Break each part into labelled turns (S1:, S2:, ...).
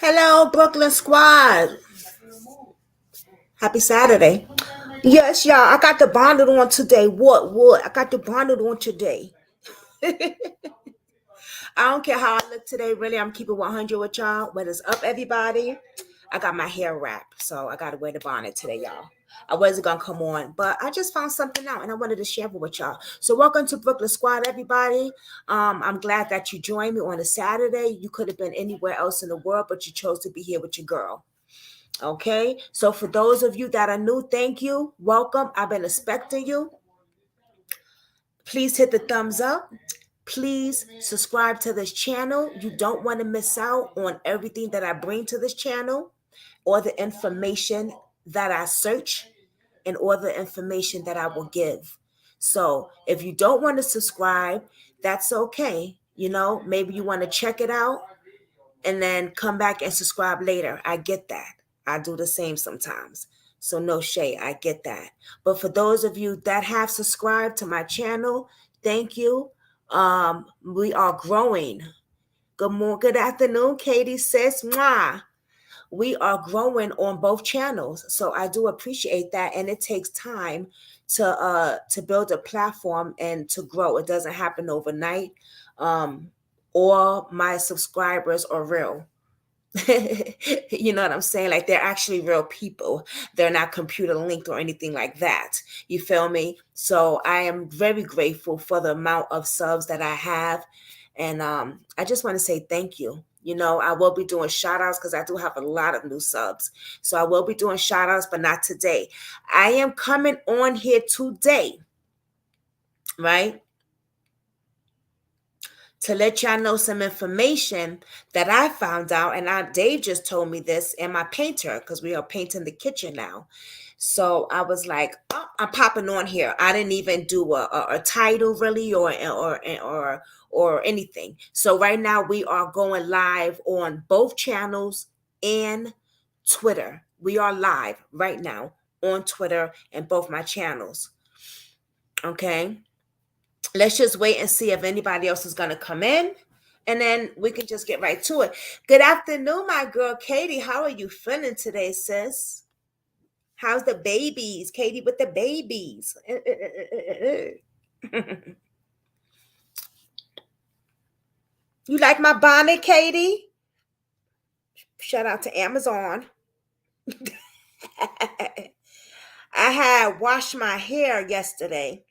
S1: Hello, Brooklyn Squad. Happy Saturday. Yes, y'all. I got the bonnet on today. What? I got the bonnet on today. I don't care how I look today. Really, I'm keeping 100 with y'all. What is up, everybody? I got my hair wrapped, so I got to wear the bonnet today, y'all. I wasn't going to come on, but I just found something out and I wanted to share it with y'all. So, welcome to Brooklyn Squad, everybody. I'm glad that you joined me on a Saturday. You could have been anywhere else in the world, but you chose to be here with your girl. Okay, so for those of you that are new, thank you. Welcome. I've been expecting you. Please hit the thumbs up. Please subscribe to this channel. You don't want to miss out on everything that I bring to this channel or the information that I search and or the information that I will give. So if you don't want to subscribe, that's okay. Maybe you want to check it out and then come back and subscribe later. I get that. I do the same sometimes. So no shade, I get that. But for those of you that have subscribed to my channel, thank you. We are growing. Good morning, good afternoon, Katie sis. Mwah. We are growing on both channels. So I do appreciate that. And it takes time to build a platform and to grow. It doesn't happen overnight. All my subscribers are real. You know what I'm saying? Like they're actually real people. They're not computer linked or anything like that. You feel me? So I am very grateful for the amount of subs that I have. And I just want to say thank you. I will be doing shout outs because I do have a lot of new subs. So I will be doing shout outs, but not today. I am coming on here today, right? To let y'all know some information that I found out. And Dave just told me this, and my painter, because we are painting the kitchen now. So I was like, oh, I'm popping on here. I didn't even do a title really or anything. So right now we are going live on both channels and Twitter. We are live right now on Twitter and both my channels. Okay. Let's just wait and see if anybody else is going to come in. And then we can just get right to it. Good afternoon, my girl, Katie. How are you feeling today, sis? How's the babies? Katie with the babies. You like my bonnet, Katie? Shout out to Amazon. I had washed my hair yesterday.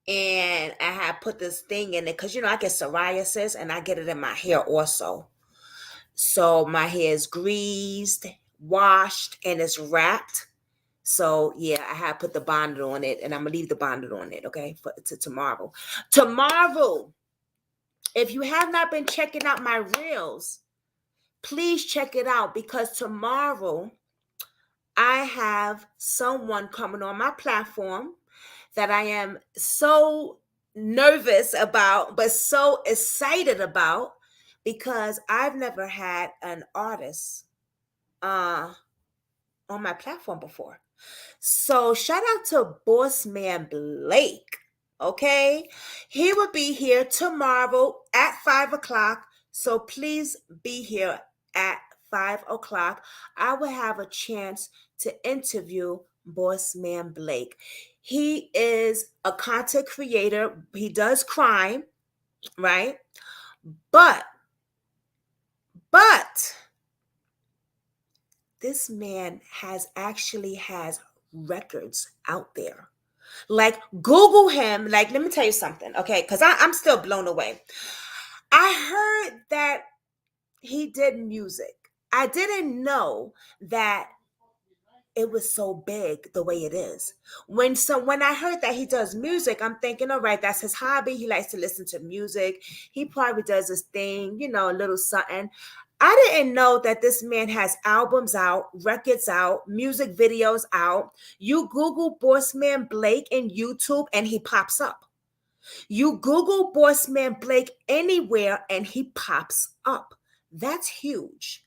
S1: And I had put this thing in it because, I get psoriasis and I get it in my hair also. So my hair is greased, washed, and it's wrapped. So yeah, I have put the bonnet on it, and I'm gonna leave the bonnet on it, okay, for tomorrow. Tomorrow, if you have not been checking out my reels, please check it out because tomorrow I have someone coming on my platform that I am so nervous about, but so excited about because I've never had an artist on my platform before. So shout out to Boss Man Blake. Okay, he will be here tomorrow at 5 o'clock. So please be here at 5 o'clock. I will have a chance to interview Boss Man Blake. He is a content creator. He does crime, right? But this man has records out there. Like Google him. Like, let me tell you something, okay? Because I'm still blown away. I heard that he did music. I didn't know that it was so big the way it is. When I heard that he does music, I'm thinking, all right, that's his hobby. He likes to listen to music. He probably does his thing, a little something. I didn't know that this man has albums out, records out, music videos out. You Google Bossman Blake in YouTube and he pops up. You Google Bossman Blake anywhere and he pops up. That's huge.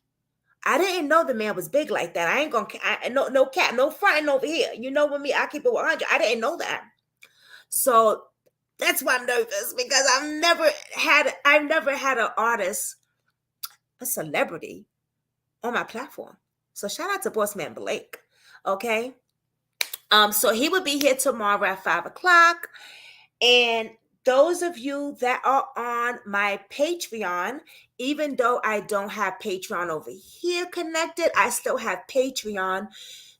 S1: I didn't know the man was big like that. I ain't gonna, no cap, no fronting over here. You know with me, I keep it 100. I didn't know that. So that's why I'm nervous because I've never had an artist a celebrity on my platform. So shout out to Boss Man Blake. Okay. So he will be here tomorrow at 5 o'clock. And those of you that are on my Patreon, even though I don't have Patreon over here connected, I still have Patreon.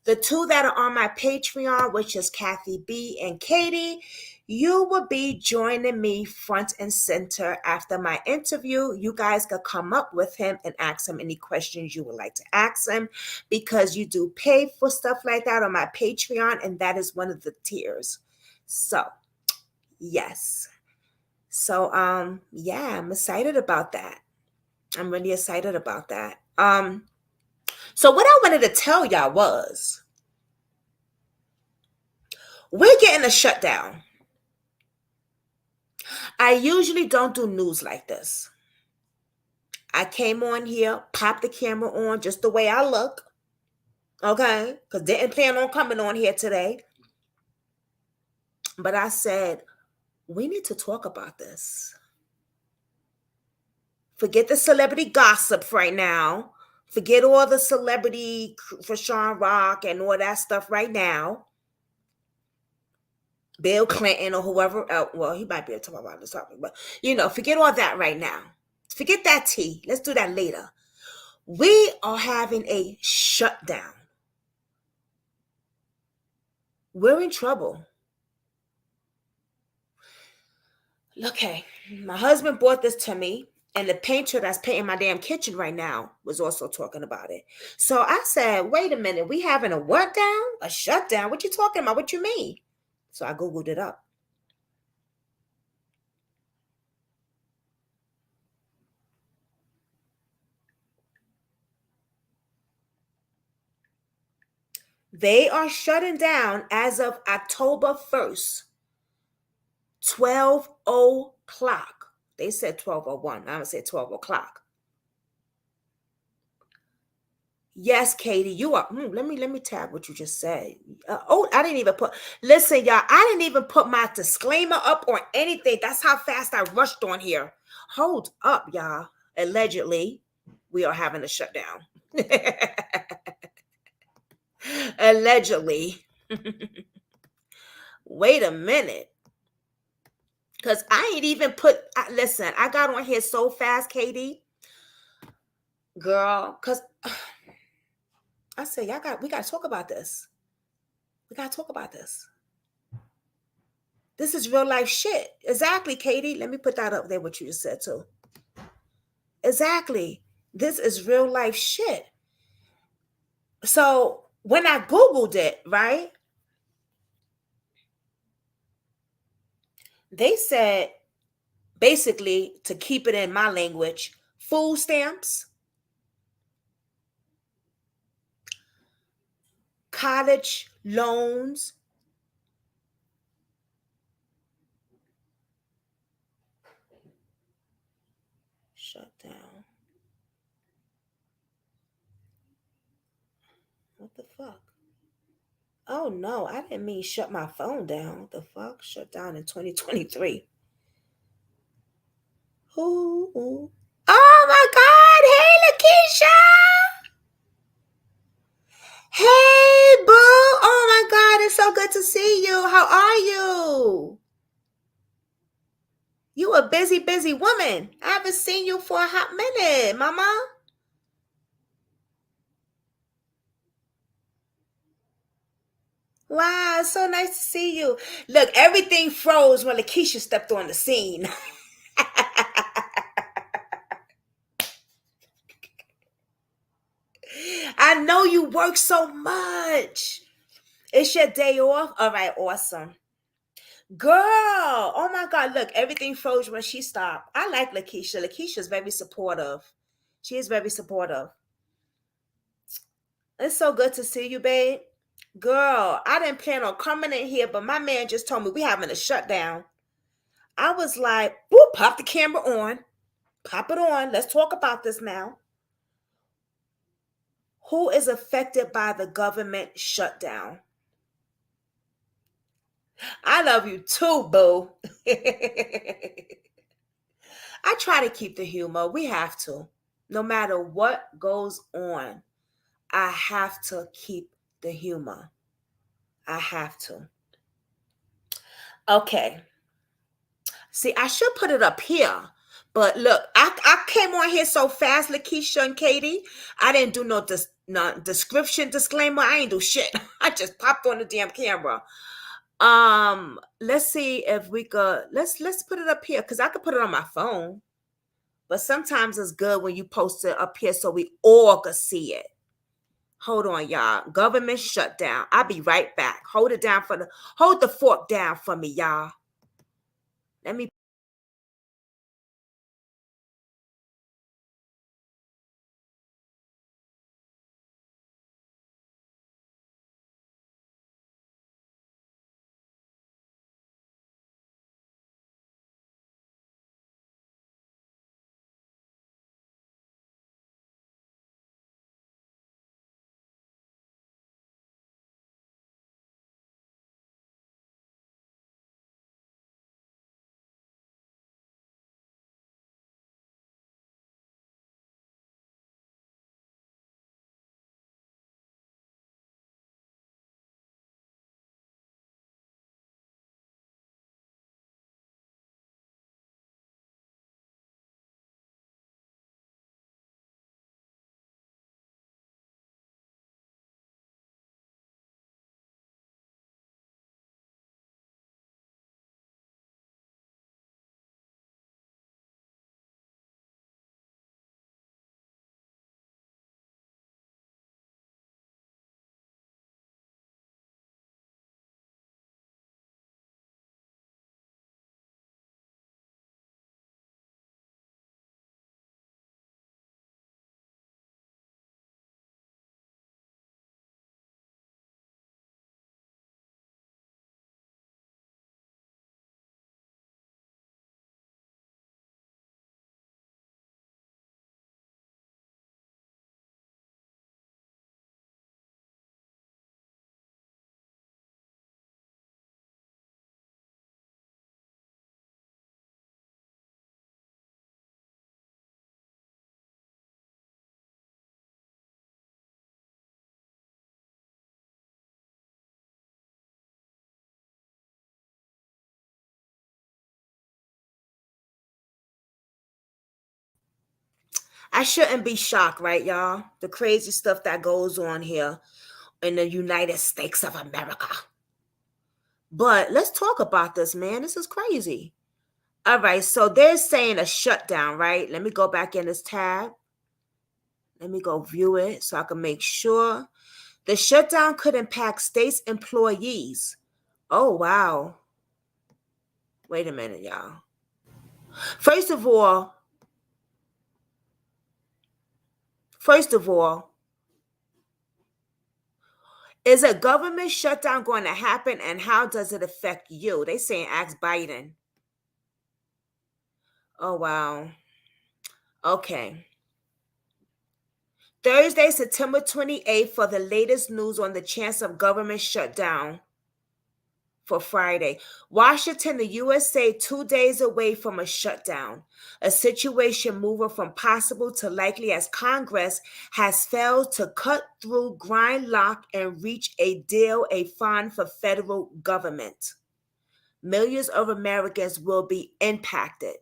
S1: The two that are on my Patreon, which is Kathy B and Katie, you will be joining me front and center after my interview. You guys can come up with him and ask him any questions you would like to ask him, because you do pay for stuff like that on my Patreon, and that is one of the tiers. So, yes. So, yeah, I'm excited about that. I'm really excited about that. So what I wanted to tell y'all was, we're getting a shutdown. I usually don't do news like this. I came on here, popped the camera on just the way I look. Okay? Because didn't plan on coming on here today. But I said, we need to talk about this. Forget the celebrity gossip right now. Forget all the celebrity for Sean Rock and all that stuff right now. Bill Clinton or whoever else. Well, he might be able to talk about this topic, but forget all that right now. Forget that tea. Let's do that later. We are having a shutdown. We're in trouble. Okay, my husband bought this to me, and the painter that's painting my damn kitchen right now was also talking about it. So I said, wait a minute, we having a what down? A shutdown? What you talking about? What you mean? So I Googled it up. They are shutting down as of October 1st, 12 o'clock. They said 12:01. I'm going to say 12 o'clock. Yes, Katie, you are. Let me tag what you just said. I didn't even put. Listen, y'all, I didn't even put my disclaimer up or anything. That's how fast I rushed on here. Hold up, y'all. Allegedly, we are having a shutdown. Allegedly. Wait a minute. Because I ain't even put. Listen, I got on here so fast, Katie. Girl, because I said, we got to talk about this. We got to talk about this. This is real life shit. Exactly, Katie. Let me put that up there, what you just said too. Exactly. This is real life shit. So when I Googled it, right, they said, basically, to keep it in my language, food stamps, college loans, shut down. What the fuck? Oh no, I didn't mean shut my phone down. What the fuck? Shut down in 2023. Ooh. Oh my God. Hey, Lakeisha. Hey, boo. Oh my God. It's so good to see you. How are you? You a busy, busy woman. I haven't seen you for a hot minute, mama. Wow, it's so nice to see you. Look, everything froze when Lakeisha stepped on the scene. I know you work so much. It's your day off? All right, awesome. Girl, oh my God, look, everything froze when she stopped. I like Lakeisha. Lakeisha's very supportive. She is very supportive. It's so good to see you, babe. Girl, I didn't plan on coming in here, but my man just told me we having a shutdown. I was like, whoop, pop the camera on. Pop it on. Let's talk about this now. Who is affected by the government shutdown? I love you too, boo. I try to keep the humor. We have to. No matter what goes on, I have to keep the humor. I have to. Okay. See, I should put it up here. But look, I came on here so fast, Lakeisha and Katie. I didn't do no description disclaimer. I ain't do shit. I just popped on the damn camera. Let's see if we could let's put it up here because I could put it on my phone. But sometimes it's good when you post it up here so we all could see it. Hold on, y'all. Government shutdown. I'll be right back. Hold the fork down for me, y'all. Let me. I shouldn't be shocked, right, y'all? The crazy stuff that goes on here in the United States of America. But let's talk about this, man. This is crazy. All right, so they're saying a shutdown, right? Let me go back in this tab. Let me go view it so I can make sure. The shutdown could impact states' employees. Oh, wow. Wait a minute, y'all. First of all, first of all, is a government shutdown going to happen and how does it affect you? They saying ask Biden. Oh, wow. Okay. Thursday, September 28th for the latest news on the chance of government shutdown for Friday. Washington, the USA, 2 days away from a shutdown, a situation moving from possible to likely as Congress has failed to cut through gridlock and reach a deal, a fund for federal government. Millions of Americans will be impacted.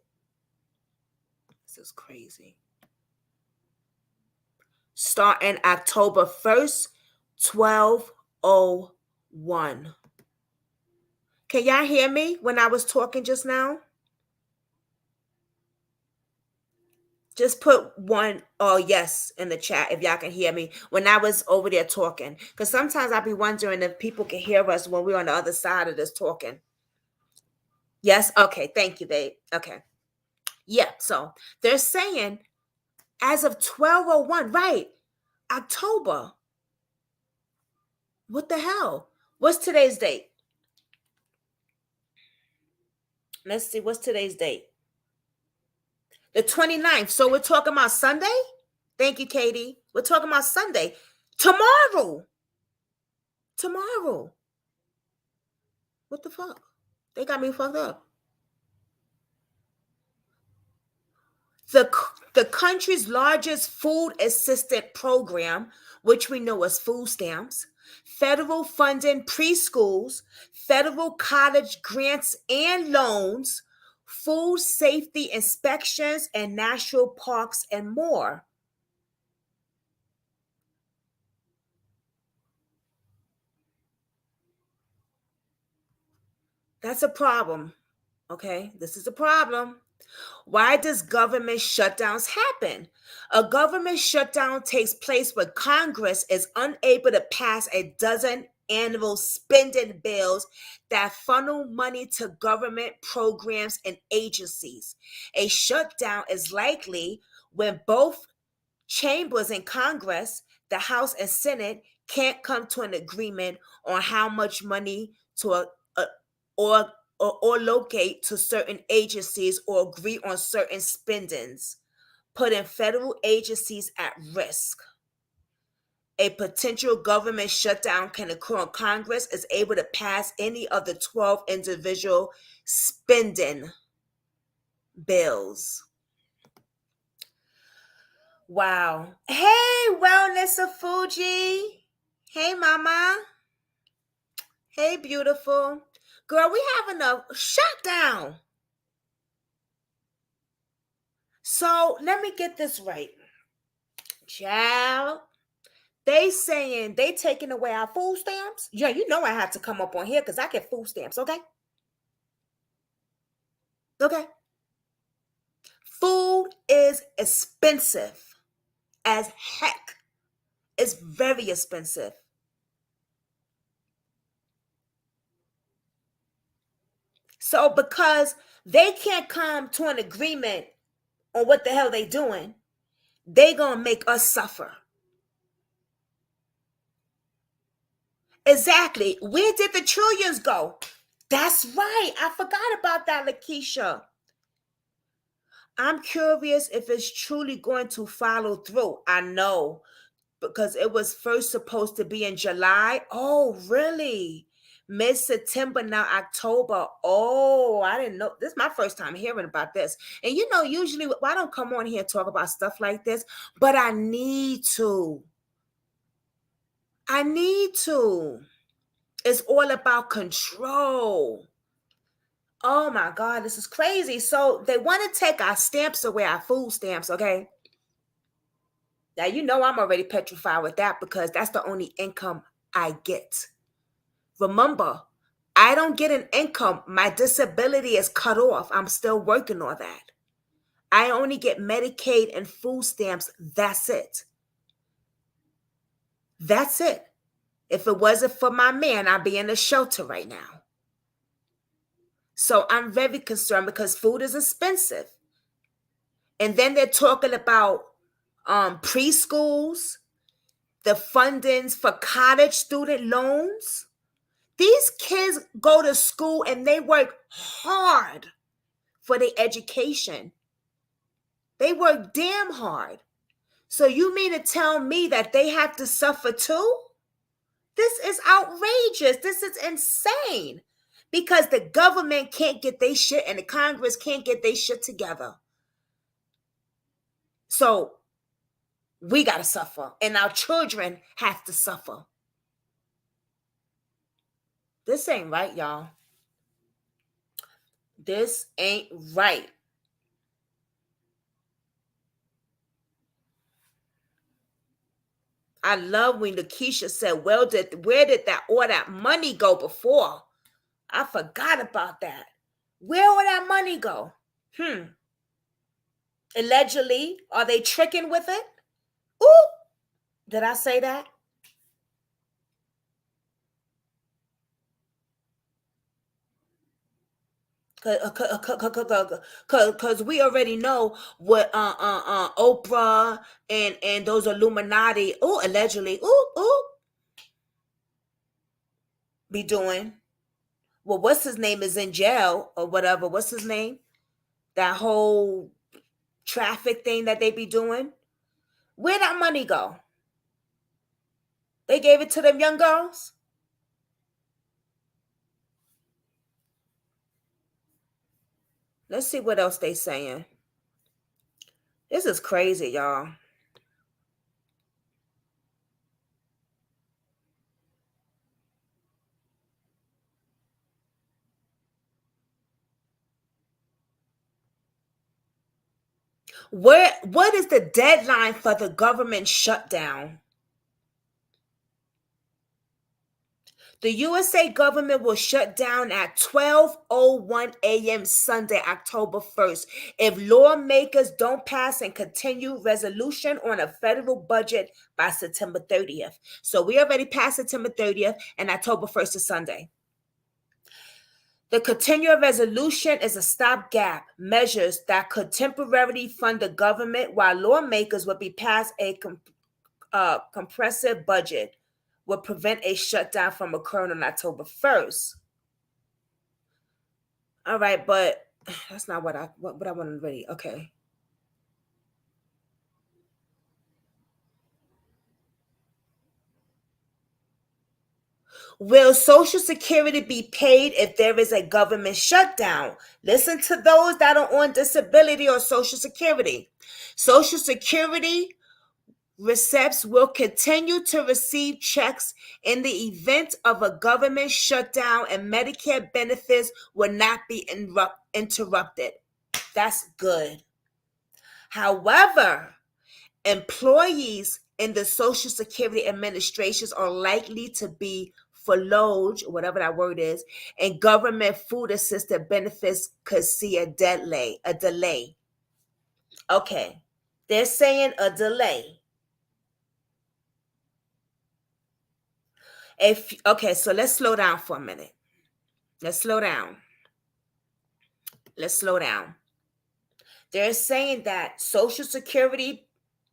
S1: This is crazy. Starting October 1st, 12:01. Can y'all hear me when I was talking just now? Just put one oh yes in the chat if y'all can hear me when I was over there talking. Because sometimes I'll be wondering if people can hear us when we're on the other side of this talking. Yes? Okay. Thank you, babe. Okay. Yeah. So they're saying as of 12:01, right? October. What the hell? What's today's date? Let's see. What's today's date? The 29th. So we're talking about Sunday? Thank you, Katie. We're talking about Sunday. Tomorrow. Tomorrow. What the fuck? They got me fucked up. The The country's largest food assistance program, which we know as food stamps, federal funding preschools, federal college grants and loans, food safety inspections, and national parks, and more. That's a problem. Okay, this is a problem. Why does government shutdowns happen? A government shutdown takes place when Congress is unable to pass a dozen annual spending bills that funnel money to government programs and agencies. A shutdown is likely when both chambers in Congress, the House and Senate, can't come to an agreement on how much money to a or or locate to certain agencies or agree on certain spendings, putting federal agencies at risk. A potential government shutdown can occur when Congress is able to pass any of the 12 individual spending bills. Wow. Hey, Wellness of Fuji. Hey, Mama. Hey, beautiful. Girl, we having a shutdown. So let me get this right. Child, they saying they taking away our food stamps. Yeah, you know I had to come up on here because I get food stamps, okay? Okay. Food is expensive as heck. It's very expensive. So because they can't come to an agreement on what the hell they doing, they gonna make us suffer. Exactly. Where did the trillions go? That's right. I forgot about that, Lakeisha. I'm curious if it's truly going to follow through. I know because it was first supposed to be in July. Oh, really? Mid September, now October. Oh, I didn't know. This is my first time hearing about this. And usually I don't come on here and talk about stuff like this, but I need to. I need to. It's all about control. Oh my God, this is crazy. So they want to take our stamps away, our food stamps, okay? Now, I'm already petrified with that because that's the only income I get. Remember, I don't get an income. My disability is cut off. I'm still working on that. I only get Medicaid and food stamps. That's it. That's it. If it wasn't for my man, I'd be in a shelter right now. So I'm very concerned because food is expensive. And then they're talking about preschools, the fundings for college student loans. These kids go to school and they work hard for their education. They work damn hard. So you mean to tell me that they have to suffer too? This is outrageous. This is insane. Because the government can't get their shit and the Congress can't get their shit together. So we got to suffer and our children have to suffer. This ain't right, y'all. This ain't right. I love when Lakeisha said, well, where did all that money go before? I forgot about that. Where will that money go? Allegedly, are they tricking with it? Ooh, did I say that? Cause we already know what Oprah and those Illuminati, allegedly, be doing. Well, what's his name is in jail or whatever. What's his name? That whole traffic thing that they be doing. Where that money go? They gave it to them young girls. Let's see what else they saying. This is crazy, y'all. What is the deadline for the government shutdown? The USA government will shut down at 12:01 a.m. Sunday, October 1st, if lawmakers don't pass and continue resolution on a federal budget by September 30th. So we already passed September 30th, and October 1st is Sunday. The continuing resolution is a stopgap measures that could temporarily fund the government while lawmakers would be passed a compressive budget would prevent a shutdown from occurring on October 1st. All right, but that's not what I wanted to read. Okay. Will Social Security be paid if there is a government shutdown? Listen to those that are on disability or Social Security. Social Security recipients will continue to receive checks in the event of a government shutdown, and Medicare benefits will not be interrupted. That's good. However, employees in the Social Security administrations are likely to be furloughed, whatever that word is, and government food assistance benefits could see a delay. A delay. Okay. They're saying a delay. If okay, so let's slow down for a minute. Let's slow down. Let's slow down. They're saying that Social Security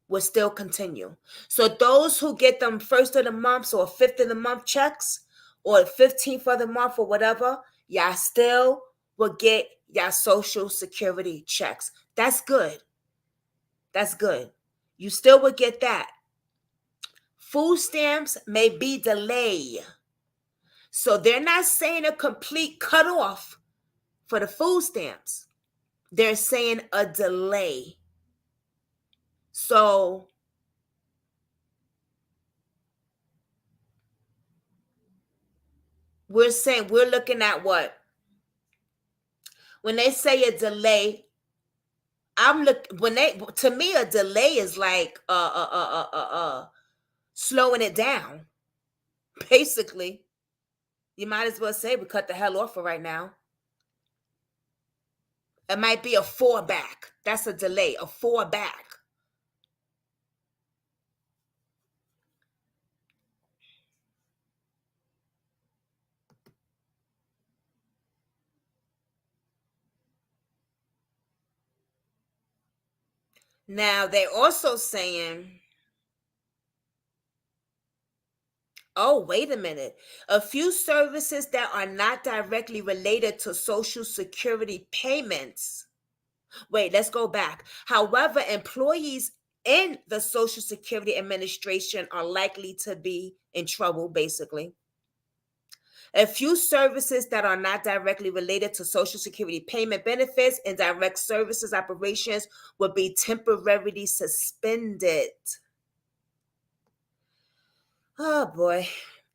S1: will still continue. So those who get them first of the month or fifth of the month checks or 15th of the month or whatever, y'all still will get y'all Social Security checks. That's good. That's good. You still will get that. Food stamps may be delayed. So they're not saying a complete cutoff for the food stamps. They're saying a delay. So we're looking at what? When they say a delay, when they to me a delay is like slowing it down. Basically, you might as well say we cut the hell off for right now. It might be a four back. That's a delay, a four back. Now they're also saying, oh, wait a minute. A few services that are not directly related to Social Security payments. Wait, let's go back. However, employees in the Social Security Administration are likely to be in trouble, basically. A few services that are not directly related to Social Security payment benefits and direct services operations will be temporarily suspended. Oh boy.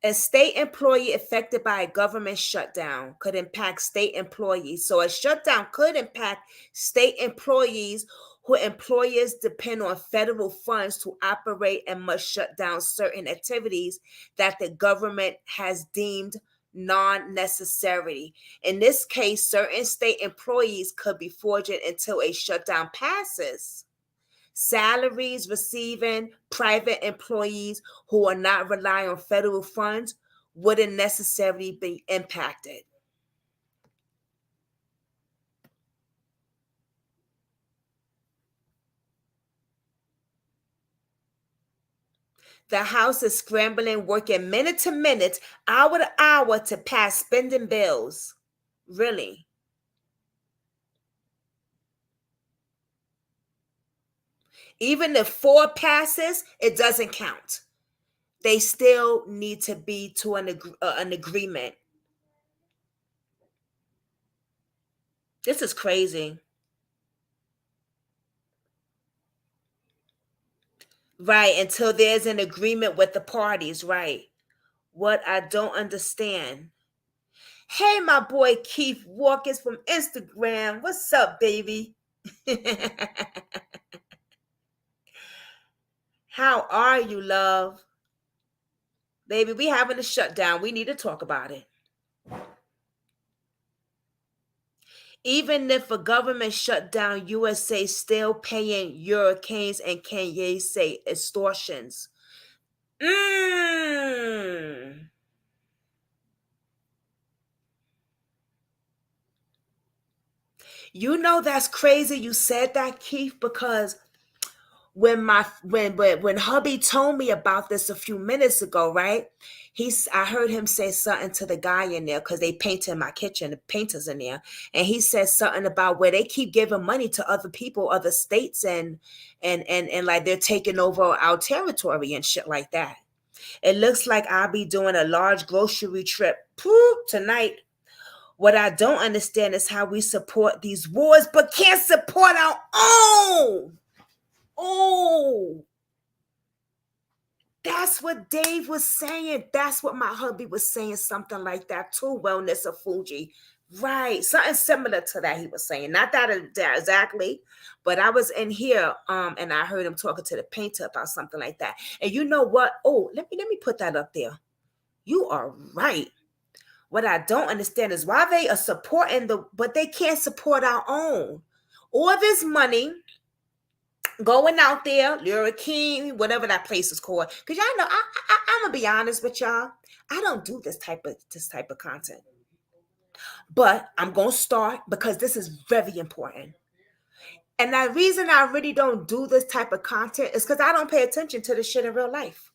S1: A state employee affected by a government shutdown could impact state employees. So a shutdown could impact state employees who employers depend on federal funds to operate and must shut down certain activities that the government has deemed non-necessary. In this case, certain state employees could be forged until a shutdown passes. Salaries receiving private employees who are not relying on federal funds wouldn't necessarily be impacted. The House is scrambling, working minute to minute, hour to hour to pass spending bills. Really? Even if four passes, it doesn't count. They still need to be to an agreement. This is crazy. Right, until there's an agreement with the parties, right? What I don't understand. Hey, my boy Keith Walkers from Instagram. What's up, baby? How are you, love? Baby, we having a shutdown. We need to talk about it. Even if a government shut down, USA still paying hurricanes and Kanye say extortions. Mm. You know that's crazy you said that, Keith, because when hubby told me about this a few minutes ago, right? I heard him say something to the guy in there because they paint in my kitchen, the painters in there, and he said something about where they keep giving money to other people, other states, and like they're taking over our territory and shit like that. It looks like I'll be doing a large grocery trip tonight. What I don't understand is how we support these wars but can't support our own. Oh, that's what Dave was saying. That's what my hubby was saying, something like that too. Wellness of Fuji. Right. Something similar to that he was saying. Not that exactly, but I was in here and I heard him talking to the painter about something like that. And you know what? Oh, let me put that up there. You are right. What I don't understand is why they are supporting but they can't support our own. All this money going out there, King, whatever that place is called. Because y'all know, I'm gonna be honest with y'all. I don't do this type of content, but I'm gonna start because this is very important. And the reason I really don't do this type of content is because I don't pay attention to the shit in real life.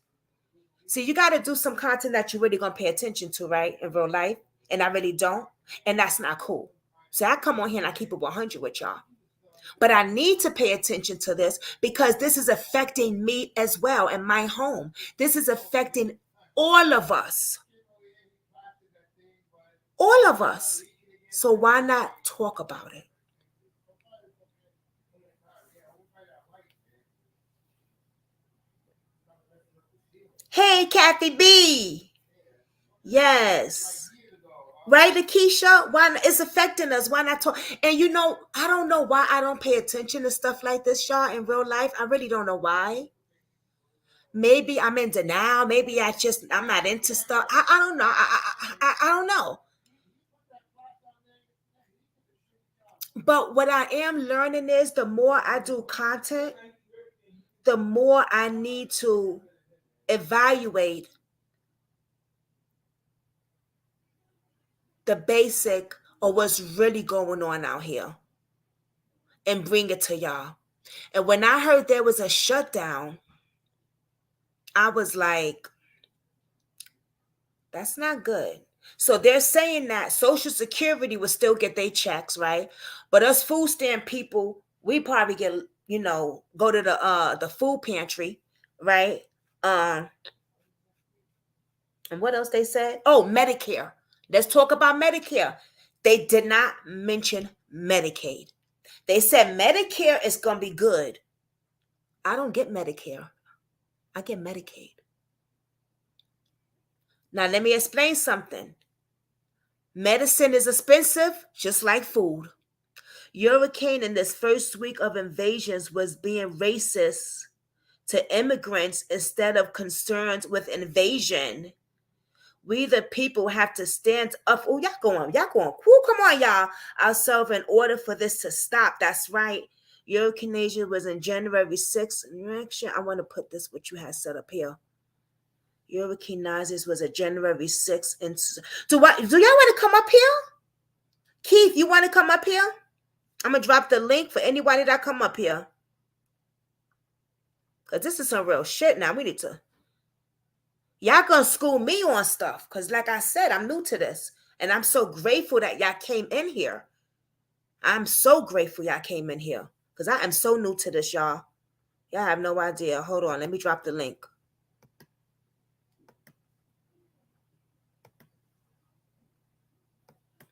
S1: See, you got to do some content that you really gonna pay attention to, right, in real life, and I really don't, and that's not cool. So I come on here and I keep it 100 with y'all. But I need to pay attention to this because this is affecting me as well in my home. This is affecting all of us. All of us. So why not talk about it? Hey, Kathy B. Yes. Right, Akeisha? Why it's affecting us? Why not talk? And you know, I don't know why I don't pay attention to stuff like this, y'all, in real life. I really don't know why. Maybe I'm in denial. Maybe I'm not into stuff. I don't know. I don't know. But what I am learning is the more I do content, the more I need to evaluate the basic of what's really going on out here and bring it to y'all. And when I heard there was a shutdown, I was like, that's not good. So they're saying that Social Security will still get their checks, right? But us food stamp people, we probably get, go to the food pantry, right? Um, and what else they said? Oh, Medicare. Let's talk about Medicare. They did not mention Medicaid. They said Medicare is gonna be good. I don't get Medicare. I get Medicaid. Now let me explain something. Medicine is expensive, just like food. Hurricane in this first week of invasions was being racist to immigrants instead of concerned with invasion. We the people have to stand up. Oh, y'all going. Whoo, come on, y'all. Ourselves in order for this to stop. That's right. Hurricane was in January 6th. Actually, I want to put this what you had set up here. Hurricane was a January 6th. And do y'all want to come up here? Keith, you want to come up here? I'm gonna drop the link for anybody that come up here. Cause this is some real shit now. We need to. Y'all gonna school me on stuff. Cause like I said, I'm new to this. And I'm so grateful that y'all came in here. I'm so grateful y'all came in here. Cause I am so new to this, y'all. Y'all have no idea. Hold on, let me drop the link.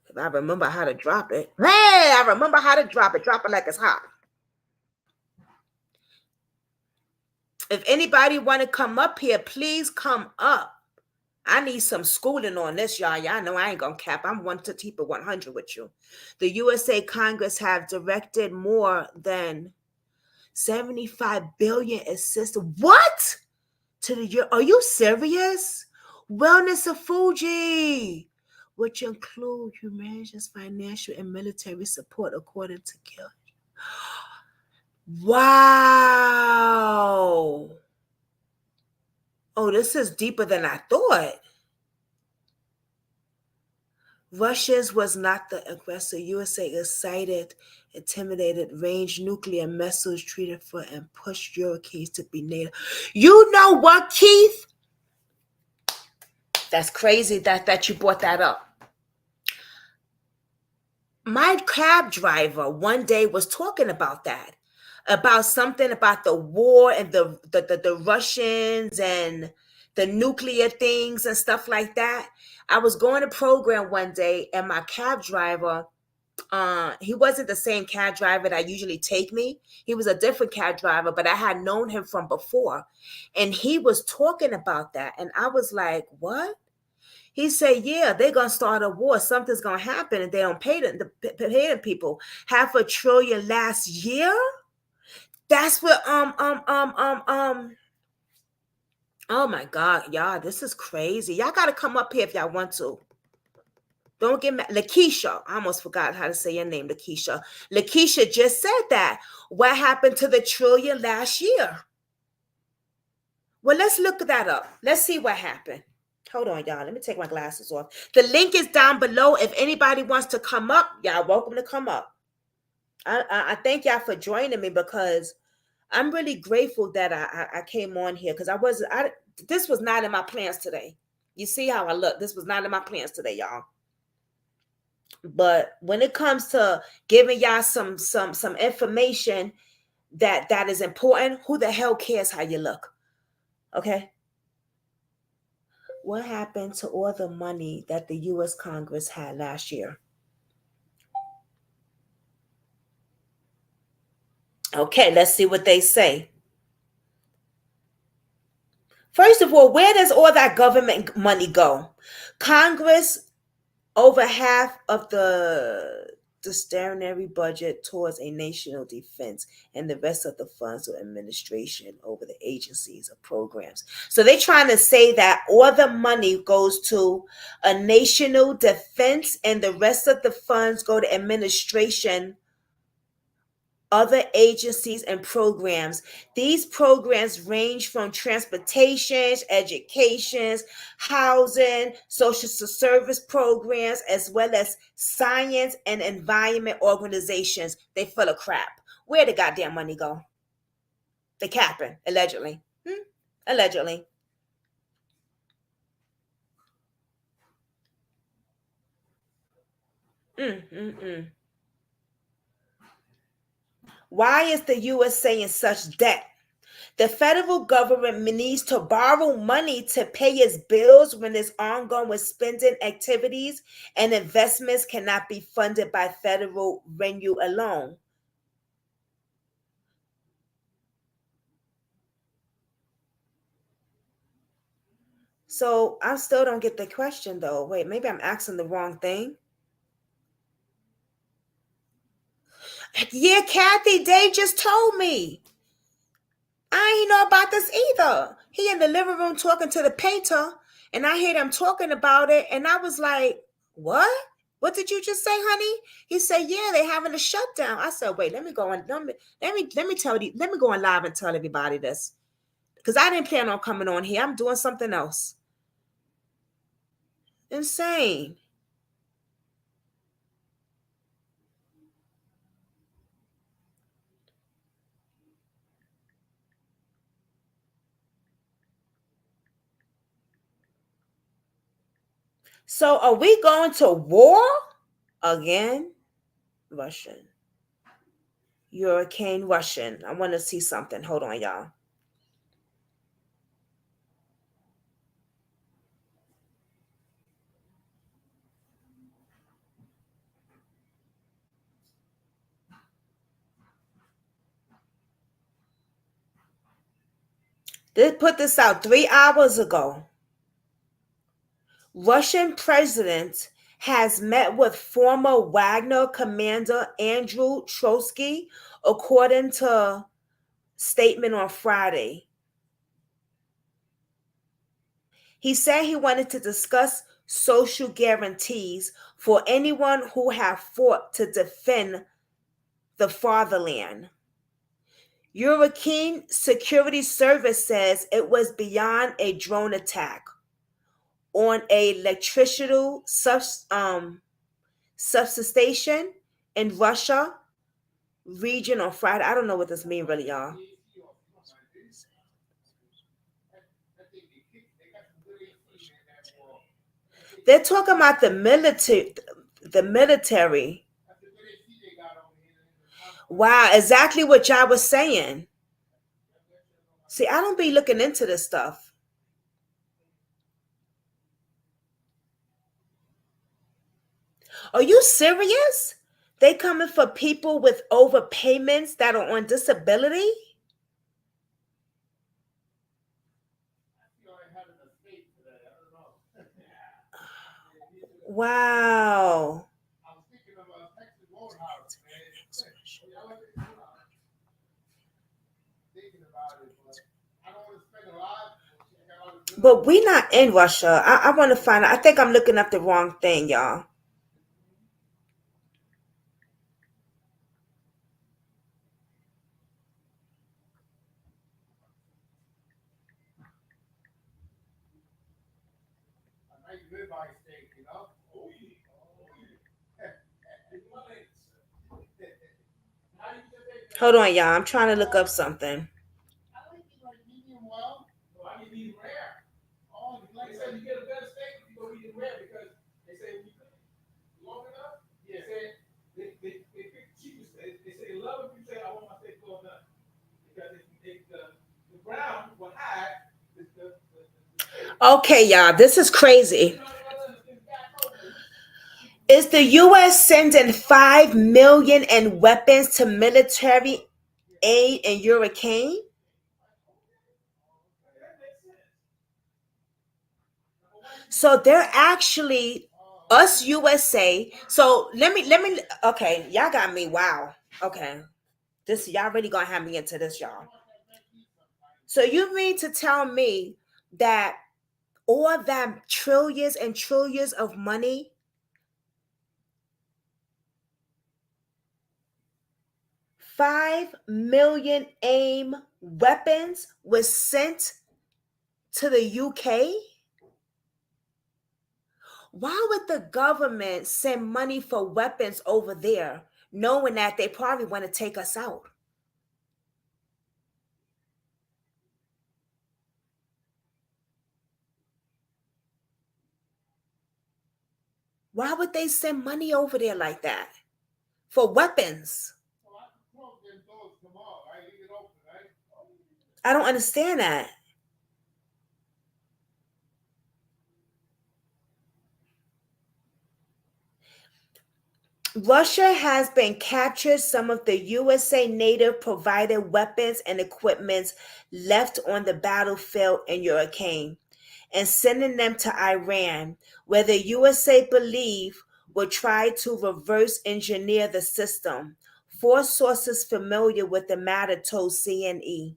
S1: If I remember how to drop it. Hey, I remember how to drop it. Drop it like it's hot. If anybody want to come up here, please come up. I need some schooling on this, y'all. Y'all know I ain't gonna cap. I'm one to keep it 100 with you. The USA Congress have directed more than 75 billion assist. What? To the Are you serious? Wellness of Fuji, which include humanitarian, financial, and military support, according to Gil. Wow. Oh, this is deeper than I thought. Russia's was not the aggressor. USA excited, intimidated, ranged nuclear missiles treated for and pushed Europeans to be NATO. You know what, Keith? That's crazy that you brought that up. My cab driver one day was talking about that, about something about the war and the Russians and the nuclear things and stuff like that. I was going to program one day, and my cab driver, he wasn't the same cab driver that usually take me. He was a different cab driver, but I had known him from before, and he was talking about that, and I was like, "What?" He said, "Yeah, they're gonna start a war. Something's gonna happen, and they don't pay the people $500 billion last year." That's what Oh my God, y'all, this is crazy. Y'all gotta come up here if y'all want to. Don't get mad. Lakeisha, I almost forgot how to say your name, Lakeisha. Lakeisha just said that. What happened to the trillion last year? Well, let's look that up. Let's see what happened. Hold on, y'all. Let me take my glasses off. The link is down below. If anybody wants to come up, y'all welcome to come up. I thank y'all for joining me, because I'm really grateful that I came on here, because this was not in my plans today. You see how I look? This was not in my plans today, y'all. But when it comes to giving y'all some information that is important, who the hell cares how you look? Okay. What happened to all the money that the U.S. Congress had last year? Okay, let's see what they say. First of all, where does all that government money go? Congress, over half of the discretionary budget towards a national defense, and the rest of the funds or administration over the agencies or programs. So they're trying to say that all the money goes to a national defense, and the rest of the funds go to administration, other agencies, and programs. These programs range from transportation, education, housing, social service programs, as well as science and environment organizations. They full of crap. Where the goddamn money go? They capping, allegedly. Allegedly. Mm, mm, mm. Why is the USA in such debt? The federal government needs to borrow money to pay its bills when its ongoing spending activities and investments cannot be funded by federal revenue alone. So I still don't get the question though. Wait, maybe I'm asking the wrong thing. Yeah, Kathy, Dave just told me. I ain't know about this either. He in the living room talking to the painter, and I hear them talking about it, and I was like, "What? What did you just say, honey?" He said, "Yeah, they having a shutdown." I said, "Wait, let me go on. Let me tell you. Let me go on live and tell everybody this, because I didn't plan on coming on here. I'm doing something else. Insane." So, are we going to war again? Russian, Hurricane Russian. I want to see something. Hold on, y'all. They put this out 3 hours ago. Russian president has met with former Wagner commander Andrew Trotsky, according to statement on Friday. He said he wanted to discuss social guarantees for anyone who have fought to defend the fatherland. European Security Service says it was beyond a drone attack on a electrical substation in Russia region on Friday. I don't know what this means really, y'all. They're talking about the military. The military. Wow, exactly what y'all was saying. See, I don't be looking into this stuff. Are you serious? They coming for people with overpayments that are on disability? Wow. But we not in Russia. I want to find out. I think I'm looking up the wrong thing, y'all. Hold on, y'all. I'm trying to look up something. Okay, y'all. This is crazy. Is the U.S. sending 5 million in weapons to military aid in Ukraine? So they're actually us USA. So let me okay, y'all got me. Wow. Okay. This y'all really gonna have me into this, y'all. So you mean to tell me that all that trillions and trillions of money, 5 million AIM weapons was sent to the UK? Why would the government send money for weapons over there, knowing that they probably want to take us out? Why would they send money over there like that for weapons? I don't understand that. Russia has been captured some of the USA native provided weapons and equipment left on the battlefield in Ukraine and sending them to Iran, where the USA believe will try to reverse engineer the system. Four sources familiar with the matter told CNN.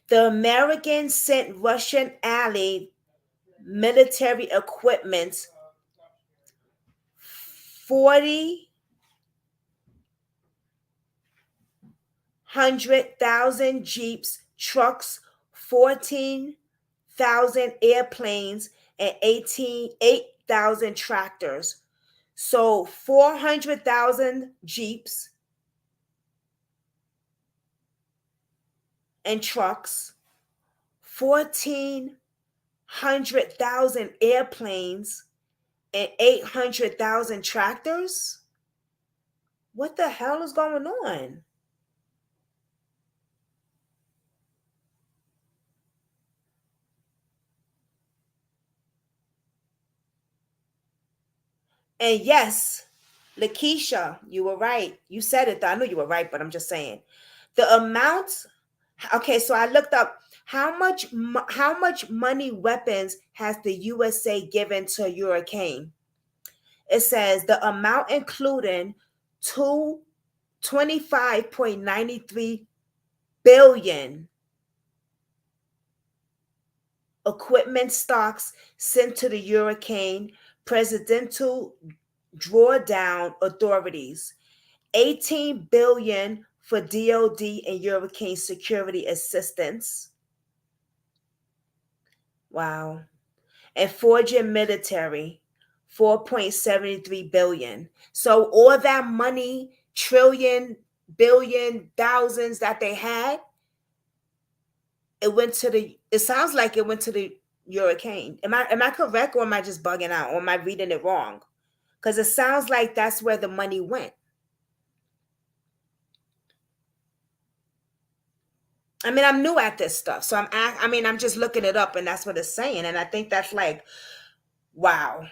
S1: The Americans sent Russian ally military equipment 40,000 jeeps, trucks, 14,000 airplanes, and 8,000 tractors. So 400,000 jeeps and trucks, 1,400,000 airplanes, and 800,000 tractors? What the hell is going on? And yes, Lakeisha, you were right. You said it. I knew you were right, but I'm just saying the amount. Okay, so I looked up how much money weapons has the USA given to Hurricane. It says the amount including two 25.93 billion equipment stocks sent to the Hurricane Presidential Drawdown Authorities, 18 billion for DoD and Hurricane security assistance. Wow. And Forging military, 4.73 billion. So all that money, trillion, billion, thousands that they had, it sounds like it went to the Hurricane. Am I correct, or am I just bugging out, or am I reading it wrong? Because it sounds like that's where the money went. I mean, I'm new at this stuff, so I'm just looking it up, and that's what it's saying, and I think that's like, wow.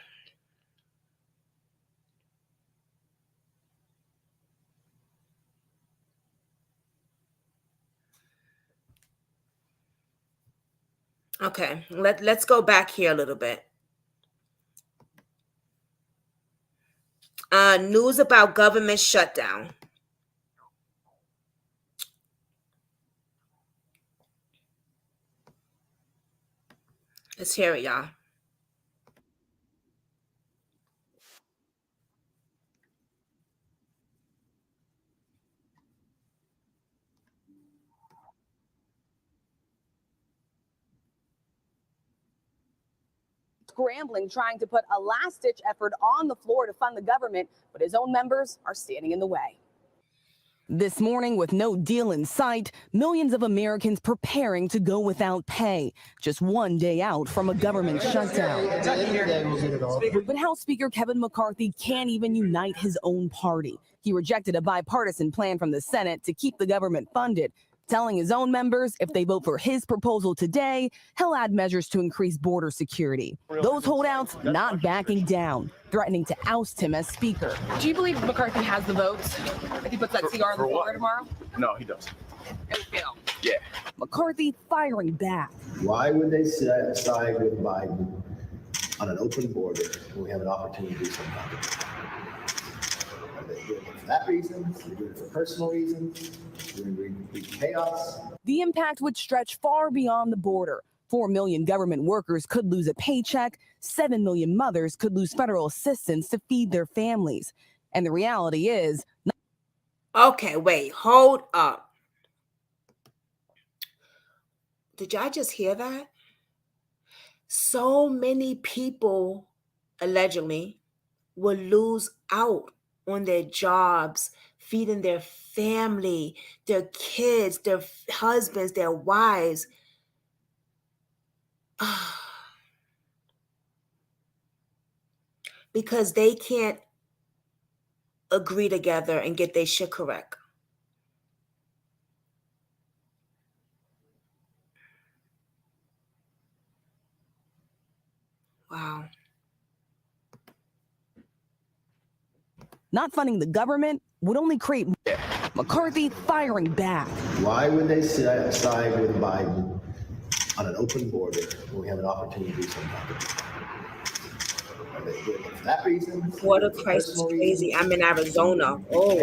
S1: Okay, let's go back here a little bit. News about government shutdown. Let's hear it, y'all.
S2: Scrambling, trying to put a last-ditch effort on the floor to fund the government, but his own members are standing in the way. This morning, with no deal in sight, millions of Americans preparing to go without pay, just one day out from a government shutdown. But House Speaker Kevin McCarthy can't even unite his own party. He rejected a bipartisan plan from the Senate to keep the government funded, telling his own members if they vote for his proposal today, he'll add measures to increase border security. Those holdouts not backing down, threatening to oust him as Speaker. Do you believe McCarthy has the votes if he puts that CR on the floor tomorrow?
S3: No, he doesn't.
S2: It would fail.
S3: Yeah.
S2: McCarthy firing back.
S4: Why would they side with Biden on an open border when we have an opportunity to do something about it? Are they doing it for that reason? Are they doing it for personal reasons? Doing chaos?
S2: The impact would stretch far beyond the border. 4 million government workers could lose a paycheck. 7 million mothers could lose federal assistance to feed their families. And the reality is...
S1: Okay, wait, hold up. Did y'all just hear that? So many people, allegedly, will lose out on their jobs, feeding their family, their kids, their husbands, their wives. Because they can't agree together and get their shit correct. Wow.
S2: Not funding the government would only create... McCarthy firing back.
S4: Why would they side with Biden on an open border when we have an opportunity to do something about it? Are they doing it for that reason?
S1: Water crisis is crazy. I'm in Arizona. Oh,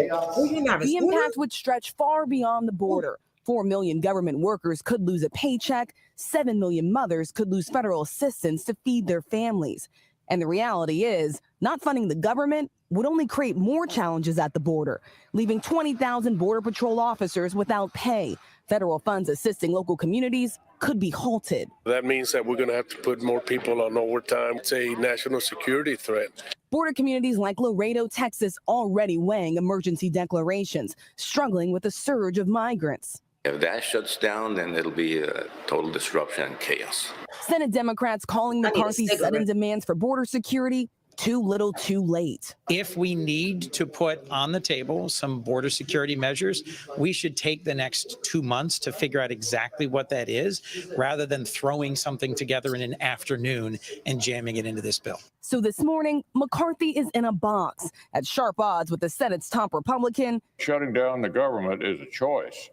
S1: you're in Arizona?
S2: The impact would stretch far beyond the border. 4 million government workers could lose a paycheck. 7 million mothers could lose federal assistance to feed their families. And the reality is, not funding the government would only create more challenges at the border, leaving 20,000 Border Patrol officers without pay. Federal funds assisting local communities could be halted.
S5: That means that we're going to have to put more people on overtime. It's a national security threat.
S2: Border communities like Laredo, Texas, already weighing emergency declarations, struggling with a surge of migrants.
S6: If that shuts down, then it'll be a total disruption and chaos.
S2: Senate Democrats calling McCarthy's sudden demands for border security too little too late.
S3: If we need to put on the table some border security measures, we should take the next 2 months to figure out exactly what that is, rather than throwing something together in an afternoon and jamming it into this bill.
S2: So this morning, McCarthy is in a box at sharp odds with the Senate's top Republican.
S7: Shutting down the government is a choice,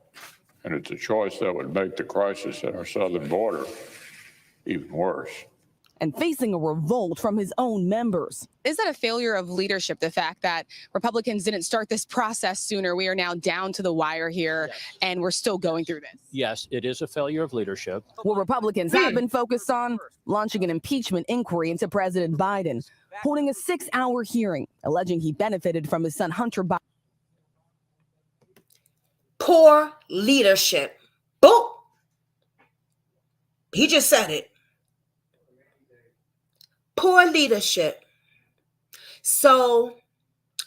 S7: and it's a choice that would make the crisis at our southern border even worse.
S2: And facing a revolt from his own members.
S8: Is that a failure of leadership, the fact that Republicans didn't start this process sooner? We are now down to the wire here, and we're still going through this.
S9: Yes, it is a failure of leadership.
S2: What Republicans have been focused on, launching an impeachment inquiry into President Biden, holding a 6-hour hearing, alleging he benefited from his son Hunter Biden.
S1: Poor leadership. Boom. He just said it. Poor leadership. So,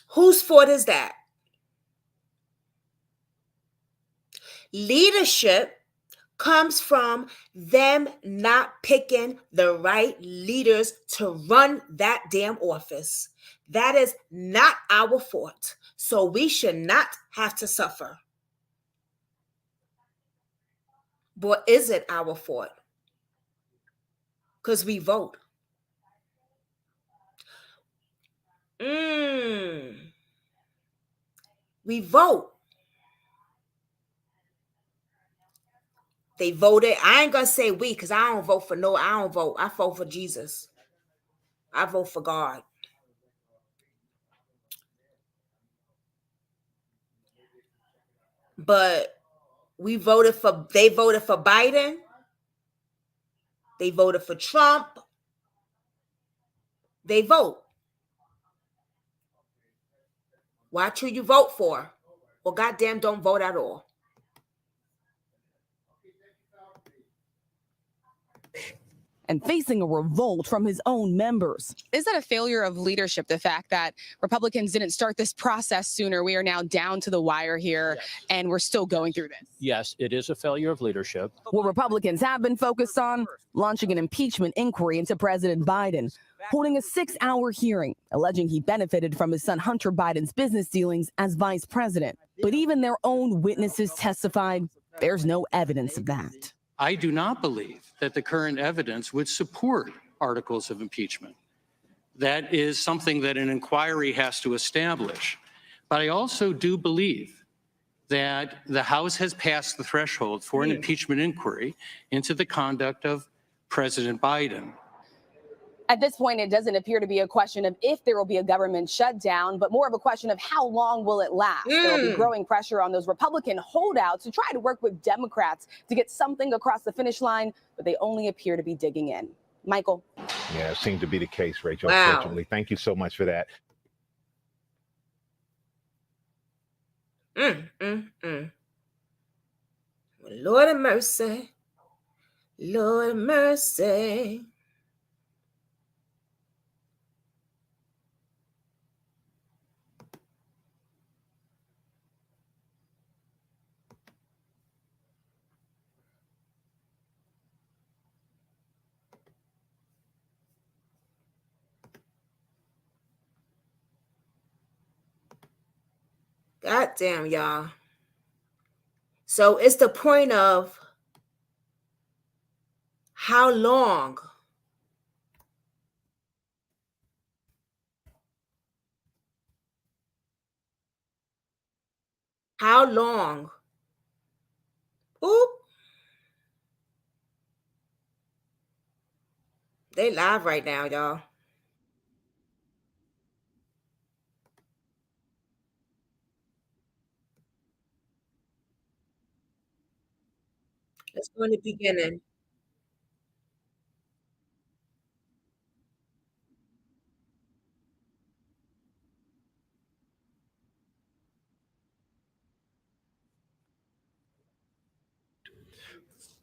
S1: whose fault is that? Leadership comes from them not picking the right leaders to run that damn office. That is not our fault. So, we should not have to suffer. But is it our fault? Because we vote. We vote. They voted. I ain't gonna say we, because I don't vote for I don't vote. I vote for Jesus. I vote for God. But they voted for Biden. They voted for Trump. They vote. Watch who you vote for. Or goddamn don't vote at all.
S2: And facing a revolt from his own members.
S8: Is that a failure of leadership, the fact that Republicans didn't start this process sooner? We are now down to the wire here, and we're still going through this.
S9: Yes, it is a failure of leadership.
S2: What Republicans have been focused on, launching an impeachment inquiry into President Biden, holding a 6-hour hearing, alleging he benefited from his son Hunter Biden's business dealings as vice president. But even their own witnesses testified there's no evidence of that.
S9: I do not believe that the current evidence would support articles of impeachment. That is something that an inquiry has to establish. But I also do believe that the House has passed the threshold for an impeachment inquiry into the conduct of President Biden.
S2: At this point, it doesn't appear to be a question of if there will be a government shutdown, but more of a question of how long will it last. There will be growing pressure on those Republican holdouts to try to work with Democrats to get something across the finish line, but they only appear to be digging in. Michael.
S10: Yeah, it seemed to be the case, Rachel,
S1: Wow.
S10: unfortunately. Thank you so much for that.
S1: Lord have mercy. Lord have mercy. God damn, y'all. So it's the point of how long? How long? Oop. They live right now, y'all. Let's go in the beginning.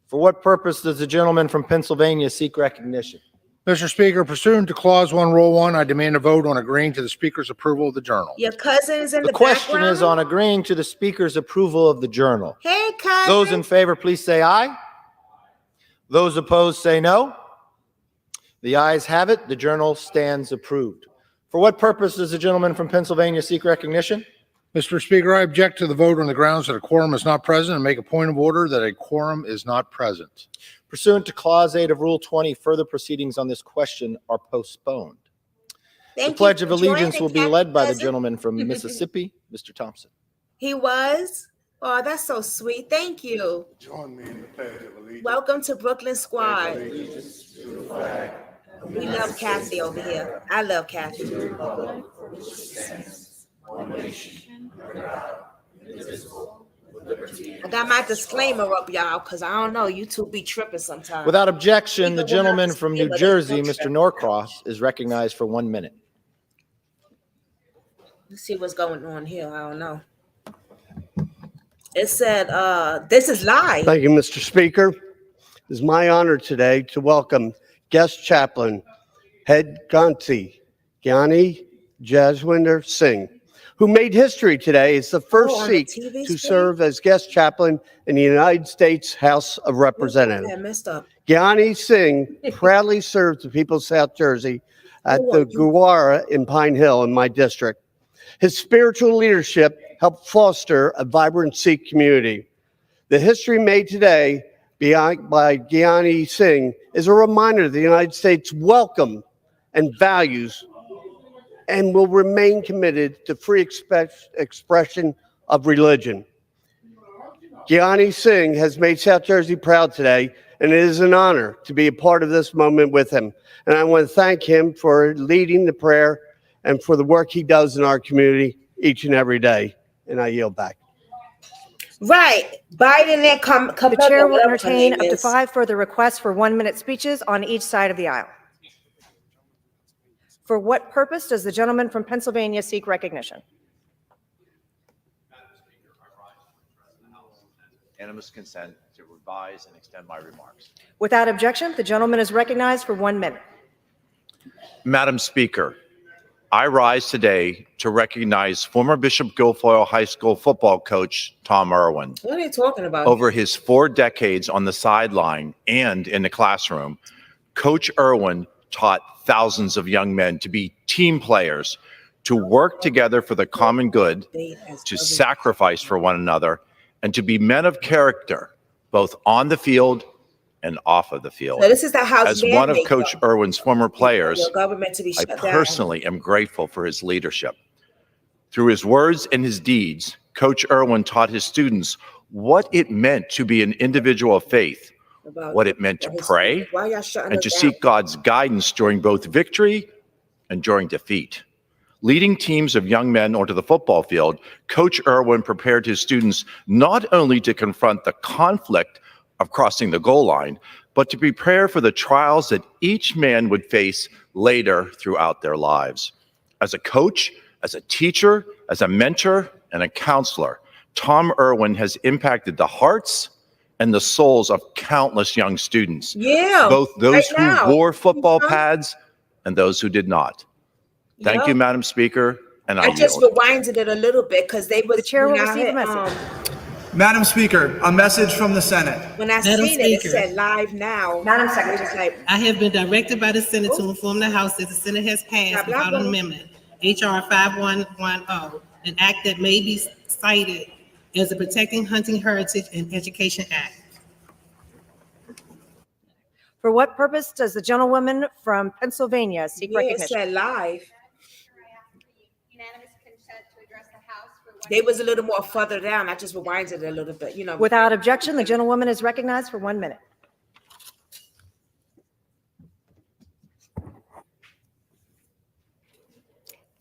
S11: For what purpose does the gentleman from Pennsylvania seek recognition?
S12: Mr. Speaker, pursuant to Clause 1, Rule 1, I demand a vote on agreeing to the Speaker's approval of the Journal.
S1: Your cousin is in the
S11: The question
S1: background?
S11: is on agreeing to the Speaker's approval of the Journal.
S1: Hey, cousin.
S11: Those in favor, please say aye. Those opposed, say no. The ayes have it. The Journal stands approved. For what purpose does the gentleman from Pennsylvania seek recognition?
S12: Mr. Speaker, I object to the vote on the grounds that a quorum is not present and make a point of order that a quorum is not present.
S11: Pursuant to Clause 8 of Rule 20, further proceedings on this question are postponed. The Pledge of Allegiance will be led by the gentleman from Mississippi, Mr. Thompson.
S1: He was? Oh, that's so sweet. Thank you.
S5: Join me in the Pledge of Allegiance.
S1: Welcome to Brooklyn Squad. We love Kathy over here. I love Kathy. I got my disclaimer up, y'all, because I don't know. You two be tripping sometimes.
S11: Without objection, the
S1: Even when
S11: gentleman
S1: I
S11: from
S1: say
S11: New
S1: what they
S11: Jersey,
S1: don't
S11: Mr.
S1: trip.
S11: Norcross, is recognized for 1 minute.
S1: Let's see what's going on here. I don't know. It said, this is live.
S13: Thank you, Mr. Speaker. It is my honor today to welcome guest chaplain, head Gonsi, Gyani Jaswinder Singh, who made history today as the first
S1: on the
S13: Sikh
S1: TV
S13: to
S1: screen?
S13: serve as guest chaplain in the United States House of Representatives.
S1: I messed up.
S13: Gyani Singh proudly served the people of South Jersey at the Gurdwara in Pine Hill in my district. His spiritual leadership helped foster a vibrant Sikh community. The history made today by Gyani Singh is a reminder that the United States welcome and values and will remain committed to free expression of religion. Gyani Singh has made South Jersey proud today, and it is an honor to be a part of this moment with him. And I want to thank him for leading the prayer and for the work he does in our community each and every day. And I yield back.
S1: Right. Biden and
S14: The chair will entertain up to 5 further requests for 1-minute speeches on each side of the aisle. For what purpose does the gentleman from Pennsylvania seek recognition?
S15: Unanimous consent to revise and extend my remarks.
S14: Without objection, the gentleman is recognized for 1 minute.
S15: Madam Speaker, I rise today to recognize former Bishop Guilfoyle High School football coach Tom Irwin.
S1: What are you talking about?
S15: Over his 4 decades on the sideline and in the classroom, Coach Irwin taught thousands of young men to be team players, to work together for the common good, to sacrifice for one another, and to be men of character, both on the field and off of the field.
S1: So this is the House
S15: As one of
S1: mandate,
S15: Coach
S1: though.
S15: Irwin's former players,
S1: Your government to be
S15: I
S1: shut down.
S15: personally am grateful for his leadership. Through his words and his deeds, Coach Irwin taught his students what it meant to be an individual of faith, what it meant to pray,
S1: Why y'all shutting
S15: and
S1: us
S15: to
S1: down?
S15: seek God's guidance during both victory and during defeat. Leading teams of young men onto the football field, Coach Irwin prepared his students not only to confront the conflict of crossing the goal line, but to prepare for the trials that each man would face later throughout their lives. As a coach, as a teacher, as a mentor, and a counselor, Tom Irwin has impacted the hearts and the souls of countless young students.
S1: Yeah,
S15: Both those
S1: right
S15: who
S1: now.
S15: wore football pads and those who did not. Thank
S1: Yep.
S15: you, Madam Speaker, and I
S1: I just
S15: yield.
S1: rewinded it a little bit because they was.
S14: The chair will
S1: when I
S14: receive a
S1: had,
S14: message.
S16: Madam Speaker, a message from the Senate.
S1: When I
S17: Madam
S1: seen it,
S17: Speaker.
S1: it said live now.
S14: Madam
S1: It was
S14: Secretary.
S1: like,
S17: I have been directed by the Senate to inform the House that the Senate has passed
S1: Blah, blah,
S17: without an
S1: blah.
S17: amendment, H.R. 5110, an act that may be cited as the Protecting Hunting Heritage and Education Act.
S14: For what purpose does the gentlewoman from Pennsylvania seek
S1: yeah, it
S14: recognition?
S1: said live. They was a little more further down. I just rewinded it a little bit, you know.
S14: Without objection, the gentlewoman is recognized for 1 minute.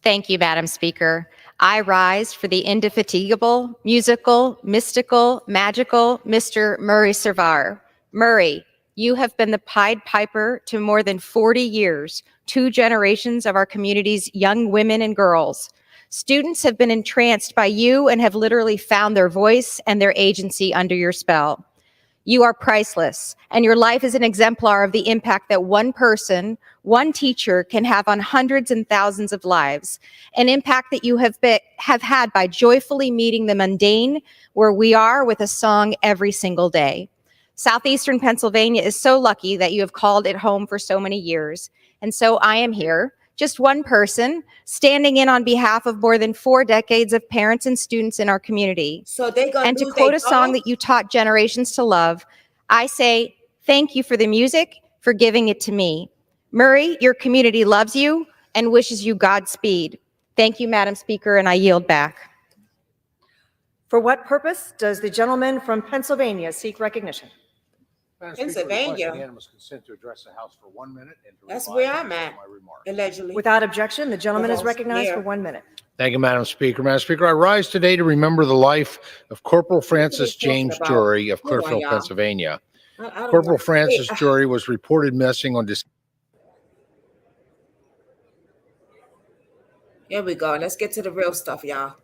S18: Thank you, Madam Speaker. I rise for the indefatigable, musical, mystical, magical Mr. Murray Servar. Murray, you have been the Pied Piper to more than 40 years, 2 generations of our community's young women and girls. Students have been entranced by you and have literally found their voice and their agency under your spell. You are priceless, and your life is an exemplar of the impact that one person, one teacher can have on hundreds and thousands of lives, an impact that you have had by joyfully meeting the mundane where we are with a song every single day. Southeastern Pennsylvania is so lucky that you have called it home for so many years, and so I am here just one person standing in on behalf of more than 4 decades of parents and students in our community.
S1: So they gonna
S18: And to
S1: lose
S18: quote
S1: their
S18: a song
S1: job?
S18: that you taught generations to love, I say, thank you for the music, for giving it to me. Murray, your community loves you and wishes you Godspeed. Thank you, Madam Speaker, and I yield back.
S14: For what purpose does the gentleman from Pennsylvania seek recognition?
S1: Pennsylvania.
S12: Unanimous consent to address the House for 1 minute and to
S1: That's
S12: revise
S1: where I'm
S12: and
S1: at.
S12: my remarks.
S1: Allegedly.
S14: Without objection, the gentleman is
S1: Yes,
S14: recognized
S1: yeah.
S14: for 1 minute.
S12: Thank you, Madam Speaker. Madam Speaker, I rise today to remember the life of Corporal Francis
S1: talking
S12: James
S1: about?
S12: Jury of
S1: Come on,
S12: Clearfield,
S1: y'all.
S12: Pennsylvania.
S1: I don't
S12: Corporal
S1: want-
S12: Francis
S1: Wait,
S12: Jury was reported missing on December.
S1: Here we go. Let's get to the real stuff, y'all.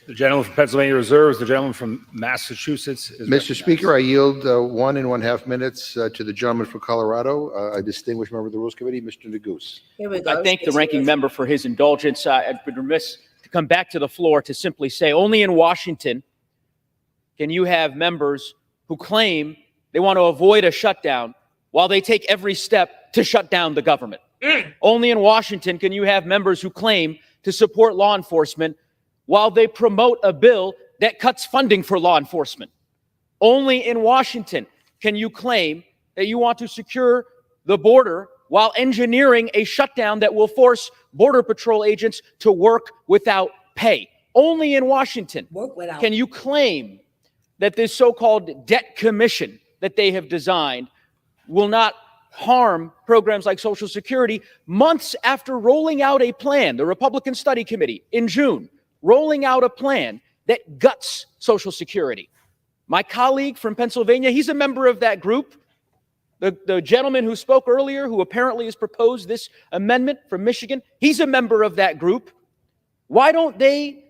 S19: The gentleman from Pennsylvania reserves. The gentleman from Massachusetts is
S11: Mr.
S19: recognized.
S11: Speaker, I yield 1.5 minutes to the gentleman from Colorado, a distinguished member of the Rules Committee, Mr. Neguse.
S1: Here we go.
S20: I thank the ranking member for his indulgence. I'd be remiss to come back to the floor to simply say only in Washington can you have members who claim they want to avoid a shutdown while they take every step to shut down the government. Only in Washington can you have members who claim to support law enforcement while they promote a bill that cuts funding for law enforcement. Only in Washington can you claim that you want to secure the border while engineering a shutdown that will force Border Patrol agents to work without pay. Only in Washington can you claim that this so-called debt commission that they have designed will not harm programs like Social Security months after rolling out a plan, the Republican Study Committee in June, rolling out a plan that guts Social Security. My colleague from Pennsylvania, he's a member of that group. The gentleman who spoke earlier, who apparently has proposed this amendment from Michigan, he's a member of that group. Why don't they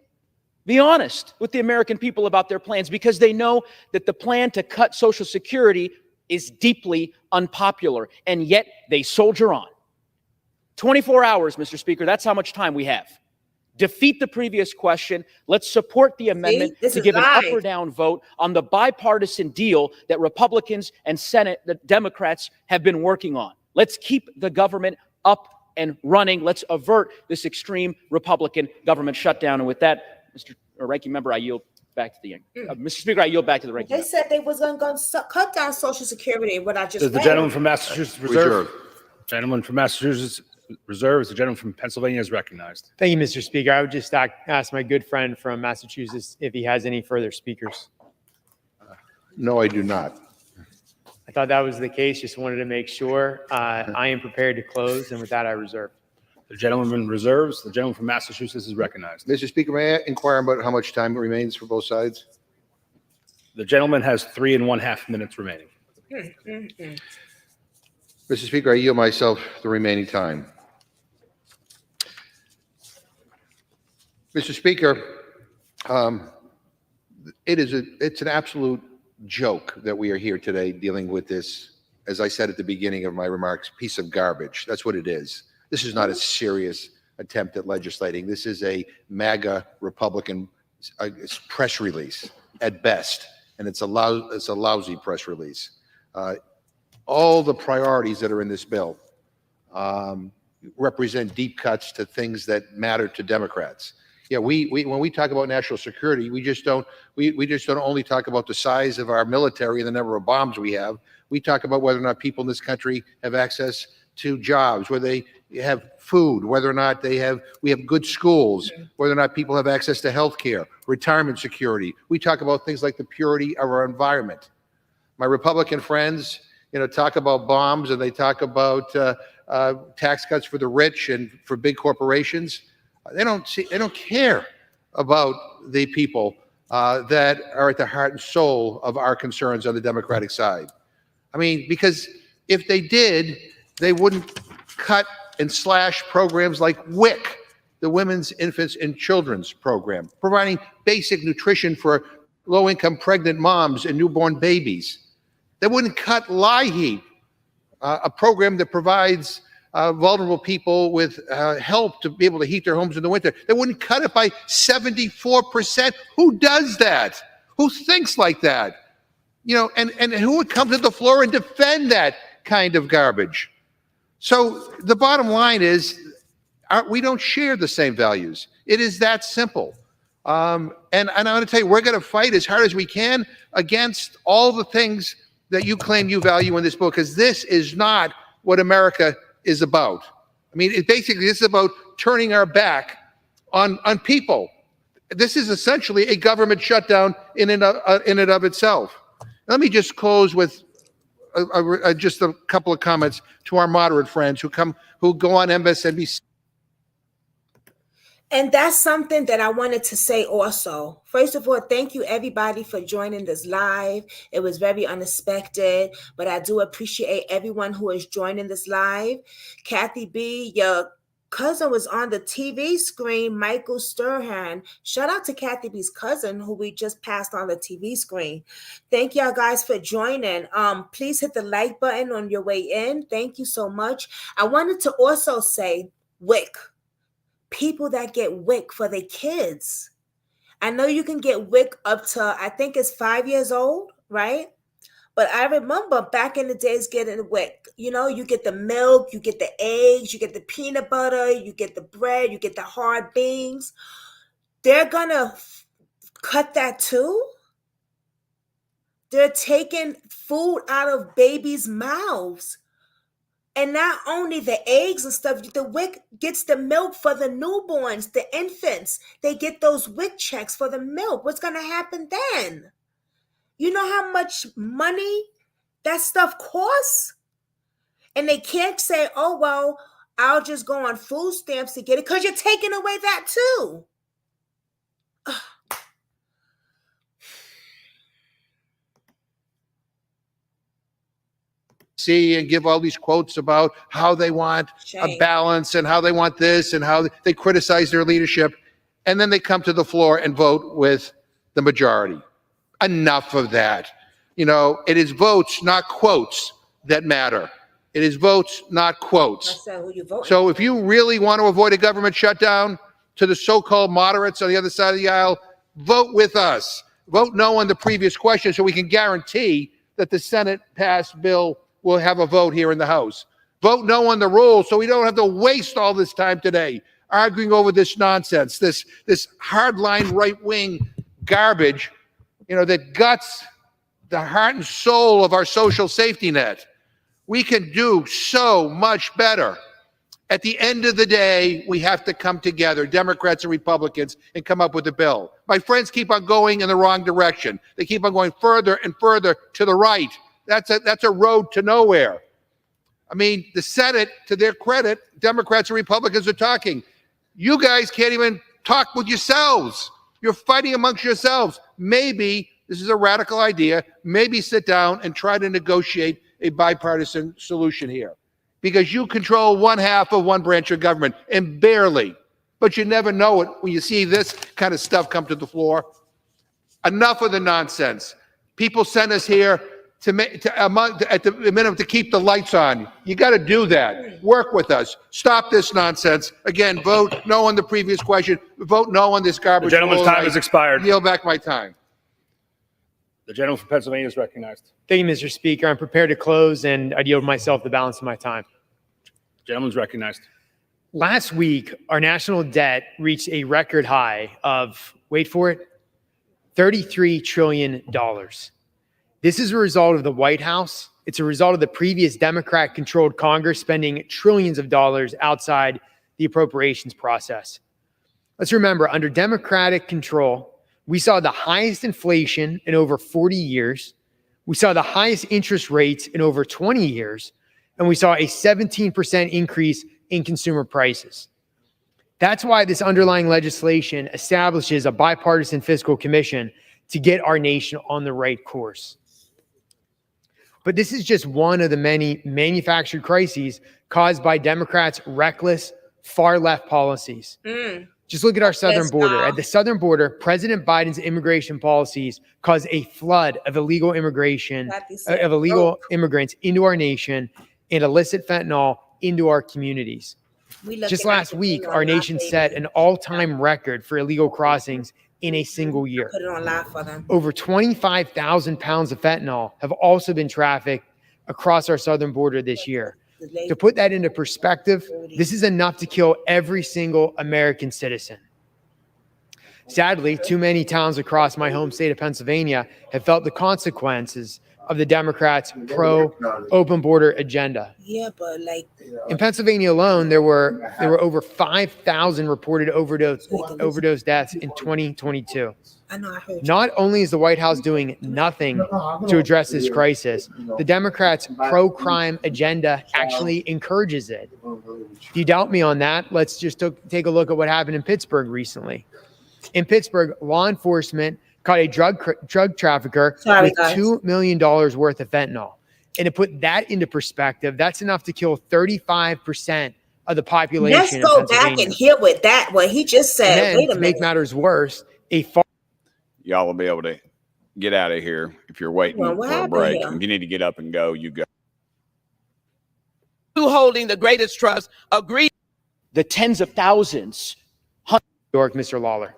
S20: be honest with the American people about their plans? Because they know that the plan to cut Social Security is deeply unpopular, and yet they soldier on. 24 hours, Mr. Speaker, that's how much time we have. Defeat the previous question. Let's support the amendment to give an up or down vote on the bipartisan deal that Republicans and the Democrats have been working on. Let's keep the government up and running. Let's avert this extreme Republican government shutdown. And with that, Mr. Ranking Member, I yield back to the Mr. Speaker, I yield back to the ranking
S1: They
S20: member.
S1: said they was going to cut down Social Security. What I just
S19: Does the
S1: read.
S19: gentleman from Massachusetts reserve? Gentleman from Massachusetts reserves. The gentleman from Pennsylvania is recognized.
S21: Thank you, Mr. Speaker. I would just ask my good friend from Massachusetts if he has any further speakers.
S11: No, I do not.
S21: I thought that was the case. Just wanted to make sure. I am prepared to close, and with that, I reserve.
S19: The gentleman reserves. The gentleman from Massachusetts is recognized.
S11: Mr. Speaker, may I inquire about how much time remains for both sides?
S19: The gentleman has 3.5 minutes remaining.
S11: Mr. Speaker, I yield myself the remaining time. Mr. Speaker, it's an absolute joke that we are here today dealing with this, as I said at the beginning of my remarks, piece of garbage. That's what it is. This is not a serious attempt at legislating. This is a MAGA Republican press release at best, and it's a lousy press release. All the priorities that are in this bill represent deep cuts to things that matter to Democrats. Yeah, when we talk about national security, we just don't only talk about the size of our military and the number of bombs we have. We talk about whether or not people in this country have access to jobs, whether they have food, whether or not we have good schools, whether or not people have access to health care, retirement security. We talk about things like the purity of our environment. My Republican friends, talk about bombs, and they talk about tax cuts for the rich and for big corporations. They don't care about the people that are at the heart and soul of our concerns on the Democratic side. I mean, because if they did, they wouldn't cut and slash programs like WIC, the Women's, Infants, and Children's Program, providing basic nutrition for low-income pregnant moms and newborn babies. They wouldn't cut LIHEAP, a program that provides vulnerable people with help to be able to heat their homes in the winter. They wouldn't cut it by 74%. Who does that? Who thinks like that? And who would come to the floor and defend that kind of garbage? So the bottom line is, we don't share the same values. It is that simple. And I'm going to tell you, we're going to fight as hard as we can against all the things that you claim you value in this book, because this is not what America is about. I mean, this is about turning our back on people. This is essentially a government shutdown in and of itself. Let me just close with just a couple of comments to our moderate friends who go on MSNBC.
S1: And that's something that I wanted to say also. First of all, thank you everybody for joining this live. It was very unexpected, but I do appreciate everyone who is joining this live. Kathy B, your cousin was on the TV screen, Michael Sturhan. Shout out to Kathy B's cousin who we just passed on the TV screen. Thank y'all guys for joining. Please hit the like button on your way in. Thank you so much. I wanted to also say WIC. People that get WIC for their kids. I know you can get WIC up to, I think it's 5 years old, right? But I remember back in the days getting WIC. You know, you get the milk, you get the eggs, you get the peanut butter, you get the bread, you get the hard beans. They're gonna cut that too. They're taking food out of babies' mouths. And not only the eggs and stuff, the WIC gets the milk for the newborns, the infants. They get those WIC checks for the milk. What's going to happen then? You know how much money that stuff costs? And they can't say, oh, well, I'll just go on food stamps to get it, because you're taking away that too. Ugh.
S11: See and give all these quotes about how they want a balance and how they want this and how they criticize their leadership, and then they come to the floor and vote with the majority. Enough of that. You know, it is votes, not quotes, that matter. It is votes, not quotes. So if you really want to avoid a government shutdown, to the so-called moderates on the other side of the aisle, vote with us. Vote no on the previous question so we can guarantee that the Senate passed bill will have a vote here in the House. Vote no on the rules so we don't have to waste all this time today arguing over this nonsense, this hardline right-wing garbage, you know, that guts the heart and soul of our social safety net. We can do so much better. At the end of the day, we have to come together, Democrats and Republicans, and come up with a bill. My friends keep on going in the wrong direction. They keep on going further and further to the right. That's a road to nowhere. I mean, the Senate, to their credit, Democrats and Republicans are talking. You guys can't even talk with yourselves. You're fighting amongst yourselves. Maybe, this is a radical idea, maybe sit down and try to negotiate a bipartisan solution here. Because you control one half of one branch of government, and barely. But you never know it when you see this kind of stuff come to the floor. Enough of the nonsense. People send us here at the minimum to keep the lights on. You got to do that. Work with us. Stop this nonsense. Again, vote no on the previous question. Vote no on this garbage.
S19: The gentleman's time has expired.
S11: Yield back my time.
S19: The gentleman from Pennsylvania is recognized.
S4: Thank you, Mr. Speaker. I'm prepared to close, and I'd yield myself the balance of my time.
S19: Gentleman's recognized.
S4: Last week, our national debt reached a record high of, wait for it, $33 trillion. This is a result of the White House. It's a result of the previous Democrat-controlled Congress spending trillions of dollars outside the appropriations process. Let's remember, under Democratic control, we saw the highest inflation in over 40 years. We saw the highest interest rates in over 20 years. And we saw a 17% increase in consumer prices. That's why this underlying legislation establishes a bipartisan fiscal commission to get our nation on the right course. But this is just one of the many manufactured crises caused by Democrats' reckless, far-left policies. Just look at our southern border. At the southern border, President Biden's immigration policies caused a flood of illegal immigration, immigrants into our nation and illicit fentanyl into our communities. Just last week, our nation set an all-time record for illegal crossings in a single year.
S1: Put it on live for them.
S4: Over 25,000 pounds of fentanyl have also been trafficked across our southern border this year. To put that into perspective, this is enough to kill every single American citizen. Sadly, too many towns across my home state of Pennsylvania have felt the consequences of the Democrats' pro-open border agenda.
S1: Yeah, but like
S4: In Pennsylvania alone, there were over 5,000 reported overdose deaths in 2022.
S1: I know I heard you.
S4: Not only is the White House doing nothing to address this crisis, the Democrats' pro-crime agenda actually encourages it. If you doubt me on that, let's just take a look at what happened in Pittsburgh recently. In Pittsburgh, law enforcement caught a drug trafficker with $2 million worth of fentanyl. And to put that into perspective, that's enough to kill 35% of the population.
S1: Let's go back and hear with that what he just said.
S4: And then,
S1: Wait a
S4: to make
S1: minute.
S4: matters worse,
S6: y'all will be able to get out of here if you're waiting
S1: Well, what
S6: for a
S1: happened
S6: break.
S1: here?
S6: If you need to get up and go, you go.
S20: Who holding the greatest trust agree the tens of thousands.
S4: New York, Mr. Lawler.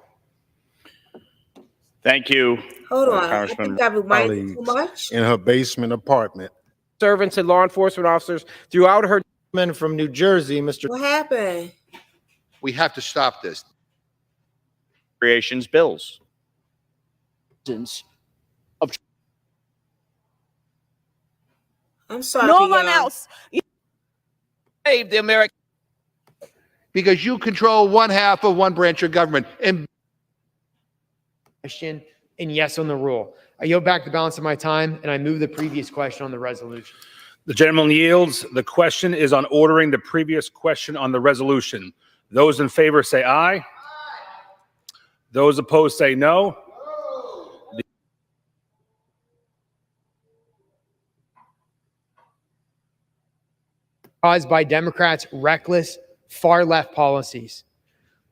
S6: Thank you.
S1: Hold on. I
S6: Congressman.
S1: think I reminded too much.
S22: In her basement apartment.
S23: Servants and law enforcement officers throughout her from New Jersey, Mr.
S1: What happened?
S11: We have to stop this.
S20: Creations bills.
S1: I'm sorry.
S20: No one else saved the American.
S11: Because you control one half of one branch of government. And
S4: Question and yes on the rule. I yield back the balance of my time, and I move the previous question on the resolution.
S19: The gentleman yields. The question is on ordering the previous question on the resolution. Those in favor say aye. Those opposed say no.
S4: Caused by Democrats' reckless far-left policies.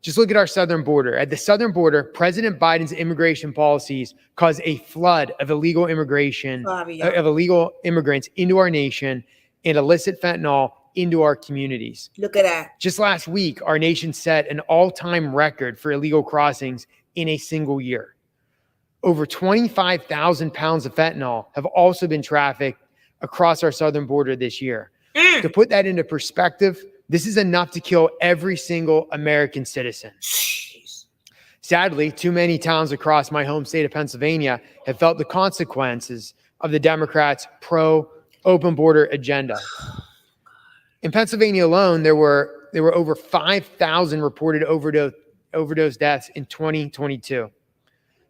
S4: Just look at our southern border. At the southern border, President Biden's immigration policies caused a flood of illegal immigration, of illegal immigrants into our nation and illicit fentanyl into our communities.
S1: Look at that.
S4: Just last week, our nation set an all-time record for illegal crossings in a single year. Over 25,000 pounds of fentanyl have also been trafficked across our southern border this year. To put that into perspective, this is enough to kill every single American citizen. Sadly, too many towns across my home state of Pennsylvania have felt the consequences of the Democrats' pro-open border agenda. In Pennsylvania alone, there were over 5,000 reported overdose deaths in 2022.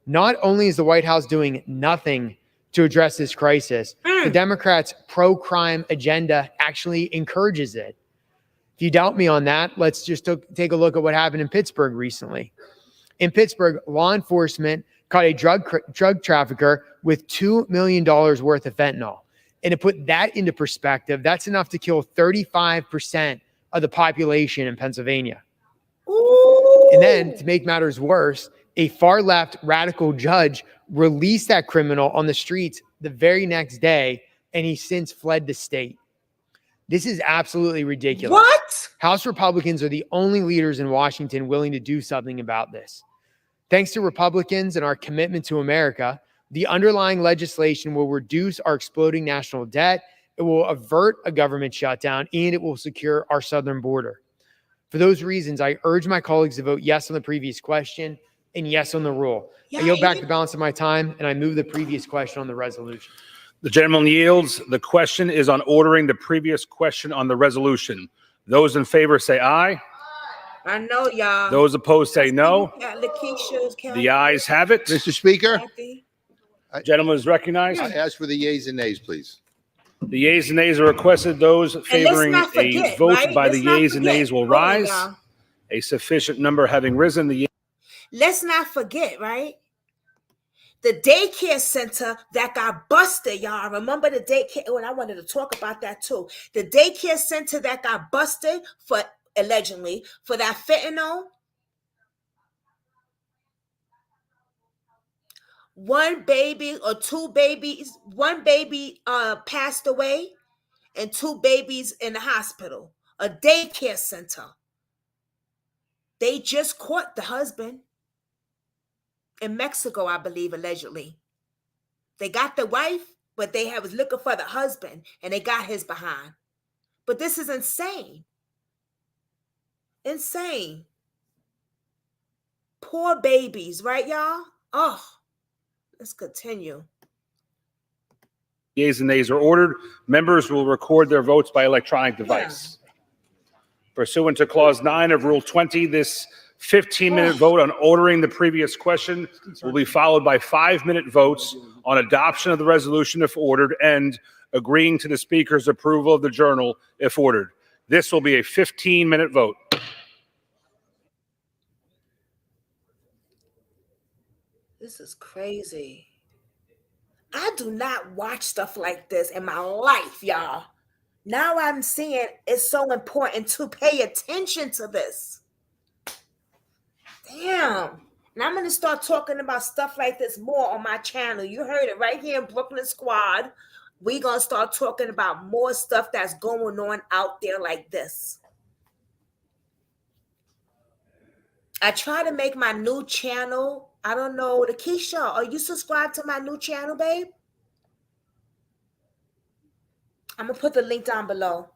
S4: Not only is the White House doing nothing to address this crisis, the Democrats' pro-crime agenda actually encourages it. If you doubt me on that, let's just take a look at what happened in Pittsburgh recently. In Pittsburgh, law enforcement caught a drug trafficker with $2 million worth of fentanyl. And to put that into perspective, that's enough to kill 35% of the population in Pennsylvania. And then, to make matters worse, a far-left radical judge released that criminal on the streets the very next day, and he's since fled the state. This is absolutely ridiculous.
S1: What?
S4: House Republicans are the only leaders in Washington willing to do something about this. Thanks to Republicans and our commitment to America, the underlying legislation will reduce our exploding national debt, it will avert a government shutdown, and it will secure our southern border. For those reasons, I urge my colleagues to vote yes on the previous question and yes on the rule. I yield back the balance of my time, and I move the previous question on the resolution.
S19: The gentleman yields. The question is on ordering the previous question on the resolution. Those in favor say aye.
S1: I know, y'all.
S19: Those opposed say no. The ayes have it.
S11: Mr. Speaker,
S19: Gentleman is recognized.
S11: I ask for the yeas and nays, please.
S19: The yeas and nays are requested. Those favoring
S1: not
S19: a
S1: forget,
S19: vote
S1: right?
S19: by
S1: Let's
S19: the
S1: not
S19: yeas and
S1: forget.
S19: nays will
S1: Hold on,
S19: rise.
S1: y'all.
S19: A sufficient number having risen, the
S1: Let's not forget, right? The daycare center that got busted, y'all. Remember the daycare? Oh, and I wanted to talk about that too. The daycare center that got busted for allegedly for that fentanyl. One baby or two babies, one baby passed away and two babies in the hospital. A daycare center. They just caught the husband in Mexico, I believe, allegedly. They got the wife, but they was looking for the husband, and they got his behind. But this is insane. Insane. Poor babies, right, y'all? Oh, let's continue.
S19: Yeas and nays are ordered. Members will record their votes by electronic device. Pursuant to Clause 9 of Rule 20, this 15-minute vote on ordering the previous question will be followed by 5-minute votes on adoption of the resolution if ordered and agreeing to the Speaker's approval of the journal if ordered. This will be a 15-minute vote.
S1: This is crazy. I do not watch stuff like this in my life, y'all. Now I'm seeing it's so important to pay attention to this. Damn. And I'm going to start talking about stuff like this more on my channel. You heard it right here in Brooklyn Squad. We're going to start talking about more stuff that's going on out there like this. I try to make my new channel. I don't know. Lakeisha, are you subscribed to my new channel, babe? I'm going to put the link down below.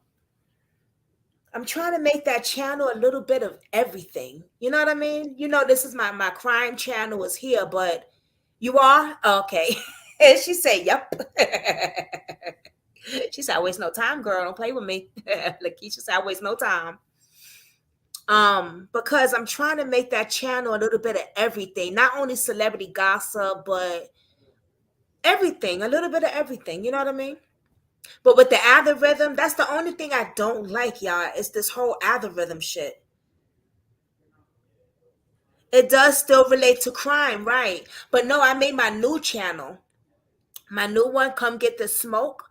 S1: I'm trying to make that channel a little bit of everything. You know what I mean? You know, this is my crime channel is here, but you are? Okay. She said, yep. She said, I waste no time, girl. Don't play with me. Lakeisha said, I waste no time. Because I'm trying to make that channel a little bit of everything. Not only celebrity gossip, but everything. A little bit of everything. You know what I mean? But with the algorithm, that's the only thing I don't like, y'all. It's this whole algorithm shit. It does still relate to crime, right? But no, I made my new channel. My new one, Come Get the Smoke.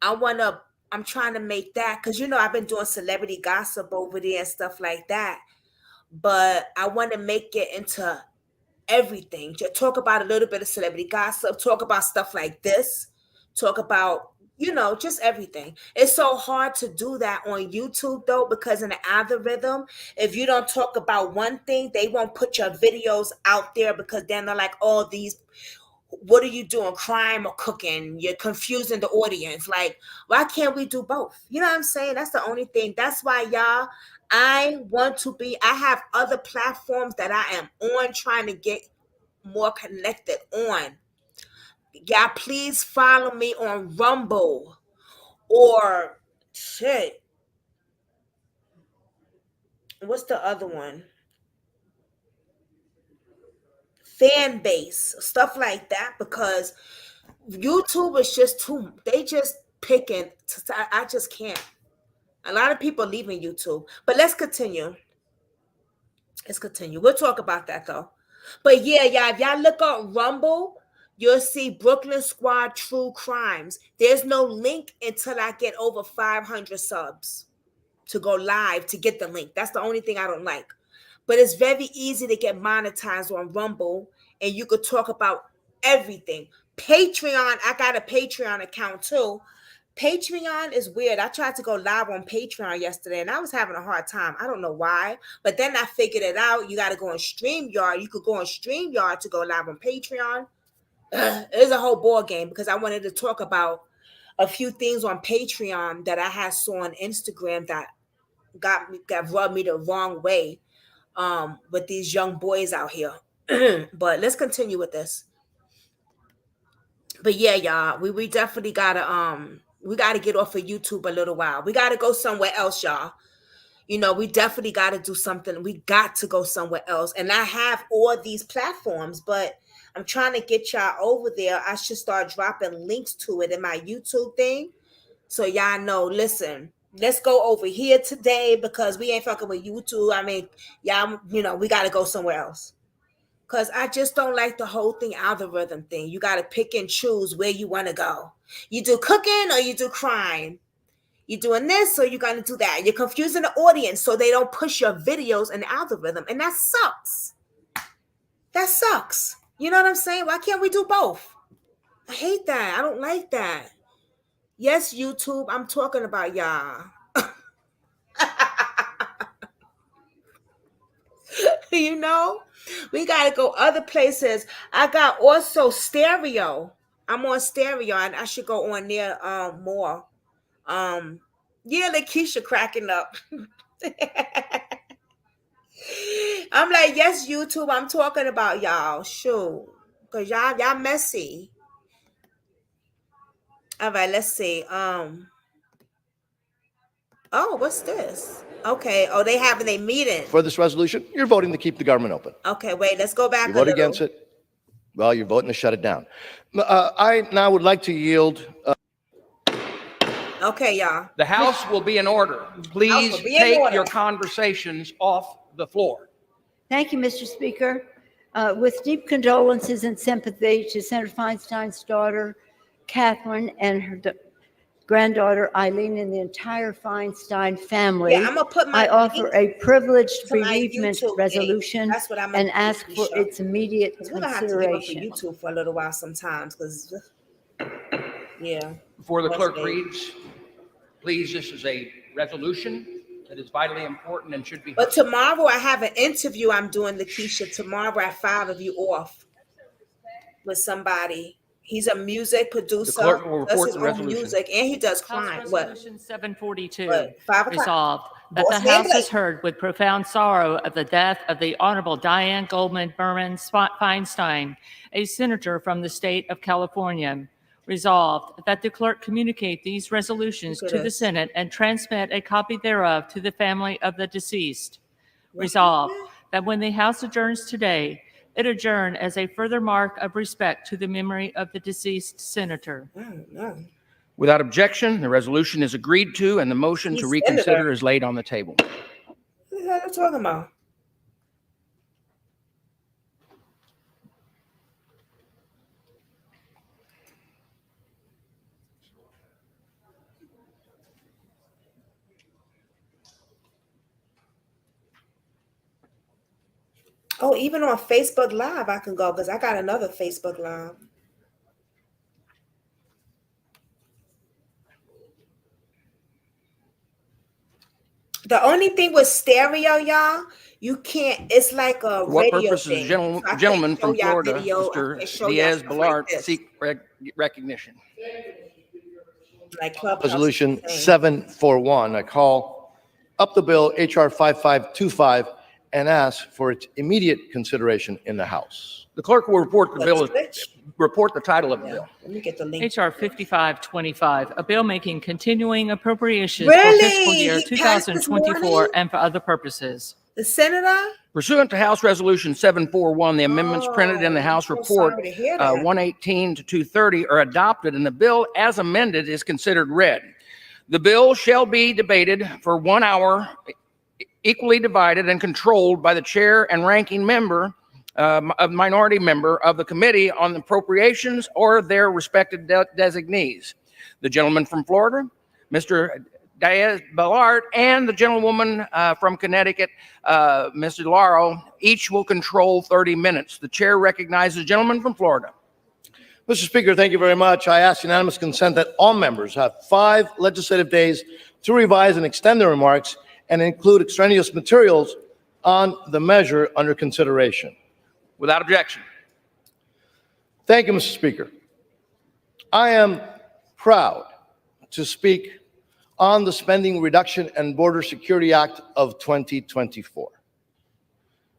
S1: I'm trying to make that because, you know, I've been doing celebrity gossip over there and stuff like that. But I want to make it into everything. Just talk about a little bit of celebrity gossip. Talk about stuff like this. Talk about, you know, just everything. It's so hard to do that on YouTube, though, because in the algorithm, if you don't talk about one thing, they won't put your videos out there because then they're like, oh, what are you doing, crime or cooking? You're confusing the audience. Like, why can't we do both? You know what I'm saying? That's the only thing. That's why, y'all, I have other platforms that I am on trying to get more connected on. Y'all, please follow me on Rumble or shit. What's the other one? Fan base, stuff like that, because YouTube is just they just picking. I just can't. A lot of people leaving YouTube, but let's continue. We'll talk about that though. But yeah, y'all, if y'all look on Rumble, you'll see Brooklyn Squad True Crimes. There's no link until I get over 500 subs to go live to get the link. That's the only thing I don't like. But it's very easy to get monetized on Rumble, and you could talk about everything. Patreon, I got a Patreon account too. Patreon is weird. I tried to go live on Patreon yesterday, and I was having a hard time. I don't know why, but then I figured it out. You got to go on StreamYard. You could go on StreamYard to go live on Patreon. It's a whole ball game because I wanted to talk about a few things on Patreon that I had saw on Instagram that got rubbed me the wrong way with these young boys out here. But let's continue with this. But yeah, y'all, we definitely gotta we gotta get off of YouTube a little while. We gotta go somewhere else, y'all. You know, we definitely gotta do something. We got to go somewhere else. And I have all these platforms, but I'm trying to get y'all over there. I should start dropping links to it in my YouTube thing. So y'all know, listen, let's go over here today because we ain't fucking with YouTube. I mean, y'all, you know, we got to go somewhere else. Because I just don't like the whole thing, algorithm thing. You got to pick and choose where you want to go. You do cooking or you do crime. You're doing this or you're going to do that. You're confusing the audience so they don't push your videos in the algorithm. And that sucks. That sucks. You know what I'm saying? Why can't we do both? I hate that. I don't like that. Yes, YouTube, I'm talking about y'all. You know, we got to go other places. I got also stereo. I'm on stereo and I should go on there more. Yeah, Lakeisha cracking up. I'm like, yes, YouTube. I'm talking about y'all. Shoot, cause y'all messy. All right, let's see. Oh, what's this? Okay. Oh, they having a meeting.
S3: For this resolution, you're voting to keep the government open.
S1: Okay, wait. Let's go back
S3: You
S1: a
S3: vote
S1: little.
S3: against it, well, you're voting to shut it down. I now would like to yield.
S1: Okay, y'all.
S7: The House will be in order. Please
S1: be in
S7: take
S1: order.
S7: your conversations off the floor.
S22: Thank you, Mr. Speaker. With deep condolences and sympathy to Senator Feinstein's daughter, Catherine, and her granddaughter, Eileen, and the entire Feinstein family,
S1: Yeah, I'm gonna put my
S22: I offer a privileged
S1: to my
S22: bereavement
S1: YouTube page.
S22: resolution
S1: That's what I'm
S22: and
S1: gonna do,
S22: ask for
S1: Keisha.
S22: its immediate
S1: We're gonna have to give up for
S22: consideration.
S1: YouTube for a little while sometimes, because yeah.
S7: Before the
S1: What's
S7: clerk
S1: the-
S7: reads, please, this is a resolution that is vitally important and should be.
S1: But tomorrow I have an interview I'm doing, Lakeisha. Tomorrow at 5 of you off with somebody. He's a music producer,
S7: clerk will
S1: does
S7: report
S1: his
S7: the
S1: own
S7: resolution.
S1: music, and he does
S24: House
S1: crime. What?
S24: Resolution 742
S1: What? 5 o'clock.
S24: resolved that
S1: Boss
S24: the
S1: man
S24: House has
S1: late.
S24: heard with profound sorrow of the death of the Honorable Diane Goldman Berman Feinstein, a senator from the state of California. Resolved that the clerk communicate these resolutions
S1: Look at
S24: to the
S1: us.
S24: Senate and transmit a copy thereof to the family of the deceased. Resolved that when the House adjourns today, it adjourn as a further mark of respect to the memory of the deceased senator.
S7: Without objection, the resolution is agreed to and the motion to
S1: He's
S7: reconsider
S1: senator.
S7: is laid on the table.
S1: What the hell are you talking about? Oh, even on Facebook Live, I can go because I got another Facebook Live. The only thing with stereo, y'all, you can't. It's like a
S7: For what
S1: radio
S7: purpose
S1: thing.
S7: does
S1: So I
S7: the
S1: can't
S7: gentleman
S1: show
S7: from
S1: y'all
S7: Florida,
S1: video, I
S7: Mr.
S1: can't show y'all
S7: Diaz
S1: stuff like
S7: Balart,
S1: this.
S7: seek recognition?
S1: Like Clubhouse.
S3: Resolution 741. I call up the bill HR 5525 and ask for its immediate consideration in the House.
S7: The clerk will report the bill.
S1: Switch.
S7: Report the title of the bill.
S1: Let me get the link.
S24: H.R. 5525, a bill making continuing appropriations
S1: Really?
S24: for fiscal year
S1: He passed this
S24: 2024
S1: morning?
S24: and for other purposes.
S1: The senator?
S7: Pursuant to House Resolution 741, the amendments printed in the House
S1: I'm
S7: report
S1: sorry to hear that.
S7: 118 to 230 are adopted, and the bill as amended is considered read. The bill shall be debated for 1 hour, equally divided and controlled by the chair and ranking member, a minority member of the Committee on Appropriations or their respective designees. The gentleman from Florida, Mr. Diaz Balart, and the gentlewoman from Connecticut, Mr. Lauro, each will control 30 minutes. The chair recognizes the gentleman from Florida.
S3: Mr. Speaker, thank you very much. I ask unanimous consent that all members have 5 legislative days to revise and extend their remarks and include extraneous materials on the measure under consideration.
S7: Without objection.
S3: Thank you, Mr. Speaker. I am proud to speak on the Spending Reduction and Border Security Act of 2024.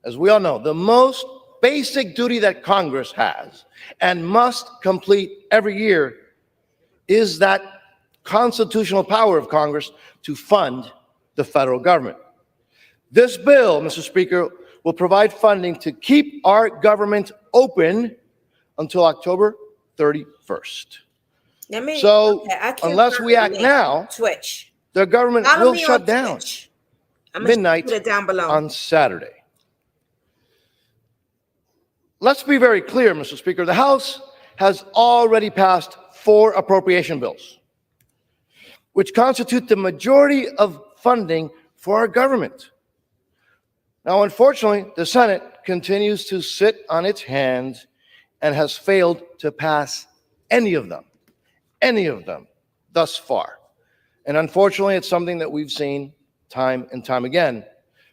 S3: As we all know, the most basic duty that Congress has and must complete every year is that constitutional power of Congress to fund the federal government. This bill, Mr. Speaker, will provide funding to keep our government open until October 31st. So
S1: okay, I can't
S3: unless
S1: find
S3: we
S1: the
S3: act
S1: link.
S3: now,
S1: Twitch.
S3: the government
S1: Follow
S3: will
S1: me
S3: shut
S1: on
S3: down
S1: Twitch. I'm gonna
S3: midnight
S1: put it down below.
S3: on Saturday. Let's be very clear, Mr. Speaker. The House has already passed 4 appropriation bills, which constitute the majority of funding for our government. Now, unfortunately, the Senate continues to sit on its hands and has failed to pass any of them thus far. And unfortunately, it's something that we've seen time and time again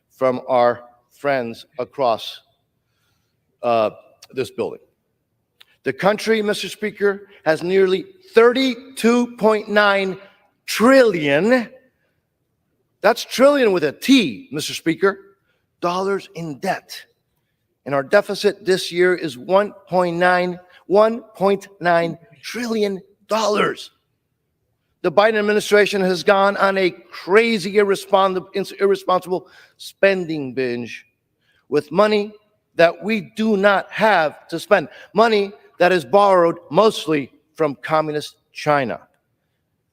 S3: from our friends across this building. The country, Mr. Speaker, has nearly $32.9 trillion That's trillion with a T, Mr. Speaker, dollars in debt. And our deficit this year is $1.9 trillion. The Biden administration has gone on a crazy, irresponsible spending binge with money that we do not have to spend, money that is borrowed mostly from communist China.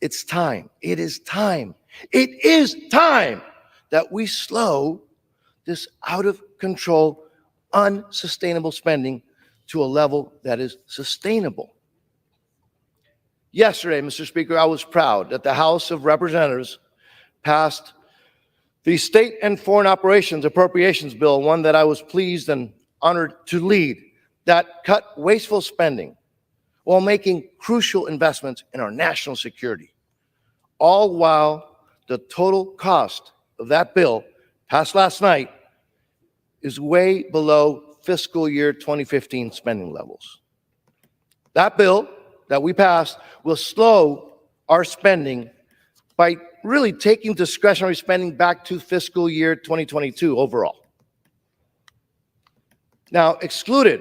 S3: It's time. It is time. It is time that we slow this out of control, unsustainable spending to a level that is sustainable. Yesterday, Mr. Speaker, I was proud that the House of Representatives passed the State and Foreign Operations Appropriations Bill, one that I was pleased and honored to lead, that cut wasteful spending while making crucial investments in our national security, all while the total cost of that bill, passed last night, is way below fiscal year 2015 spending levels. That bill that we passed will slow our spending by really taking discretionary spending back to fiscal year 2022 overall. Now, excluded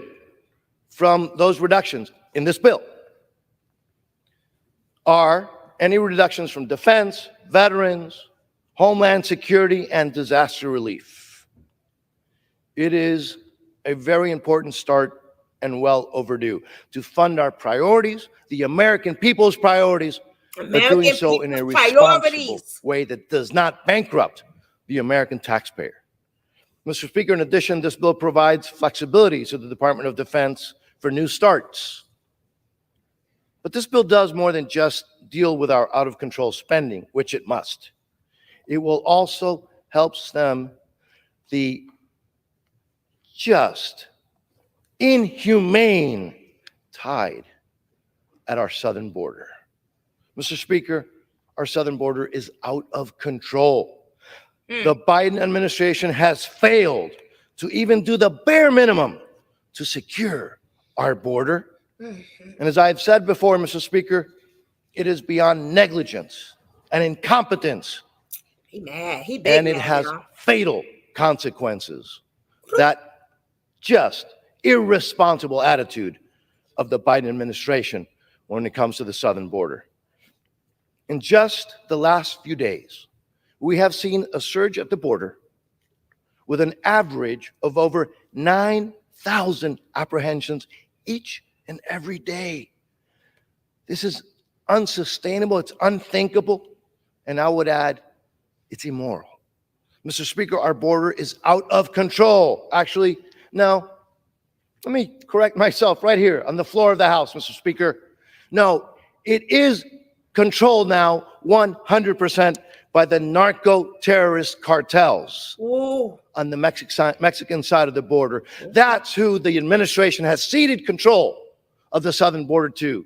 S3: from those reductions in this bill are any reductions from defense, veterans, homeland security, and disaster relief. It is a very important start and well overdue to fund our priorities, the American people's priorities, but doing so in a responsible way that does not bankrupt the American taxpayer. Mr. Speaker, in addition, this bill provides flexibility to the Department of Defense for new starts. But this bill does more than just deal with our out-of-control spending, which it must. It will also help stem the just inhumane tide at our southern border. Mr. Speaker, our southern border is out of control. The Biden administration has failed to even do the bare minimum to secure our border. And as I've said before, Mr. Speaker, it is beyond negligence and incompetence.
S1: He mad. He big
S3: and it
S1: mad,
S3: has
S1: y'all.
S3: fatal consequences. That just irresponsible attitude of the Biden administration when it comes to the southern border. In just the last few days, we have seen a surge at the border with an average of over 9,000 apprehensions each and every day. This is unsustainable, it's unthinkable, and I would add, it's immoral. Mr. Speaker, our border is out of control. Actually, no, let me correct myself right here on the floor of the House, Mr. Speaker. No, it is controlled now 100% by the narco-terrorist cartels on the Mexican side of the border. That's who the administration has ceded control of the southern border to.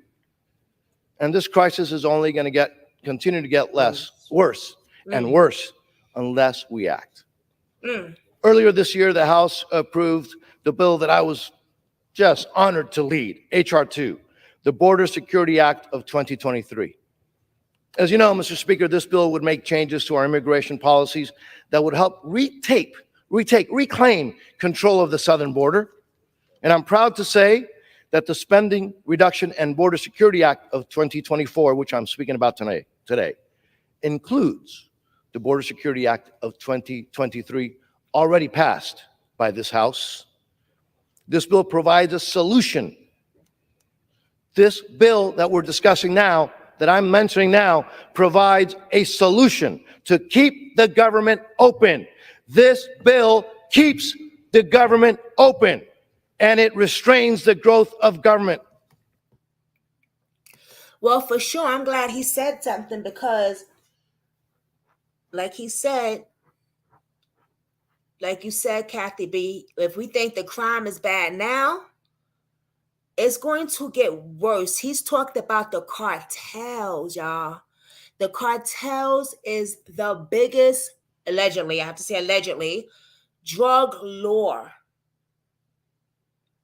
S3: And this crisis is only going to continue to get worse and worse unless we act. Earlier this year, the House approved the bill that I was just honored to lead, H.R. 2, the Border Security Act of 2023. As you know, Mr. Speaker, this bill would make changes to our immigration policies that would help reclaim control of the southern border. And I'm proud to say that the Spending Reduction and Border Security Act of 2024, which I'm speaking about today, includes the Border Security Act of 2023, already passed by this House. This bill provides a solution. This bill that we're discussing now, that I'm mentioning now, provides a solution to keep the government open. This bill keeps the government open, and it restrains the growth of government.
S1: Well, for sure, I'm glad he said something because, like you said, Kathy B., if we think the crime is bad now, it's going to get worse. He's talked about the cartels, y'all. The cartels is the biggest, allegedly, I have to say allegedly, drug lord.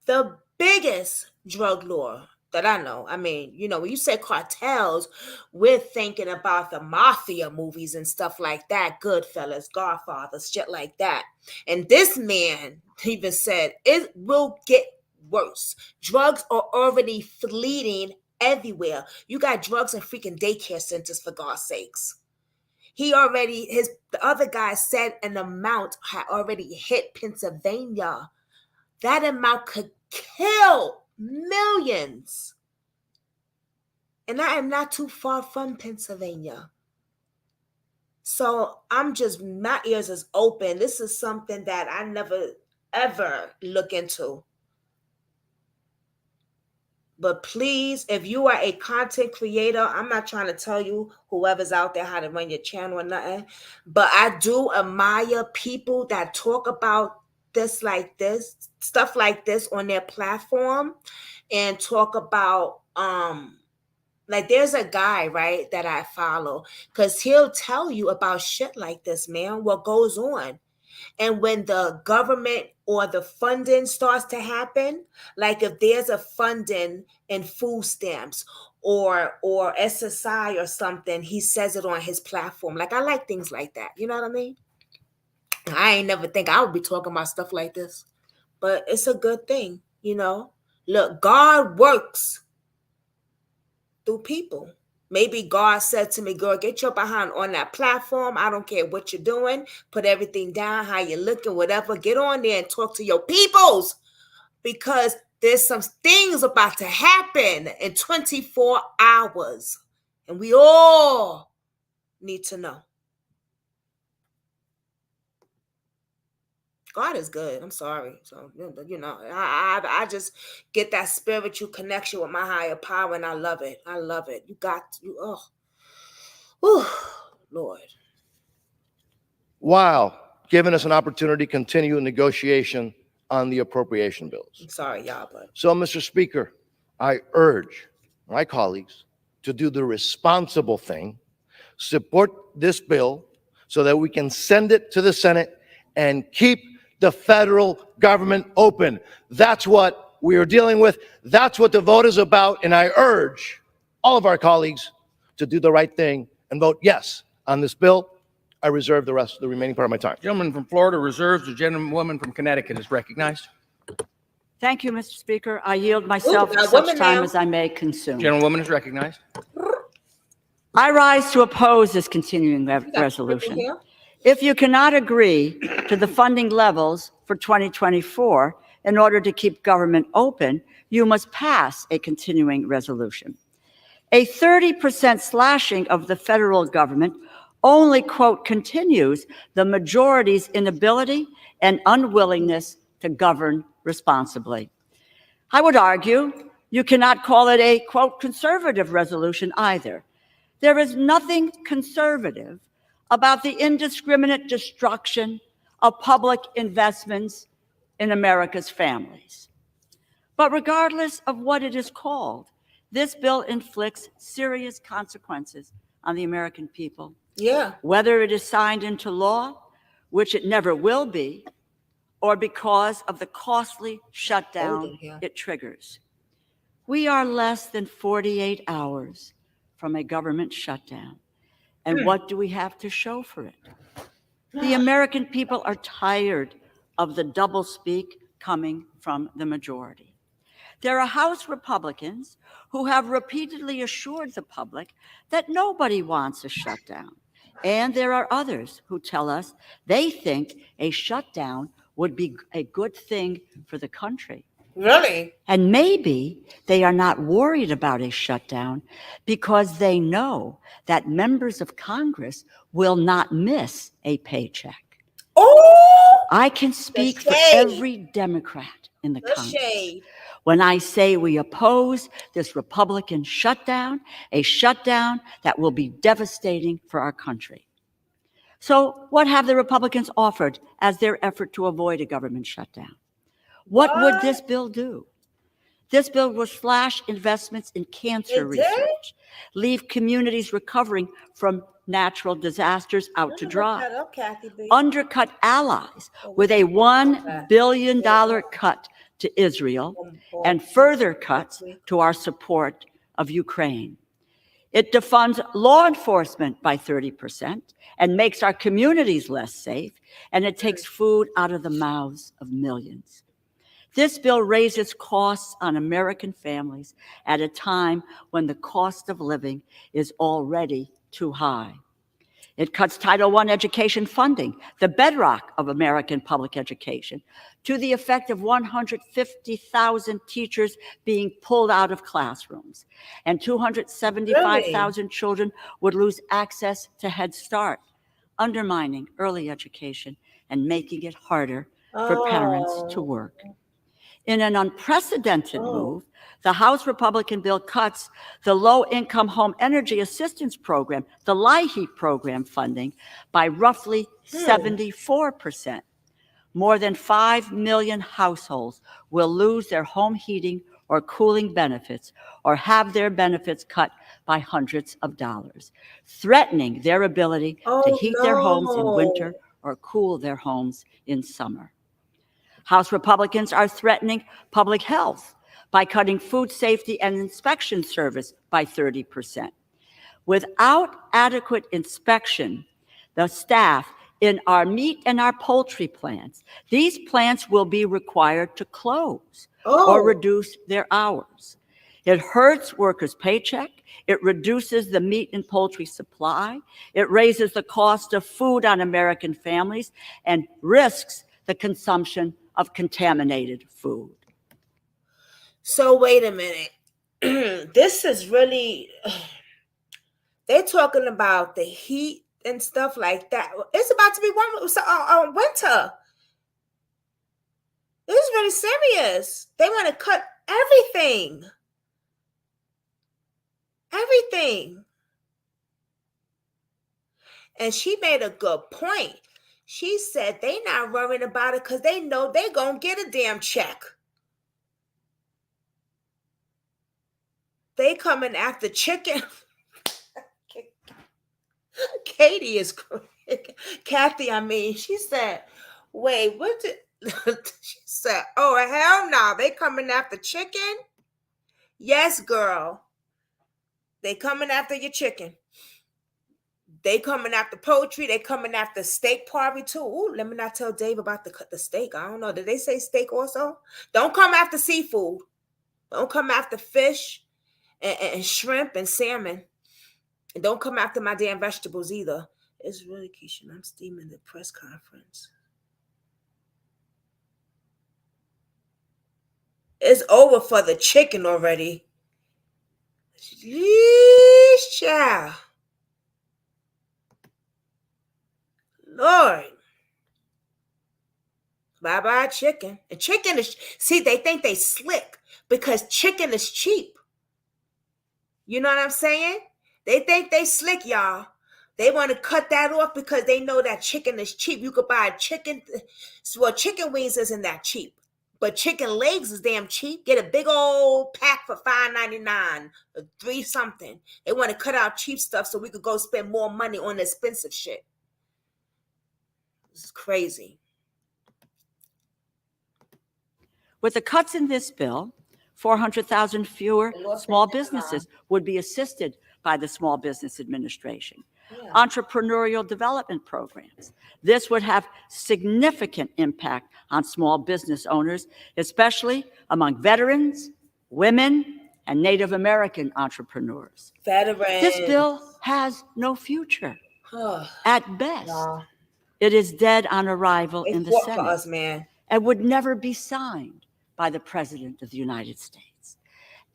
S1: The biggest drug lord that I know. I mean, you know, when you say cartels, we're thinking about the mafia movies and stuff like that, Goodfellas, Godfather, shit like that. And this man even said it will get worse. Drugs are already fleeting everywhere. You got drugs in freaking daycare centers, for God's sakes. The other guy said an amount had already hit Pennsylvania. That amount could kill millions. And I am not too far from Pennsylvania. So my ears is open. This is something that I never, ever look into. But please, if you are a content creator, I'm not trying to tell you whoever's out there how to run your channel or nothing, but I do admire people that talk about stuff like this on their platform, and talk about like there's a guy, right, that I follow, because he'll tell you about shit like this, man, what goes on. And when the government or the funding starts to happen, like if there's a funding in food stamps or SSI or something, he says it on his platform. Like, I like things like that. You know what I mean? I ain't never think I would be talking about stuff like this, but it's a good thing, you know? Look, God works through people. Maybe God said to me, girl, get your behind on that platform. I don't care what you're doing. Put everything down, how you're looking, whatever. Get on there and talk to your peoples, because there's some things about to happen in 24 hours. And we all need to know. God is good. I'm sorry. So, you know, I just get that spiritual connection with my higher power, and I love it. I love it. Lord.
S3: While giving us an opportunity to continue negotiation on the appropriation bills.
S1: I'm sorry, y'all, but.
S3: So, Mr. Speaker, I urge my colleagues to do the responsible thing, support this bill so that we can send it to the Senate and keep the federal government open. That's what we are dealing with. That's what the vote is about. And I urge all of our colleagues to do the right thing and vote yes on this bill. I reserve the remaining part of my time.
S7: Gentleman from Florida reserves. The gentlewoman from Connecticut is recognized.
S2: Thank you, Mr. Speaker. I yield myself
S1: Ooh,
S2: such time as I may consume.
S7: Gentlewoman is recognized.
S2: I rise to oppose this continuing resolution. If you cannot agree to the funding levels for 2024 in order to keep government open, you must pass a continuing resolution. A 30% slashing of the federal government only, quote, continues the majority's inability and unwillingness to govern responsibly. I would argue you cannot call it a, quote, conservative resolution either. There is nothing conservative about the indiscriminate destruction of public investments in America's families. But regardless of what it is called, this bill inflicts serious consequences on the American people.
S1: Yeah.
S2: Whether it is signed into law, which it never will be, or because of the costly shutdown it triggers. We are less than 48 hours from a government shutdown. And what do we have to show for it? The American people are tired of the doublespeak coming from the majority. There are House Republicans who have repeatedly assured the public that nobody wants a shutdown. And there are others who tell us they think a shutdown would be a good thing for the country.
S1: Really?
S2: And maybe they are not worried about a shutdown because they know that members of Congress will not miss a paycheck.
S1: Oh!
S2: I can speak for every Democrat in the Congress when I say we oppose this Republican shutdown, a shutdown that will be devastating for our country. So what have the Republicans offered as their effort to avoid a government shutdown? What would this bill do? This bill will slash investments in cancer research, leave communities recovering from natural disasters out to dry, undercut allies with a $1 billion cut to Israel and further cuts to our support of Ukraine. It defunds law enforcement by 30% and makes our communities less safe, and it takes food out of the mouths of millions. This bill raises costs on American families at a time when the cost of living is already too high. It cuts Title I education funding, the bedrock of American public education, to the effect of 150,000 teachers being pulled out of classrooms, and 275,000 children would lose access to Head Start, undermining early education and making it harder for parents to work. In an unprecedented move, the House Republican bill cuts the Low-Income Home Energy Assistance Program, the LIHEAP program funding, by roughly 74%. More than 5 million households will lose their home heating or cooling benefits or have their benefits cut by hundreds of dollars, threatening their ability to heat their homes in winter or cool their homes in summer. House Republicans are threatening public health by cutting food safety and inspection service by 30%. Without adequate inspection, the staff in our meat and our poultry plants, these plants will be required to close or reduce their hours. It hurts workers' paycheck. It reduces the meat and poultry supply. It raises the cost of food on American families and risks the consumption of contaminated food.
S1: So wait a minute. This is really, they're talking about the heat and stuff like that. It's about to be winter. This is really serious. They want to cut everything. Everything. And she made a good point. She said they not worrying about it because they know they gonna get a damn check. They coming after chicken. Katie is Kathy. I mean, she said, "Wait, what did?" She said, "Oh hell no, they coming after chicken." Yes, girl. They coming after your chicken. They coming after poultry. They coming after steak party too. Ooh, let me not tell Dave about the steak. I don't know. Did they say steak also? Don't come after seafood. Don't come after fish and shrimp and salmon. And don't come after my damn vegetables either. It's really Keisha. I'm steaming the press conference. It's over for the chicken already. Yeesh, child. Lord. Bye-bye chicken. And chicken is, see, they think they slick because chicken is cheap. You know what I'm saying? They think they slick, y'all. They want to cut that off because they know that chicken is cheap. You could buy chicken. Well, chicken wings isn't that cheap. But chicken legs is damn cheap. Get a big old pack for $5.99 or $3 something. They want to cut out cheap stuff so we could go spend more money on expensive shit. This is crazy.
S2: With the cuts in this bill, 400,000 fewer small businesses would be assisted by the Small Business Administration. Entrepreneurial development programs. This would have significant impact on small business owners, especially among veterans, women, and Native American entrepreneurs.
S1: Veterans.
S2: This bill has no future. At best, it is dead on arrival in the Senate
S1: for us, man.
S2: And would never be signed by the President of the United States.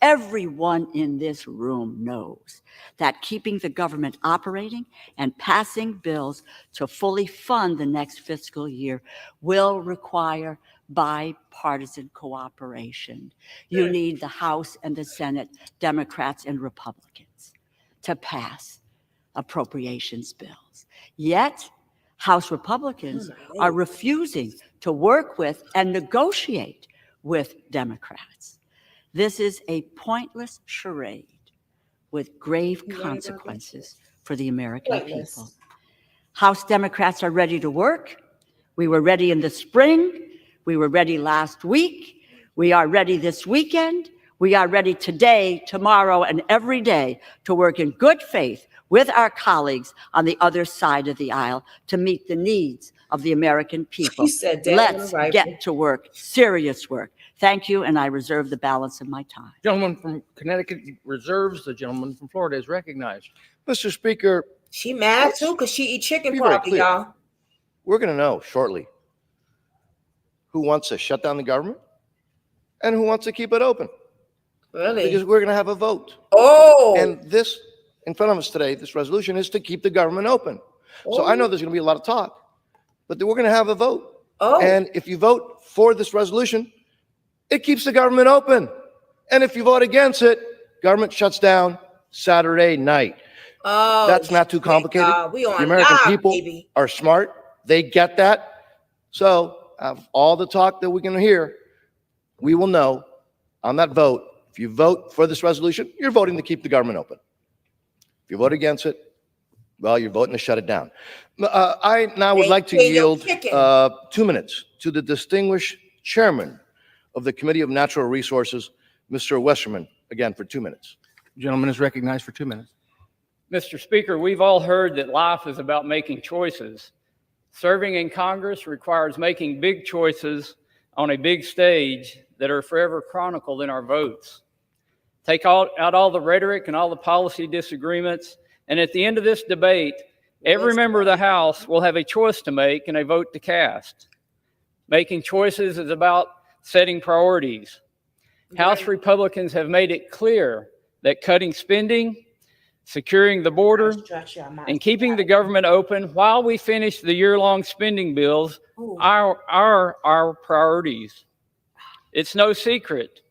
S2: Everyone in this room knows that keeping the government operating and passing bills to fully fund the next fiscal year will require bipartisan cooperation. You need the House and the Senate, Democrats and Republicans, to pass appropriations bills. Yet, House Republicans are refusing to work with and negotiate with Democrats. This is a pointless charade with grave consequences for the American people. House Democrats are ready to work. We were ready in the spring. We were ready last week. We are ready this weekend. We are ready today, tomorrow, and every day to work in good faith with our colleagues on the other side of the aisle to meet the needs of the American people.
S1: He said, "Dad,
S2: Let's
S1: right."
S2: get to work, serious work. Thank you, and I reserve the balance of my time.
S7: Gentleman from Connecticut reserves. The gentleman from Florida is recognized.
S3: Mr. Speaker,
S1: She mad too because she eat chicken
S3: be very
S1: probably,
S3: clear.
S1: y'all.
S3: We're going to know shortly who wants to shut down the government and who wants to keep it open.
S1: Really?
S3: Because we're going to have a vote.
S1: Oh.
S3: And this, in front of us today, this resolution is to keep the government open. So I know there's going to be a lot of talk, but we're going to have a vote.
S1: Oh.
S3: And if you vote for this resolution, it keeps the government open. And if you vote against it, government shuts down Saturday night.
S1: Oh,
S3: That's not too complicated.
S1: we on
S3: The American
S1: live,
S3: people
S1: baby.
S3: are smart. They get that. So all the talk that we're going to hear, we will know on that vote. If you vote for this resolution, you're voting to keep the government open. If you vote against it, well, you're voting to shut it down. I now would like to yield 2 minutes to the distinguished chairman of the Committee of Natural Resources, Mr. Westerman, again for 2 minutes.
S7: The gentleman is recognized for 2 minutes.
S5: Mr. Speaker, we've all heard that life is about making choices. Serving in Congress requires making big choices on a big stage that are forever chronicled in our votes. Take out all the rhetoric and all the policy disagreements, and at the end of this debate, every member of the House will have a choice to make and a vote to cast. Making choices is about setting priorities. House Republicans have made it clear that cutting spending, securing the border, and keeping the government open while we finish the year-long spending bills are our priorities. It's no secret,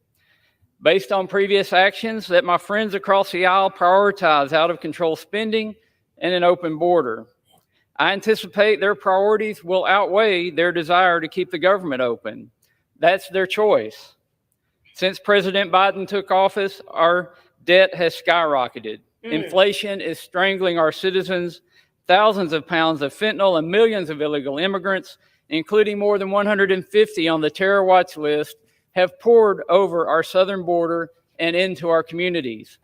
S5: based on previous actions, that my friends across the aisle prioritize out-of-control spending and an open border. I anticipate their priorities will outweigh their desire to keep the government open. That's their choice. Since President Biden took office, our debt has skyrocketed. Inflation is strangling our citizens. Thousands of pounds of fentanyl and millions of illegal immigrants, including more than 150 on the terror watch list, have poured over our southern border and into our communities.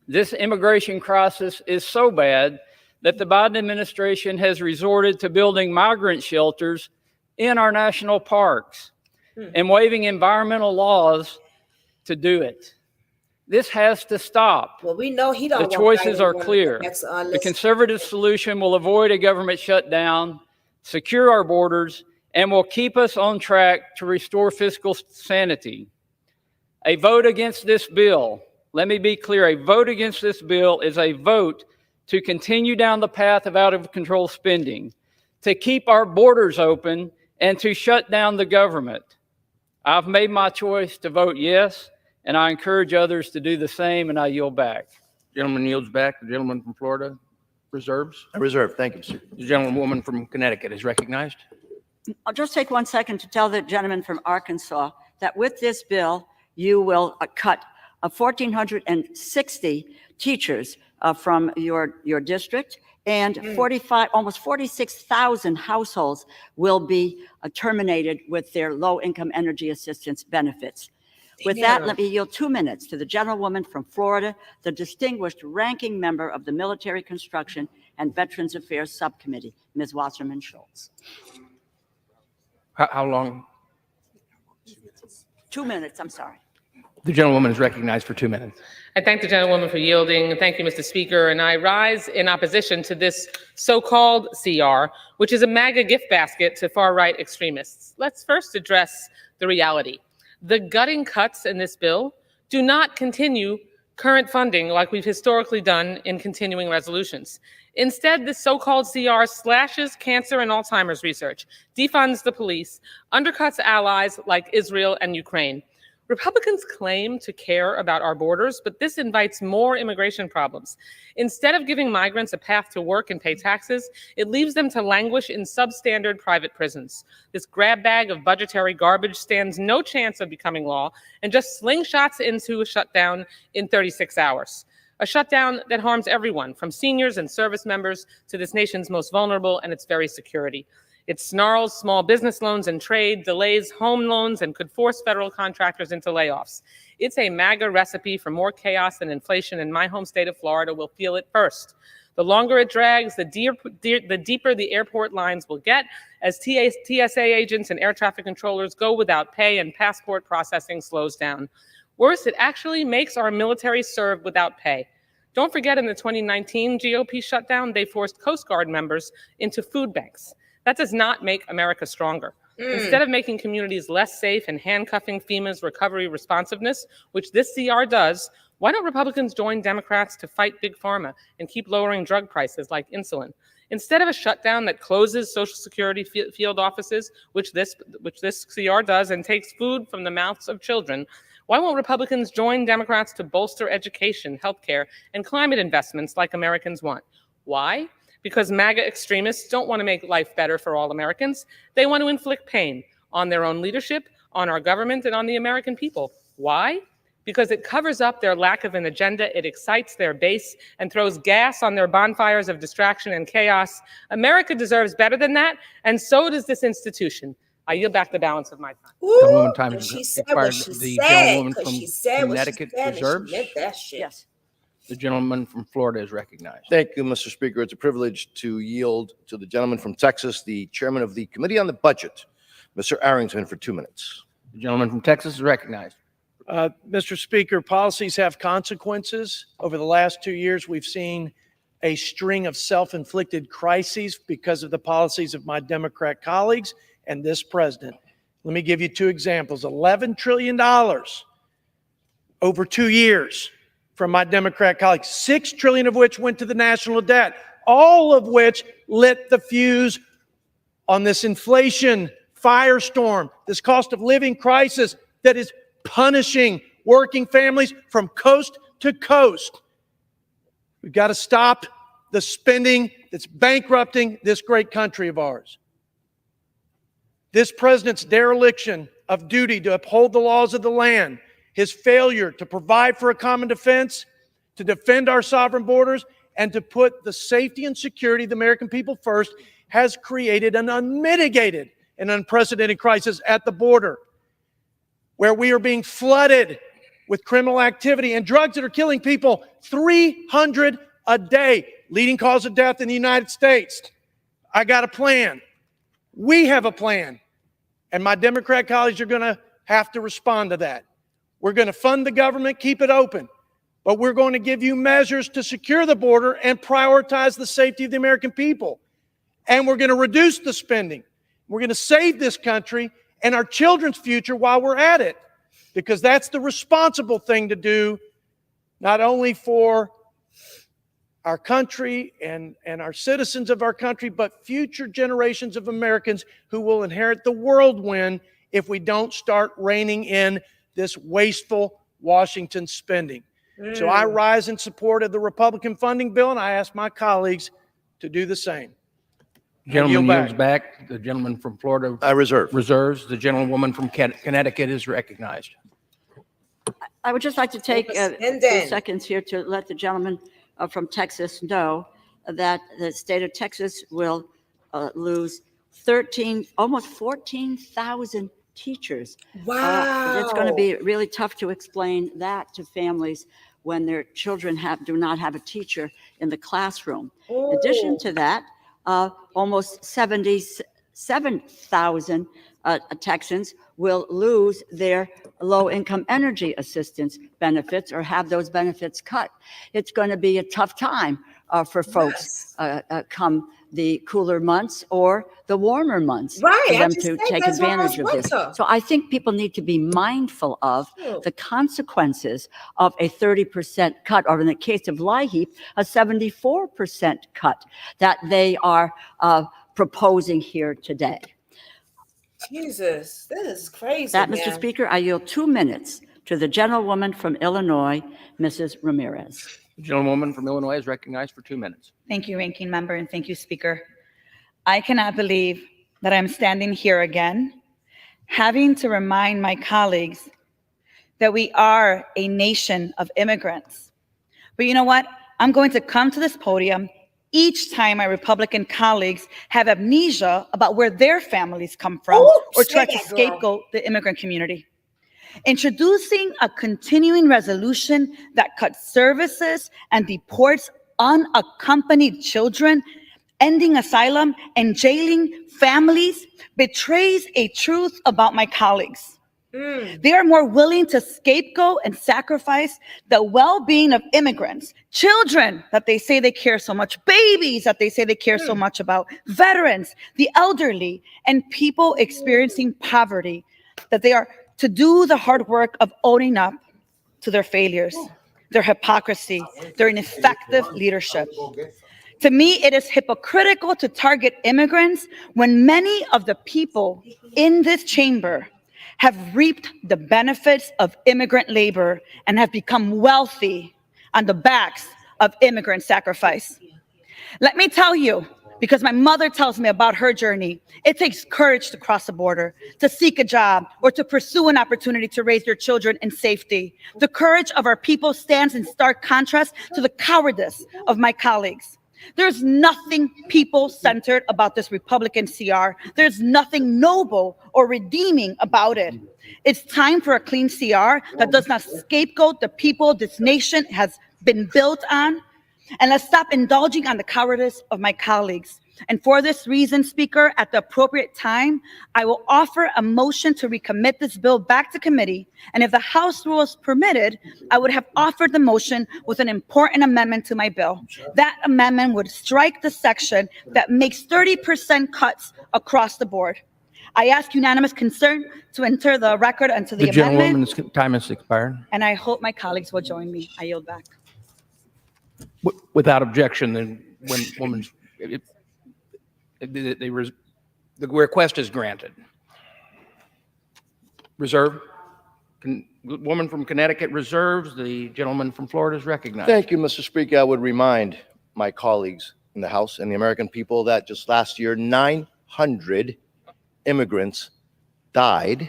S5: This immigration crisis is so bad that the Biden administration has resorted to building migrant shelters in our national parks and waiving environmental laws to do it. This has to stop.
S1: Well, we know he don't
S5: The
S1: want
S5: choices
S1: Biden
S5: are
S1: on the
S5: clear.
S1: next,
S5: The
S1: list.
S5: conservative solution will avoid a government shutdown, secure our borders, and will keep us on track to restore fiscal sanity. A vote against this bill, let me be clear, a vote against this bill is a vote to continue down the path of out-of-control spending, to keep our borders open, and to shut down the government. I've made my choice to vote yes, and I encourage others to do the same, and I yield back.
S7: Gentleman yields back. The gentleman from Florida reserves.
S3: I reserve. Thank you, sir.
S7: The gentlewoman from Connecticut is recognized.
S2: I'll just take 1 second to tell the gentleman from Arkansas that with this bill, you will cut 1,460 teachers from your district, and almost 46,000 households will be terminated with their low-income energy assistance benefits. With that, let me yield 2 minutes to the gentlewoman from Florida, the distinguished ranking member of the Military Construction and Veterans Affairs Subcommittee, Ms. Wasserman Schultz.
S7: How long?
S2: 2 minutes, I'm sorry.
S7: The gentlewoman is recognized for 2 minutes.
S8: I thank the gentlewoman for yielding. Thank you, Mr. Speaker. And I rise in opposition to this so-called CR, which is a MAGA gift basket to far-right extremists. Let's first address the reality. The gutting cuts in this bill do not continue current funding like we've historically done in continuing resolutions. Instead, this so-called CR slashes cancer and Alzheimer's research, defunds the police, undercuts allies like Israel and Ukraine. Republicans claim to care about our borders, but this invites more immigration problems. Instead of giving migrants a path to work and pay taxes, it leaves them to languish in substandard private prisons. This grab bag of budgetary garbage stands no chance of becoming law and just slingshots into a shutdown in 36 hours. A shutdown that harms everyone, from seniors and service members to this nation's most vulnerable and its very security. It snarls small business loans and trade, delays home loans, and could force federal contractors into layoffs. It's a MAGA recipe for more chaos and inflation, and my home state of Florida will feel it first. The longer it drags, the deeper the airport lines will get as TSA agents and air traffic controllers go without pay and passport processing slows down. Worse, it actually makes our military serve without pay. Don't forget, in the 2019 GOP shutdown, they forced Coast Guard members into food banks. That does not make America stronger. Instead of making communities less safe and handcuffing FEMA's recovery responsiveness, which this CR does, why don't Republicans join Democrats to fight Big Pharma and keep lowering drug prices like insulin? Instead of a shutdown that closes Social Security field offices, which this CR does, and takes food from the mouths of children, why won't Republicans join Democrats to bolster education, healthcare, and climate investments like Americans want? Why? Because MAGA extremists don't want to make life better for all Americans. They want to inflict pain on their own leadership, on our government, and on the American people. Why? Because it covers up their lack of an agenda, it excites their base, and throws gas on their bonfires of distraction and chaos. America deserves better than that, and so does this institution. I yield back the balance of my time.
S7: Gentlewoman, time has
S1: She said
S7: expired.
S1: what she
S7: The
S1: said,
S7: gentlewoman
S1: 'cause
S7: from
S1: she said what she
S7: Connecticut
S1: said, and she
S7: reserves.
S1: meant that shit.
S2: Yes.
S7: The gentleman from Florida is recognized.
S3: Thank you, Mr. Speaker. It's a privilege to yield to the gentleman from Texas, the chairman of the Committee on the Budget, Mr. Arrington, for 2 minutes.
S7: The gentleman from Texas is recognized.
S9: Mr. Speaker, policies have consequences. Over the last 2 years, we've seen a string of self-inflicted crises because of the policies of my Democrat colleagues and this president. Let me give you 2 examples. $11 trillion over 2 years from my Democrat colleagues, $6 trillion of which went to the national debt, all of which lit the fuse on this inflation firestorm, this cost of living crisis that is punishing working families from coast to coast. We've got to stop the spending that's bankrupting this great country of ours. This president's dereliction of duty to uphold the laws of the land, his failure to provide for a common defense, to defend our sovereign borders, and to put the safety and security of the American people first has created an unmitigated and unprecedented crisis at the border, where we are being flooded with criminal activity and drugs that are killing people, 300 a day, leading cause of death in the United States. I got a plan. We have a plan. And my Democrat colleagues are going to have to respond to that. We're going to fund the government, keep it open, but we're going to give you measures to secure the border and prioritize the safety of the American people. And we're going to reduce the spending. We're going to save this country and our children's future while we're at it, because that's the responsible thing to do, not only for our country and our citizens of our country, but future generations of Americans who will inherit the whirlwind if we don't start reining in this wasteful Washington spending. So I rise in support of the Republican funding bill, and I ask my colleagues to do the same.
S7: Gentleman yields back. The gentleman from Florida reserves. The gentlewoman from Connecticut is recognized.
S2: I would just like to take a few seconds here to let the gentleman from Texas know that the state of Texas will lose almost 14,000 teachers.
S1: Wow.
S2: It's going to be really tough to explain that to families when their children do not have a teacher in the classroom. In addition to that, almost 77,000 Texans will lose their low-income energy assistance benefits or have those benefits cut. It's going to be a tough time for folks come the cooler months or the warmer months for them to take advantage of this. So I think people need to be mindful of the consequences of a 30% cut, or in the case of LIHEAP, a 74% cut that they are proposing here today.
S1: Jesus, this is crazy.
S2: That,
S1: man.
S2: Mr. Speaker, I yield 2 minutes to the gentlewoman from Illinois, Mrs. Ramirez.
S7: The gentlewoman from Illinois is recognized for 2 minutes.
S10: Thank you, Ranking Member, and thank you, Speaker. I cannot believe that I'm standing here again, having to remind my colleagues that we are a nation of immigrants. But you know what? I'm going to come to this podium each time my Republican colleagues have amnesia about where their families come from or try to scapegoat the immigrant community. Introducing a continuing resolution that cuts services and deports unaccompanied children, ending asylum and jailing families betrays a truth about my colleagues. They are more willing to scapegoat and sacrifice the well-being of immigrants, children that they say they care so much, babies that they say they care so much about, veterans, the elderly, and people experiencing poverty, that they are to do the hard work of owning up to their failures, their hypocrisy, their ineffective leadership. To me, it is hypocritical to target immigrants when many of the people in this chamber have reaped the benefits of immigrant labor and have become wealthy on the backs of immigrant sacrifice. Let me tell you, because my mother tells me about her journey, it takes courage to cross the border, to seek a job, or to pursue an opportunity to raise your children in safety. The courage of our people stands in stark contrast to the cowardice of my colleagues. There's nothing people-centered about this Republican CR. There's nothing noble or redeeming about it. It's time for a clean CR that does not scapegoat the people this nation has been built on. And let's stop indulging on the cowardice of my colleagues. And for this reason, Speaker, at the appropriate time, I will offer a motion to recommit this bill back to committee. And if the House rules permitted, I would have offered the motion with an important amendment to my bill. That amendment would strike the section that makes 30% cuts across the board. I ask unanimous consent to enter the record until the amendment.
S7: gentlewoman's time has expired.
S10: And I hope my colleagues will join me. I yield back.
S7: Without objection, then the request is granted. Reserve. Woman from Connecticut reserves. The gentleman from Florida is recognized.
S3: Thank you, Mr. Speaker. I would remind my colleagues in the House and the American people that just last year, 900 immigrants died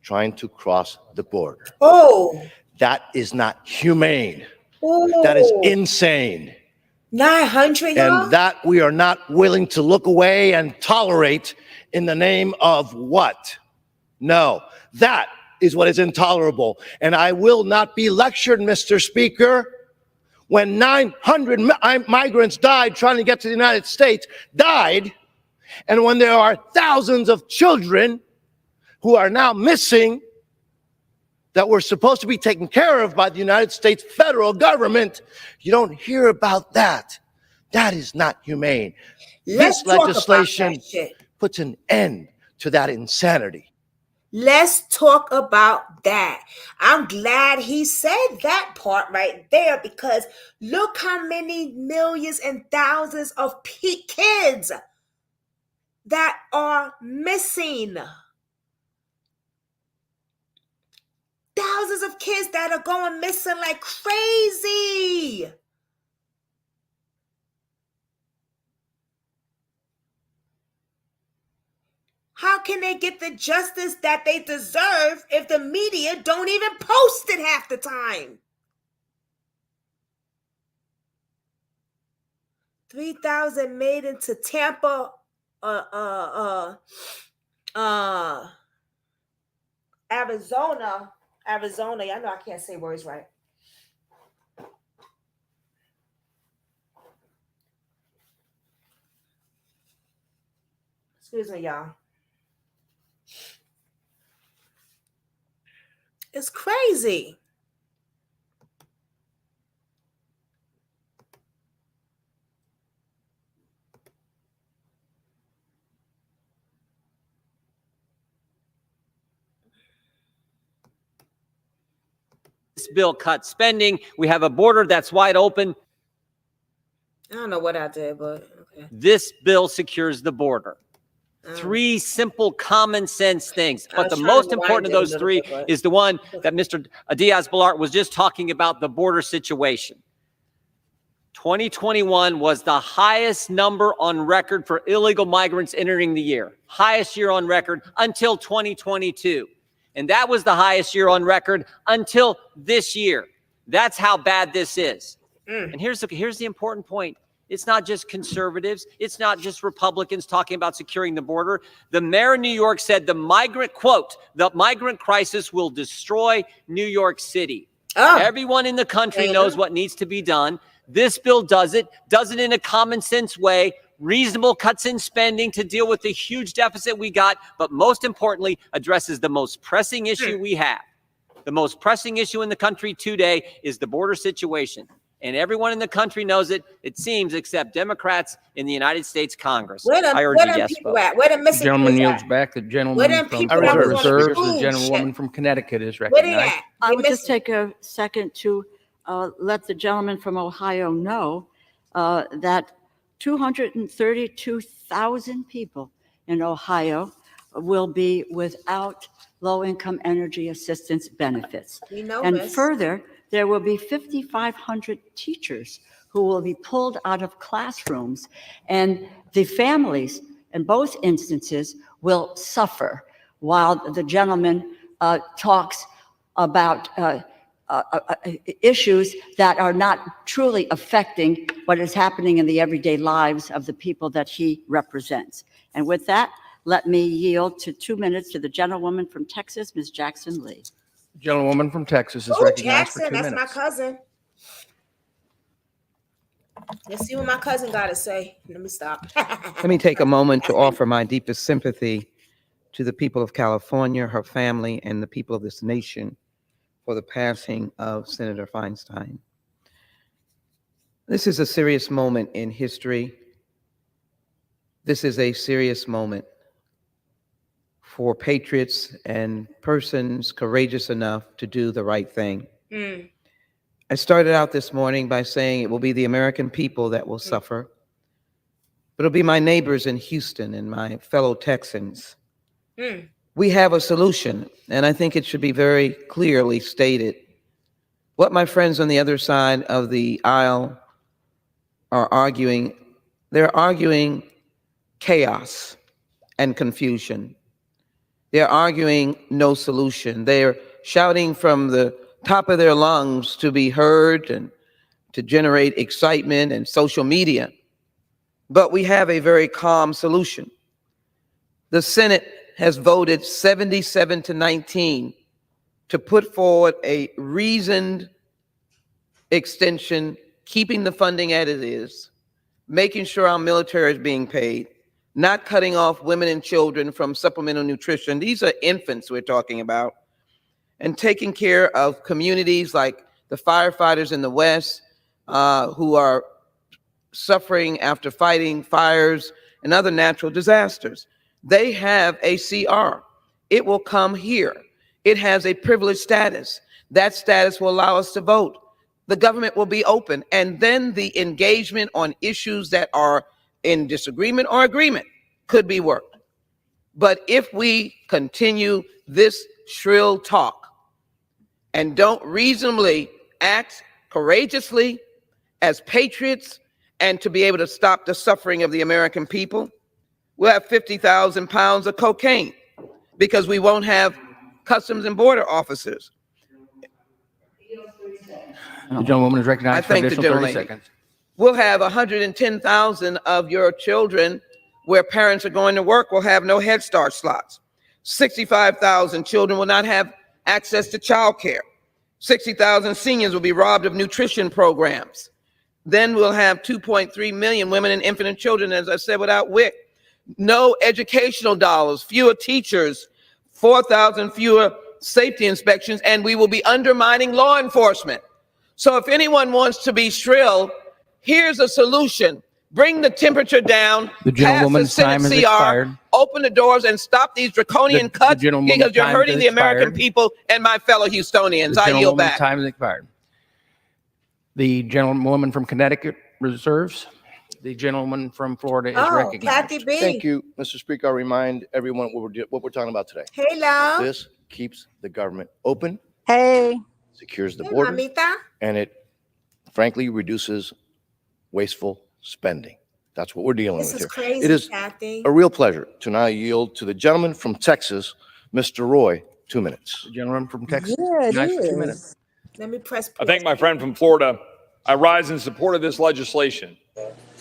S3: trying to cross the border.
S1: Oh.
S3: That is not humane.
S1: Oh.
S3: That is insane.
S1: 900, y'all?
S3: And that we are not willing to look away and tolerate in the name of what? No, that is what is intolerable. And I will not be lectured, Mr. Speaker, when 900 migrants died trying to get to the United States, died, and when there are thousands of children who are now missing that were supposed to be taken care of by the United States federal government, you don't hear about that. That is not humane. This legislation puts an end to that insanity.
S1: Let's talk about that. I'm glad he said that part right there, because look how many millions and thousands of kids that are missing. Thousands of kids that are going missing like crazy. How can they get the justice that they deserve if the media don't even post it half the time? 3,000 made into Tampa, Arizona. Y'all know I can't say words right. Excuse me, y'all. It's crazy.
S13: This bill cuts spending. We have a border that's wide open.
S1: I don't know what I did, but okay.
S13: This bill secures the border. Three simple common sense things. But the most important of those three is the one that Mr. Diaz-Balart was just talking about, the border situation. 2021 was the highest number on record for illegal migrants entering the year. Highest year on record until 2022. And that was the highest year on record until this year. That's how bad this is. And here's the important point. It's not just conservatives. It's not just Republicans talking about securing the border. The mayor of New York said the migrant crisis will destroy New York City. Everyone in the country knows what needs to be done. This bill does it in a common sense way, reasonable cuts in spending to deal with the huge deficit we got, but most importantly, addresses the most pressing issue we have. The most pressing issue in the country today is the border situation. And everyone in the country knows it, it seems, except Democrats in the United States Congress. I urge a yes vote.
S1: Where the missing
S7: Gentleman
S1: people
S7: yields
S1: at?
S7: back. The
S1: Where
S7: gentleman
S1: them
S7: from
S1: people that was
S7: Florida
S1: on the
S7: reserves. The
S1: cruise
S7: gentlewoman
S1: ship?
S7: from Connecticut is
S1: Where they
S7: recognized.
S1: at?
S2: I
S1: They
S2: would just
S1: missing.
S2: take a second to let the gentleman from Ohio know that 232,000 people in Ohio will be without low-income energy assistance benefits.
S1: We know,
S2: And
S1: miss.
S2: further, there will be 5,500 teachers who will be pulled out of classrooms, and the families in both instances will suffer while the gentleman talks about issues that are not truly affecting what is happening in the everyday lives of the people that he represents. And with that, let me yield to 2 minutes to the gentlewoman from Texas, Ms. Jackson Lee.
S7: The gentlewoman from Texas is
S1: Oh,
S7: recognized for
S1: Jackson,
S7: 2
S1: that's my
S7: minutes.
S1: cousin. Let's see what my cousin got to say. Let me stop.
S15: Let me take a moment to offer my deepest sympathy to the people of California, her family, and the people of this nation for the passing of Senator Feinstein. This is a serious moment in history. This is a serious moment for patriots and persons courageous enough to do the right thing. I started out this morning by saying it will be the American people that will suffer, but it'll be my neighbors in Houston and my fellow Texans. We have a solution, and I think it should be very clearly stated. What my friends on the other side of the aisle are arguing, they're arguing chaos and confusion. They're arguing no solution. They're shouting from the top of their lungs to be heard and to generate excitement and social media. But we have a very calm solution. The Senate has voted 77-19 to put forward a reasoned extension, keeping the funding as it is, making sure our military is being paid, not cutting off women and children from supplemental nutrition. These are infants we're talking about. And taking care of communities like the firefighters in the West who are suffering after fighting fires and other natural disasters. They have a CR. It will come here. It has a privileged status. That status will allow us to vote. The government will be open. And then the engagement on issues that are in disagreement or agreement could be worked. But if we continue this shrill talk and don't reasonably act courageously as patriots and to be able to stop the suffering of the American people, we'll have 50,000 pounds of cocaine because we won't have customs and border officers.
S7: The gentlewoman is recognized for
S15: I thank the
S7: additional 30
S15: gentlelady.
S7: seconds.
S15: We'll have 110,000 of your children where parents are going to work will have no Head Start slots. 65,000 children will not have access to childcare. 60,000 seniors will be robbed of nutrition programs. Then we'll have 2.3 million women and infant and children, as I said, without WIC. No educational dollars, fewer teachers, 4,000 fewer safety inspections, and we will be undermining law enforcement. So if anyone wants to be shrill, here's a solution. Bring the temperature down,
S7: The
S15: pass the
S7: gentlewoman's time
S15: Senate
S7: has
S15: CR,
S7: expired.
S15: open the doors and stop these draconian cuts
S7: gentlewoman's
S15: because you're
S7: time
S15: hurting
S7: has
S15: the American
S7: expired.
S15: people and my fellow Houstonians.
S7: The
S15: I yield
S7: gentlewoman's
S15: back.
S7: time has expired. The gentlewoman from Connecticut reserves. The gentleman from Florida is recognized.
S1: Kathy B.
S3: Thank you, Mr. Speaker. I'll remind everyone what we're talking about today.
S1: Hey, love.
S3: This keeps the government open,
S16: Hey.
S3: secures the
S1: Hey,
S3: border,
S1: mamita.
S3: and it frankly reduces wasteful spending. That's what we're dealing
S1: This
S3: with
S1: is
S3: here.
S1: crazy,
S3: It is
S1: Kathy.
S3: a real pleasure to now yield to the gentleman from Texas, Mr. Roy, 2 minutes.
S7: The gentleman from Texas.
S16: Yeah, it
S7: recognized for 2
S16: is.
S7: minutes.
S1: Let me press.
S17: I thank my friend from Florida. I rise in support of this legislation.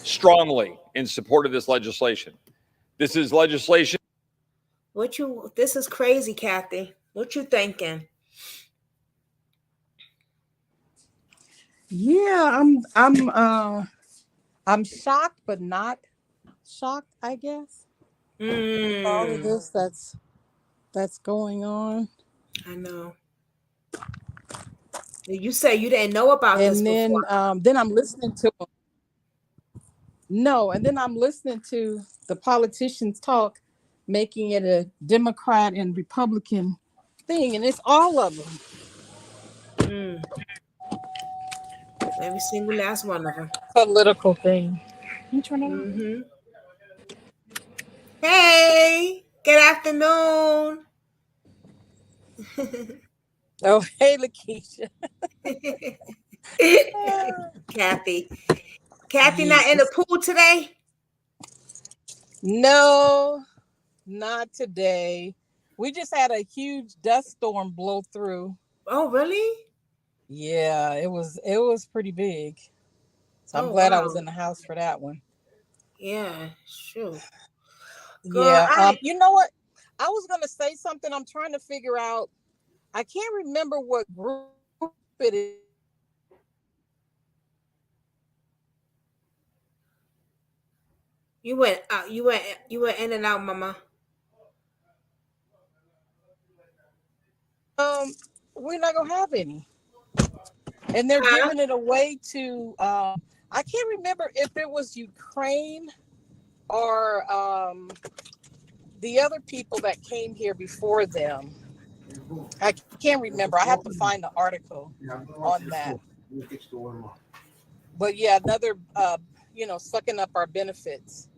S14: strongly in support of this legislation. This is legislation.
S1: This is crazy, Kathy. What you thinking?
S16: Yeah, I'm shocked, but not shocked, I guess. All of this that's going on.
S1: I know. You say you didn't know about this before.
S16: Then I'm listening to and then I'm listening to the politicians talk, making it a Democrat and Republican thing, and it's all of them.
S1: Every single last one of them.
S16: Political thing. You turn it on?
S1: Hey, good afternoon.
S16: Oh, hey, Lakeisha.
S1: Kathy. Kathy not in the pool today?
S16: No, not today. We just had a huge dust storm blow through.
S1: Oh, really?
S16: Yeah, it was pretty big. So I'm glad I was in the house for that one.
S1: Yeah, sure.
S16: Girl, you know what? I was gonna say something. I'm trying to figure out. I can't remember what group it is.
S1: You went in and out, Mama.
S16: We're not gonna have any. And they're giving it away to I can't remember if it was Ukraine or the other people that came here before them. I can't remember. I have to find the article on that. But yeah, another sucking up our benefits.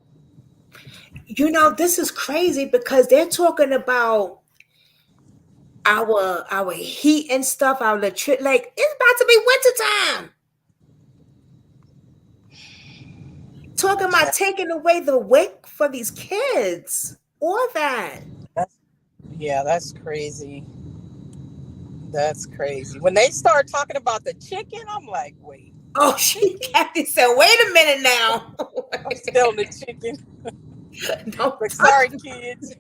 S1: You know, this is crazy because they're talking about our heat and stuff, our electric. Like, it's about to be wintertime. Talking about taking away the WIC for these kids. All that.
S16: That's crazy. That's crazy. When they start talking about the chicken, I'm like, wait.
S1: Oh, Kathy said, wait a minute now.
S16: I'm still on the chicken. But sorry, kids.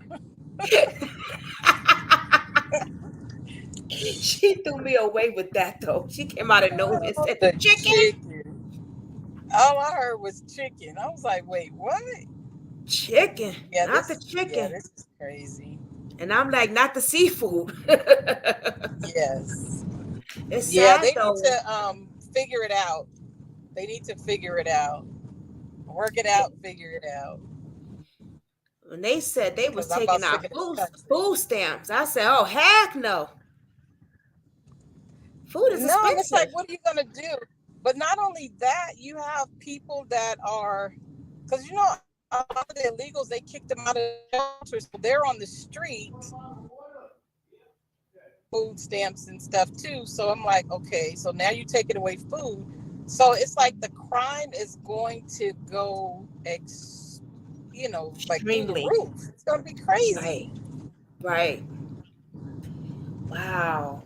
S1: She threw me away with that, though. She came out of nowhere and said, the chicken.
S16: All I heard was chicken. I was like, wait, what?
S1: Chicken.
S16: Yeah,
S1: not the chicken.
S16: Yeah, this is crazy.
S1: And I'm like, not the seafood.
S16: Yes.
S1: It's sad,
S16: they
S1: though.
S16: need to figure it out. They need to figure it out. Work it out, figure it out.
S1: When they said they was taking out food stamps, I said, oh, heck no. Food is expensive.
S16: It's like, what are you going to do? But not only that, you have people that are, because, a lot of the illegals, they kicked them out of shelters. So they're on the street, food stamps and stuff too. So I'm like, okay, so now you're taking away food. So it's like the crime is going to go, like through the roof. It's going to be crazy.
S1: Right. Wow.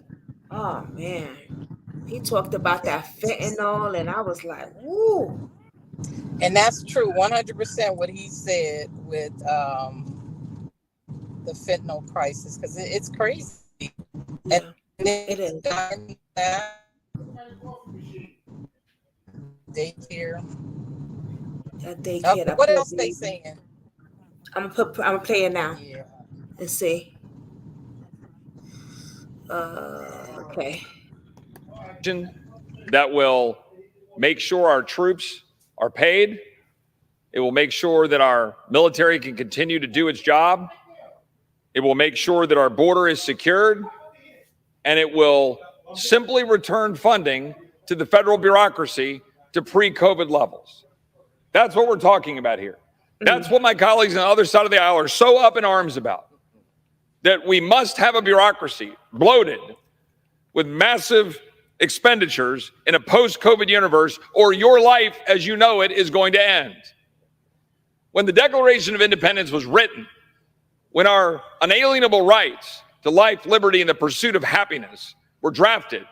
S1: Oh, man. He talked about that fentanyl, and I was like, woo.
S16: And that's true, 100% what he said with the fentanyl crisis, because it's crazy.
S1: Yeah,
S16: and
S1: it is.
S16: Daycare.
S1: That daycare.
S16: What else they saying?
S1: I'm gonna play it now.
S16: Yeah.
S1: Let's see. Okay.
S14: That will make sure our troops are paid. It will make sure that our military can continue to do its job. It will make sure that our border is secured. And it will simply return funding to the federal bureaucracy to pre-COVID levels. That's what we're talking about here. That's what my colleagues on the other side of the aisle are so up in arms about. That we must have a bureaucracy bloated with massive expenditures in a post-COVID universe, or your life as you know it is going to end. When the Declaration of Independence was written, when our unalienable rights to life, liberty, and the pursuit of happiness were drafted,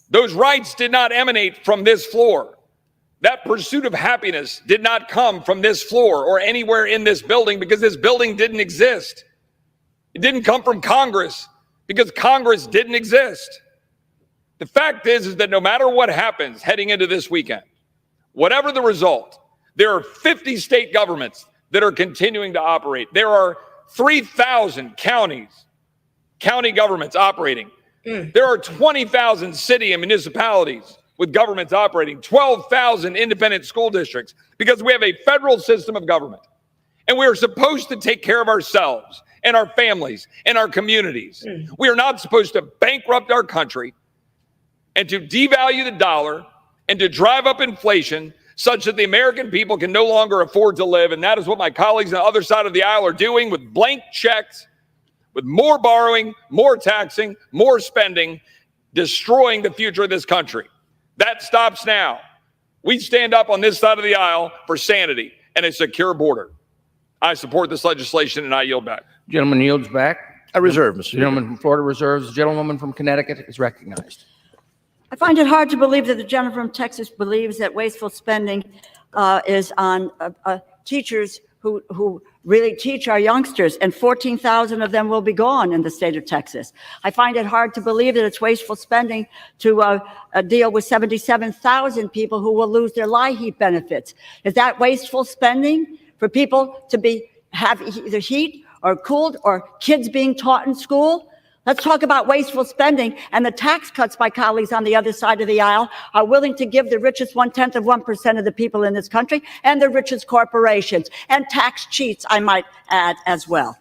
S14: those rights did not emanate from this floor. That pursuit of happiness did not come from this floor or anywhere in this building, because this building didn't exist. It didn't come from Congress because Congress didn't exist. The fact is that no matter what happens heading into this weekend, whatever the result, there are 50 state governments that are continuing to operate. There are 3,000 county governments operating. There are 20,000 city and municipalities with governments operating, 12,000 independent school districts, because we have a federal system of government. And we are supposed to take care of ourselves and our families and our communities. We are not supposed to bankrupt our country and to devalue the dollar and to drive up inflation such that the American people can no longer afford to live. And that is what my colleagues on the other side of the aisle are doing with blank checks, with more borrowing, more taxing, more spending, destroying the future of this country. That stops now. We stand up on this side of the aisle for sanity and a secure border. I support this legislation, and I yield back.
S7: Gentleman yields back.
S3: I reserve, Mr. Speaker.
S7: Gentleman from Florida reserves. The gentlewoman from Connecticut is recognized.
S2: I find it hard to believe that the gentleman from Texas believes that wasteful spending is on teachers who really teach our youngsters, and 14,000 of them will be gone in the state of Texas. I find it hard to believe that it's wasteful spending to deal with 77,000 people who will lose their LIHEAP benefits. Is that wasteful spending for people to have either heat or cooled, or kids being taught in school? Let's talk about wasteful spending and the tax cuts my colleagues on the other side of the aisle are willing to give the richest 0.1% of the people in this country and the richest corporations, and tax cheats, I might add, as well.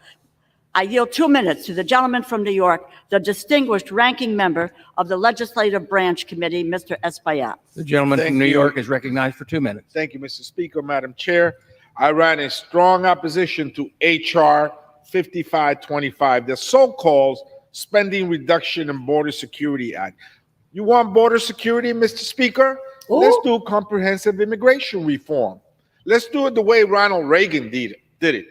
S2: I yield 2 minutes to the gentleman from New York, the distinguished ranking member of the Legislative Branch Committee, Mr. Espaillat.
S7: The gentleman
S12: Thank
S7: from New
S12: you.
S7: York is recognized for 2 minutes.
S12: Thank you, Mr. Speaker. Madam Chair, I ran in strong opposition to H.R. 5525, the so-called Spending Reduction and Border Security Act. You want border security, Mr. Speaker? Let's do comprehensive immigration reform. Let's do it the way Ronald Reagan did it.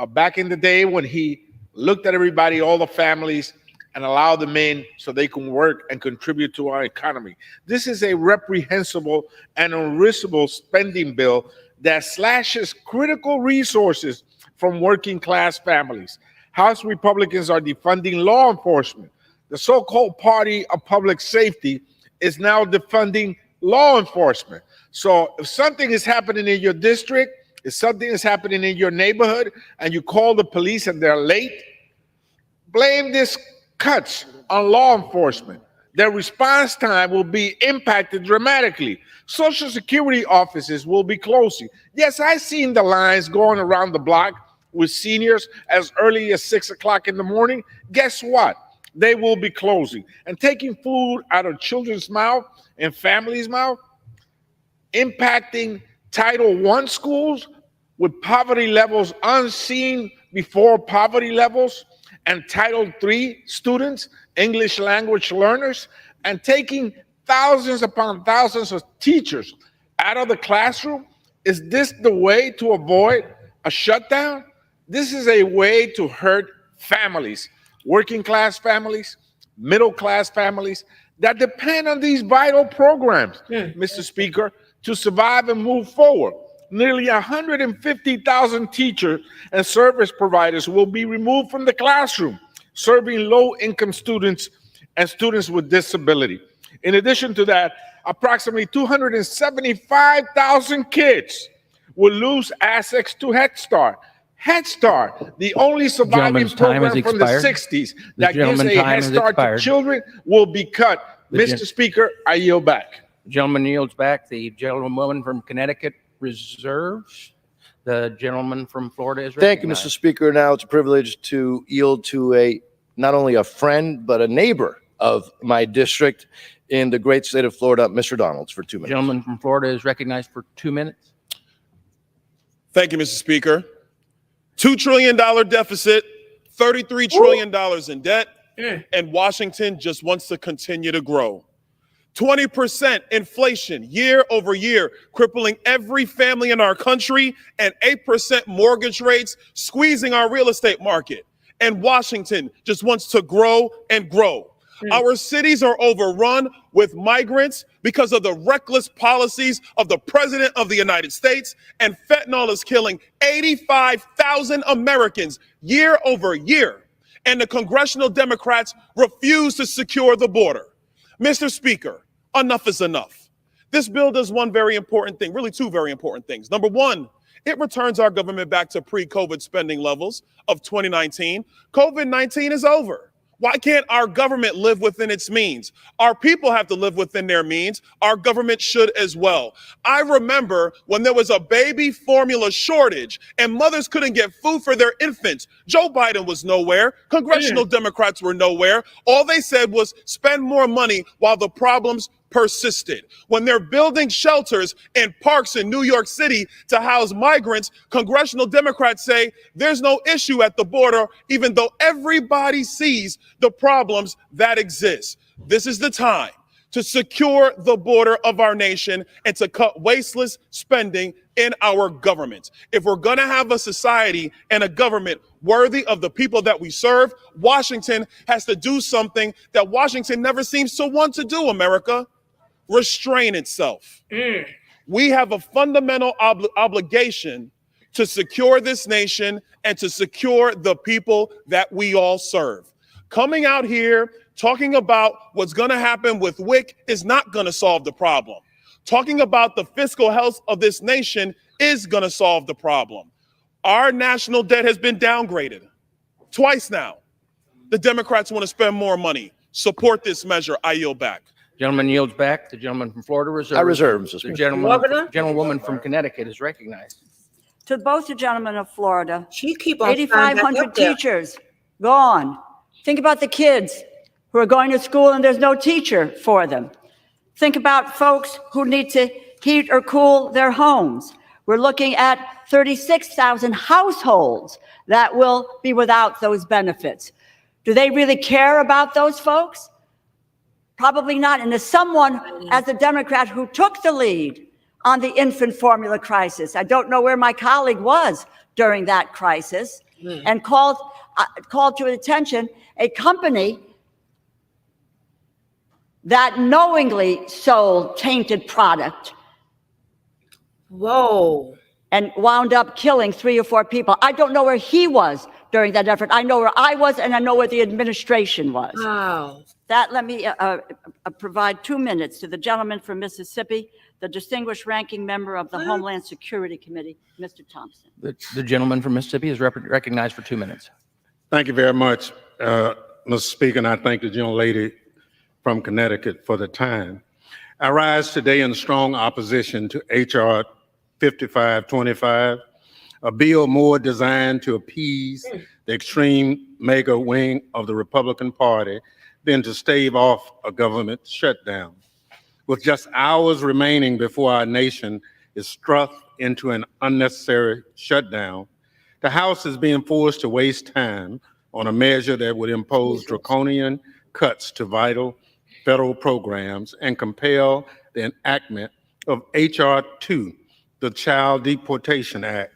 S12: Back in the day when he looked at everybody, all the families, and allowed them in so they can work and contribute to our economy. This is a reprehensible and unreasonable spending bill that slashes critical resources from working class families. House Republicans are defunding law enforcement. The so-called party of public safety is now defunding law enforcement. So if something is happening in your district, if something is happening in your neighborhood, and you call the police and they're late, blame these cuts on law enforcement. Their response time will be impacted dramatically. Social Security offices will be closing. Yes, I've seen the lines going around the block with seniors as early as 6 o'clock in the morning. Guess what? They will be closing and taking food out of children's mouth and families' mouth, impacting Title I schools with poverty levels unseen before poverty levels, and Title III students, English language learners, and taking thousands upon thousands of teachers out of the classroom. Is this the way to avoid a shutdown? This is a way to hurt families, working class families, middle class families that depend on these vital programs, Mr. Speaker, to survive and move forward. Nearly 150,000 teachers and service providers will be removed from the classroom, serving low-income students and students with disability. In addition to that, approximately 275,000 kids will lose access to Head Start. Head Start, the only surviving program from the 60s that gives a Head Start to children, will be cut. Mr. Speaker, I yield back.
S7: The gentleman yields back. The gentlewoman from Connecticut reserves. The gentleman from Florida is recognized.
S3: Thank you, Mr. Speaker. Now it's a privilege to yield to not only a friend, but a neighbor of my district in the great state of Florida, Mr. Donalds, for 2 minutes.
S7: The gentleman from Florida is recognized for 2 minutes.
S17: Thank you, Mr. Speaker. $2 trillion deficit, $33 trillion in debt, and Washington just wants to continue to grow. 20% inflation year over year, crippling every family in our country, and 8% mortgage rates, squeezing our real estate market. And Washington just wants to grow and grow. Our cities are overrun with migrants because of the reckless policies of the President of the United States, and fentanyl is killing 85,000 Americans year over year. And the congressional Democrats refuse to secure the border. Mr. Speaker, enough is enough. This bill does one very important thing, really two very important things. Number one, it returns our government back to pre-COVID spending levels of 2019. COVID-19 is over. Why can't our government live within its means? Our people have to live within their means. Our government should as well. I remember when there was a baby formula shortage and mothers couldn't get food for their infants. Joe Biden was nowhere. Congressional Democrats were nowhere. All they said was spend more money while the problems persisted. When they're building shelters and parks in New York City to house migrants, congressional Democrats say there's no issue at the border, even though everybody sees the problems that exist. This is the time to secure the border of our nation and to cut wasteless spending in our government. If we're going to have a society and a government worthy of the people that we serve, Washington has to do something that Washington never seems to want to do, America. Restrain itself. We have a fundamental obligation to secure this nation and to secure the people that we all serve. Coming out here talking about what's going to happen with WIC is not going to solve the problem. Talking about the fiscal health of this nation is going to solve the problem. Our national debt has been downgraded twice now. The Democrats want to spend more money. Support this measure. I yield back.
S7: Gentleman yields back. The gentleman from Florida reserves.
S3: I reserve, Mr.
S7: The
S3: Speaker.
S7: gentlewoman from Connecticut is recognized.
S2: To both the gentlemen of Florida,
S1: She keep on
S2: 8,500 teachers gone. Think about the kids who are going to school and there's no teacher for them. Think about folks who need to heat or cool their homes. We're looking at 36,000 households that will be without those benefits. Do they really care about those folks? Probably not. And as someone, as a Democrat who took the lead on the infant formula crisis, I don't know where my colleague was during that crisis, and called to attention a company that knowingly sold tainted product.
S1: Whoa.
S2: And wound up killing 3 or 4 people. I don't know where he was during that effort. I know where I was, and I know where the administration was.
S1: Wow.
S2: That, let me provide 2 minutes to the gentleman from Mississippi, the distinguished ranking member of the Homeland Security Committee, Mr. Thompson.
S7: The gentleman from Mississippi is recognized for 2 minutes.
S6: Thank you very much, Mr. Speaker, and I thank the gentlelady from Connecticut for the time. I rise today in strong opposition to H.R. 5525, a bill more designed to appease the extreme mega wing of the Republican Party than to stave off a government shutdown. With just hours remaining before our nation is struck into an unnecessary shutdown, the House is being forced to waste time on a measure that would impose draconian cuts to vital federal programs and compel the enactment of H.R. 2, the Child Deportation Act.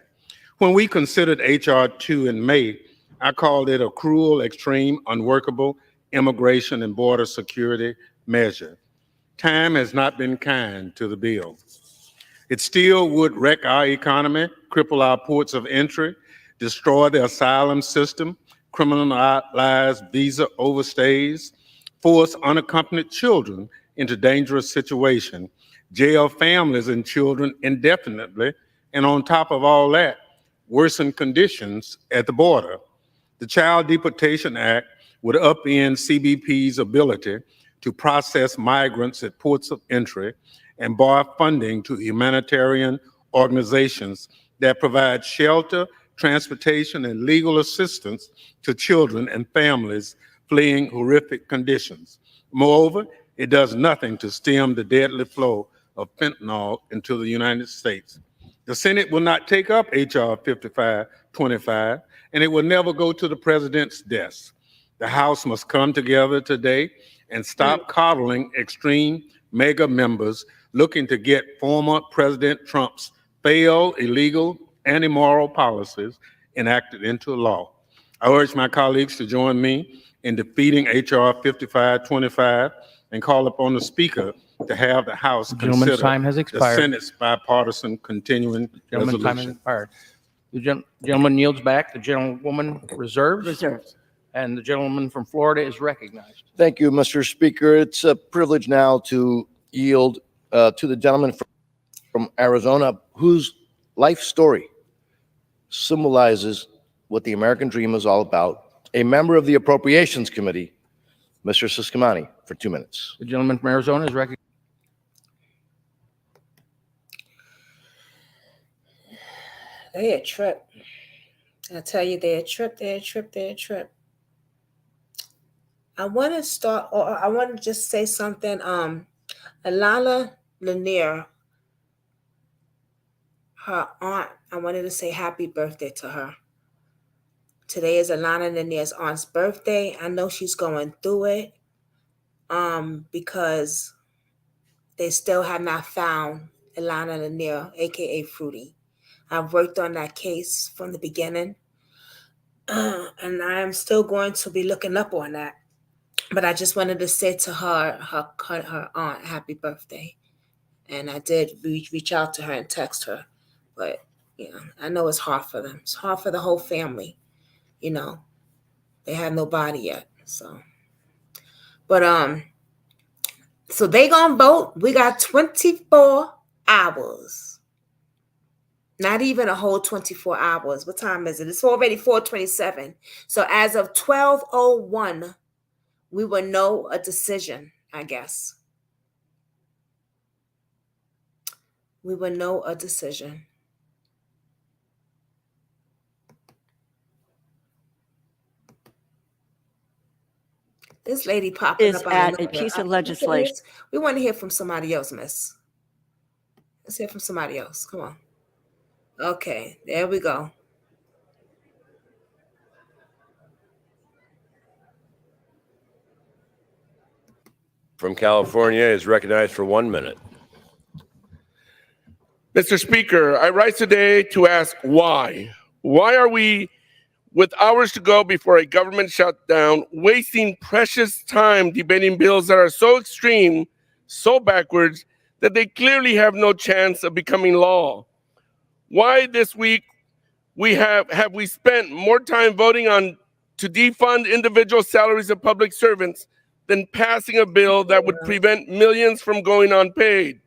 S6: When we considered H.R. 2 in May, I called it a cruel, extreme, unworkable immigration and border security measure. Time has not been kind to the bill. It still would wreck our economy, cripple our ports of entry, destroy the asylum system, criminalize visa overstays, force unaccompanied children into dangerous situations, jail families and children indefinitely, and on top of all that, worsen conditions at the border. The Child Deportation Act would upend CBP's ability to process migrants at ports of entry and bar funding to humanitarian organizations that provide shelter, transportation, and legal assistance to children and families fleeing horrific conditions. Moreover, it does nothing to stem the deadly flow of fentanyl into the United States. The Senate will not take up H.R. 5525, and it will never go to the president's desk. The House must come together today and stop coddling extreme mega members looking to get former President Trump's failed, illegal, and immoral policies enacted into law. I urge my colleagues to join me in defeating H.R. 5525 and call upon the Speaker to have the House
S7: Gentleman's
S6: consider
S7: time has
S6: the
S7: expired.
S6: Senate's bipartisan continuing
S7: Gentleman's time has
S6: resolution.
S7: expired. The gentleman yields back. The gentlewoman reserves.
S2: Reserves.
S7: And the gentleman from Florida is recognized.
S3: Thank you, Mr. Speaker. It's a privilege now to yield to the gentleman from Arizona, whose life story symbolizes what the American dream is all about. A member of the Appropriations Committee, Mr. Siscomani, for 2 minutes.
S7: The gentleman from Arizona is recognized.
S1: They a trip. I tell you, they're a trip. I want to start, or I want to just say something. Alana Lanier, her aunt, I wanted to say happy birthday to her. Today is Alana Lanier's aunt's birthday. I know she's going through it because they still have not found Alana Lanier, aka Fruity. I've worked on that case from the beginning, and I am still going to be looking up on that. But I just wanted to say to her aunt, happy birthday. And I did reach out to her and text her. But, you know, I know it's hard for them. It's hard for the whole family. You know, they have no body yet. So, but, so they gonna vote. We got 24 hours. Not even a whole 24 hours. What time is it? It's already 4:27. So as of 12:01, we will know a decision, I guess. We will know a decision. This lady popping
S2: Is
S1: up
S2: at a piece of legislation.
S1: We want to hear from somebody else, miss. Let's hear from somebody else. Come on. Okay, there we go.
S18: From California is recognized for 1 minute.
S17: Mr. Speaker, I rise today to ask why. Why are we, with hours to go before a government shutdown, wasting precious time debating bills that are so extreme, so backwards, that they clearly have no chance of becoming law? Why this week have we spent more time voting on to defund individual salaries of public servants than passing a bill that would prevent millions from going unpaid?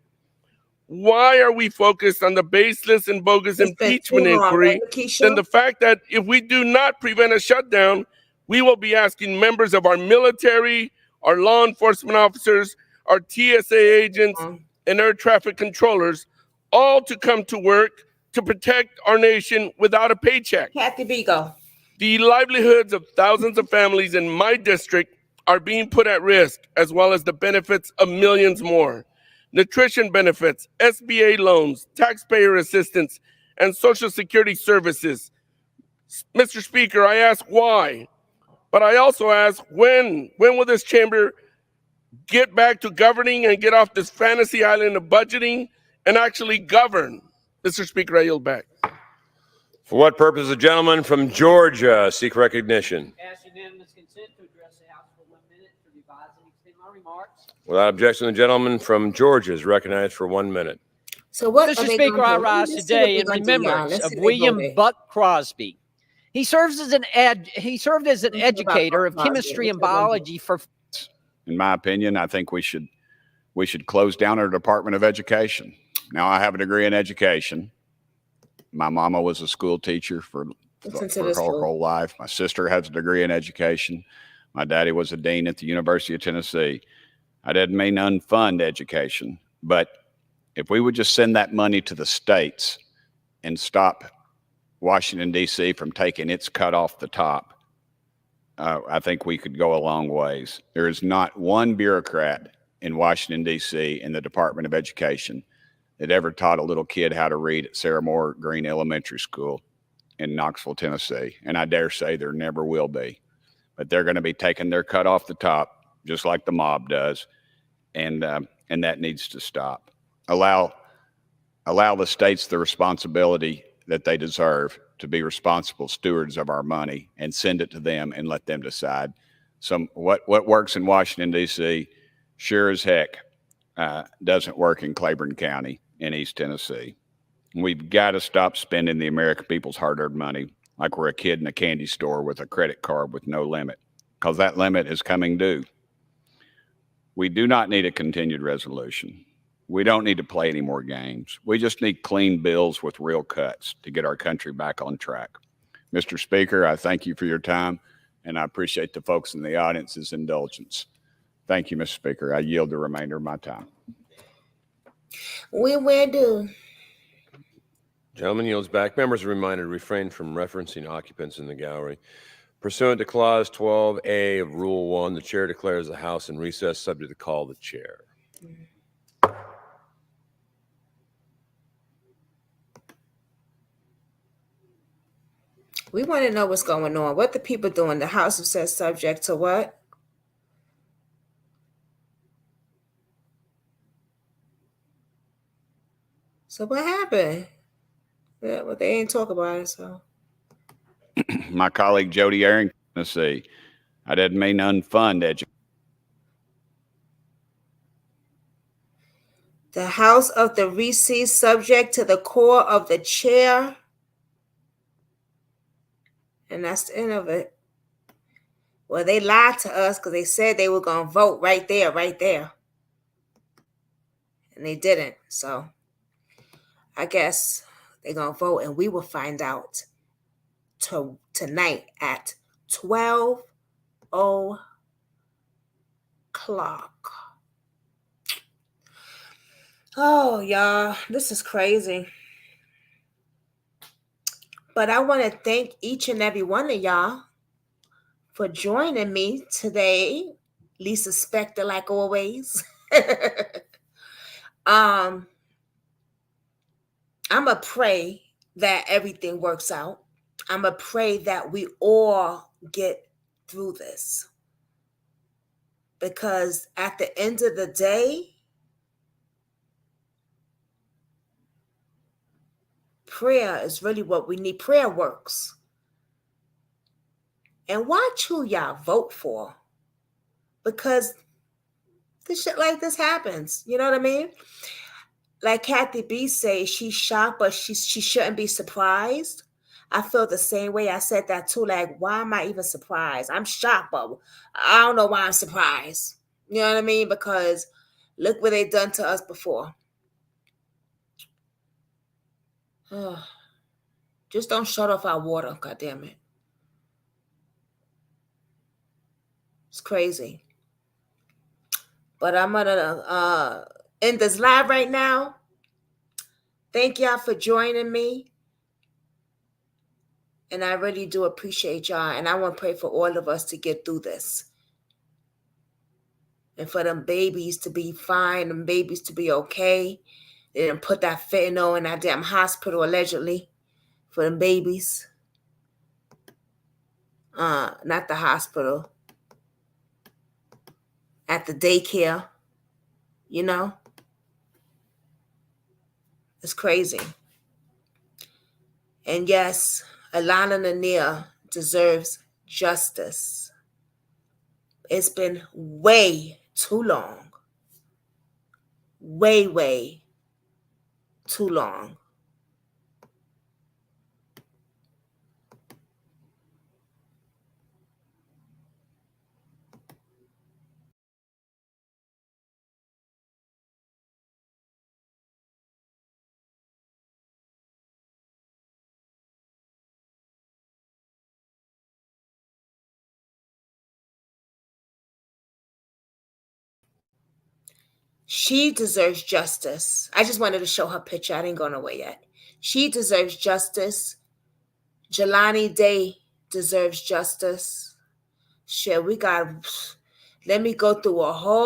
S17: Why are we focused on the baseless and bogus impeachment inquiry than the fact that if we do not prevent a shutdown, we will be asking members of our military, our law enforcement officers, our TSA agents, and air traffic controllers all to come to work to protect our nation without a paycheck?
S1: Kathy Bigo.
S17: The livelihoods of thousands of families in my district are being put at risk, as well as the benefits of millions more. Nutrition benefits, SBA loans, taxpayer assistance, and Social Security services. Mr. Speaker, I ask why, but I also ask when will this chamber get back to governing and get off this fantasy island of budgeting and actually govern? Mr. Speaker, I yield back.
S18: For what purpose the gentleman from Georgia seek recognition?
S20: Ask unanimous consent to address the House for 1 minute to revise and extend my remarks.
S18: Without objection, the gentleman from Georgia is recognized for 1 minute.
S1: So what?
S20: Mr. Speaker, I rise today in remembrance of William Buck Crosby. He served as an educator of chemistry and biology for.
S21: In my opinion, I think we should close down our Department of Education. Now, I have a degree in education. My mama was a school teacher for her whole life. My sister has a degree in education. My daddy was a dean at the University of Tennessee. I didn't mean unfund education, but if we would just send that money to the states and stop Washington, D.C. from taking its cut off the top, I think we could go a long ways. There is not one bureaucrat in Washington, D.C. in the Department of Education that ever taught a little kid how to read at Sarah Moore Green Elementary School in Knoxville, Tennessee. And I dare say there never will be. But they're going to be taking their cut off the top, just like the mob does. And that needs to stop. Allow the states the responsibility that they deserve to be responsible stewards of our money and send it to them and let them decide. What works in Washington, D.C., sure as heck doesn't work in Claiborne County in East Tennessee. We've got to stop spending the American people's hard-earned money like we're a kid in a candy store with a credit card with no limit, because that limit is coming due. We do not need a continued resolution. We don't need to play any more games. We just need clean bills with real cuts to get our country back on track. Mr. Speaker, I thank you for your time, and I appreciate the folks in the audience's indulgence. Thank you, Mr. Speaker. I yield the remainder of my time.
S1: We will do.
S18: Gentleman yields back. Members are reminded to refrain from referencing occupants in the gallery. Pursuant to Clause 12A of Rule 1, the chair declares the House in recess subject to call the chair.
S1: We want to know what's going on. What the people doing? The House says subject to what? So what happened? Yeah, well, they ain't talk about it, so.
S21: My colleague Jody Arrington, let's see. I didn't mean unfund education.
S1: The House of the recess subject to the core of the chair. And that's the end of it. Well, they lied to us because they said they were going to vote right there. And they didn't. So I guess they're going to vote and we will find out tonight at 12:00. Oh, y'all, this is crazy. But I want to thank each and every one of y'all for joining me today. Lisa Spector, like always. I'm going to pray that everything works out. I'm going to pray that we all get through this. Because at the end of the day, prayer is really what we need. Prayer works. And watch who y'all vote for. Because this shit like this happens. You know what I mean? Like Kathy B says, she's shocked, but she shouldn't be surprised. I feel the same way. I said that too. Like, why am I even surprised? I'm shocked, but I don't know why I'm surprised. You know what I mean? Because look what they've done to us before. Just don't shut off our water, goddammit. It's crazy. But I'm gonna end this live right now. Thank y'all for joining me. And I really do appreciate y'all. And I want to pray for all of us to get through this. And for them babies to be fine, them babies to be okay. They didn't put that fentanyl in that damn hospital, allegedly, for them babies. Not the hospital. At the daycare. You know? It's crazy. And yes, Alana Lanier deserves justice. It's been way too long. Way too long. She deserves justice. I just wanted to show her picture. I didn't go nowhere yet. She deserves justice. Jelani Day deserves justice. Shit, let me go through a whole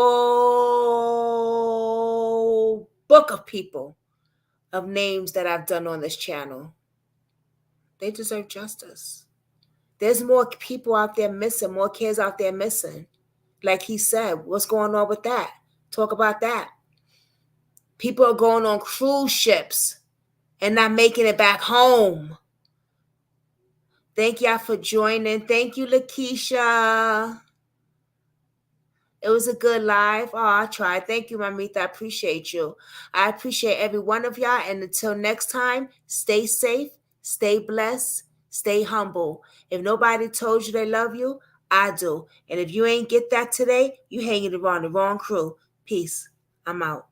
S1: book of people, of names that I've done on this channel. They deserve justice. There's more people out there missing, more kids out there missing. Like he said, what's going on with that? Talk about that. People are going on cruise ships and not making it back home. Thank y'all for joining. Thank you, Lakeisha. It was a good live. Oh, I tried. Thank you, Mamita. I appreciate you. I appreciate every one of y'all. And until next time, stay safe, stay blessed, stay humble. If nobody told you they love you, I do. And if you ain't get that today, you hanging around the wrong crew. Peace. I'm out.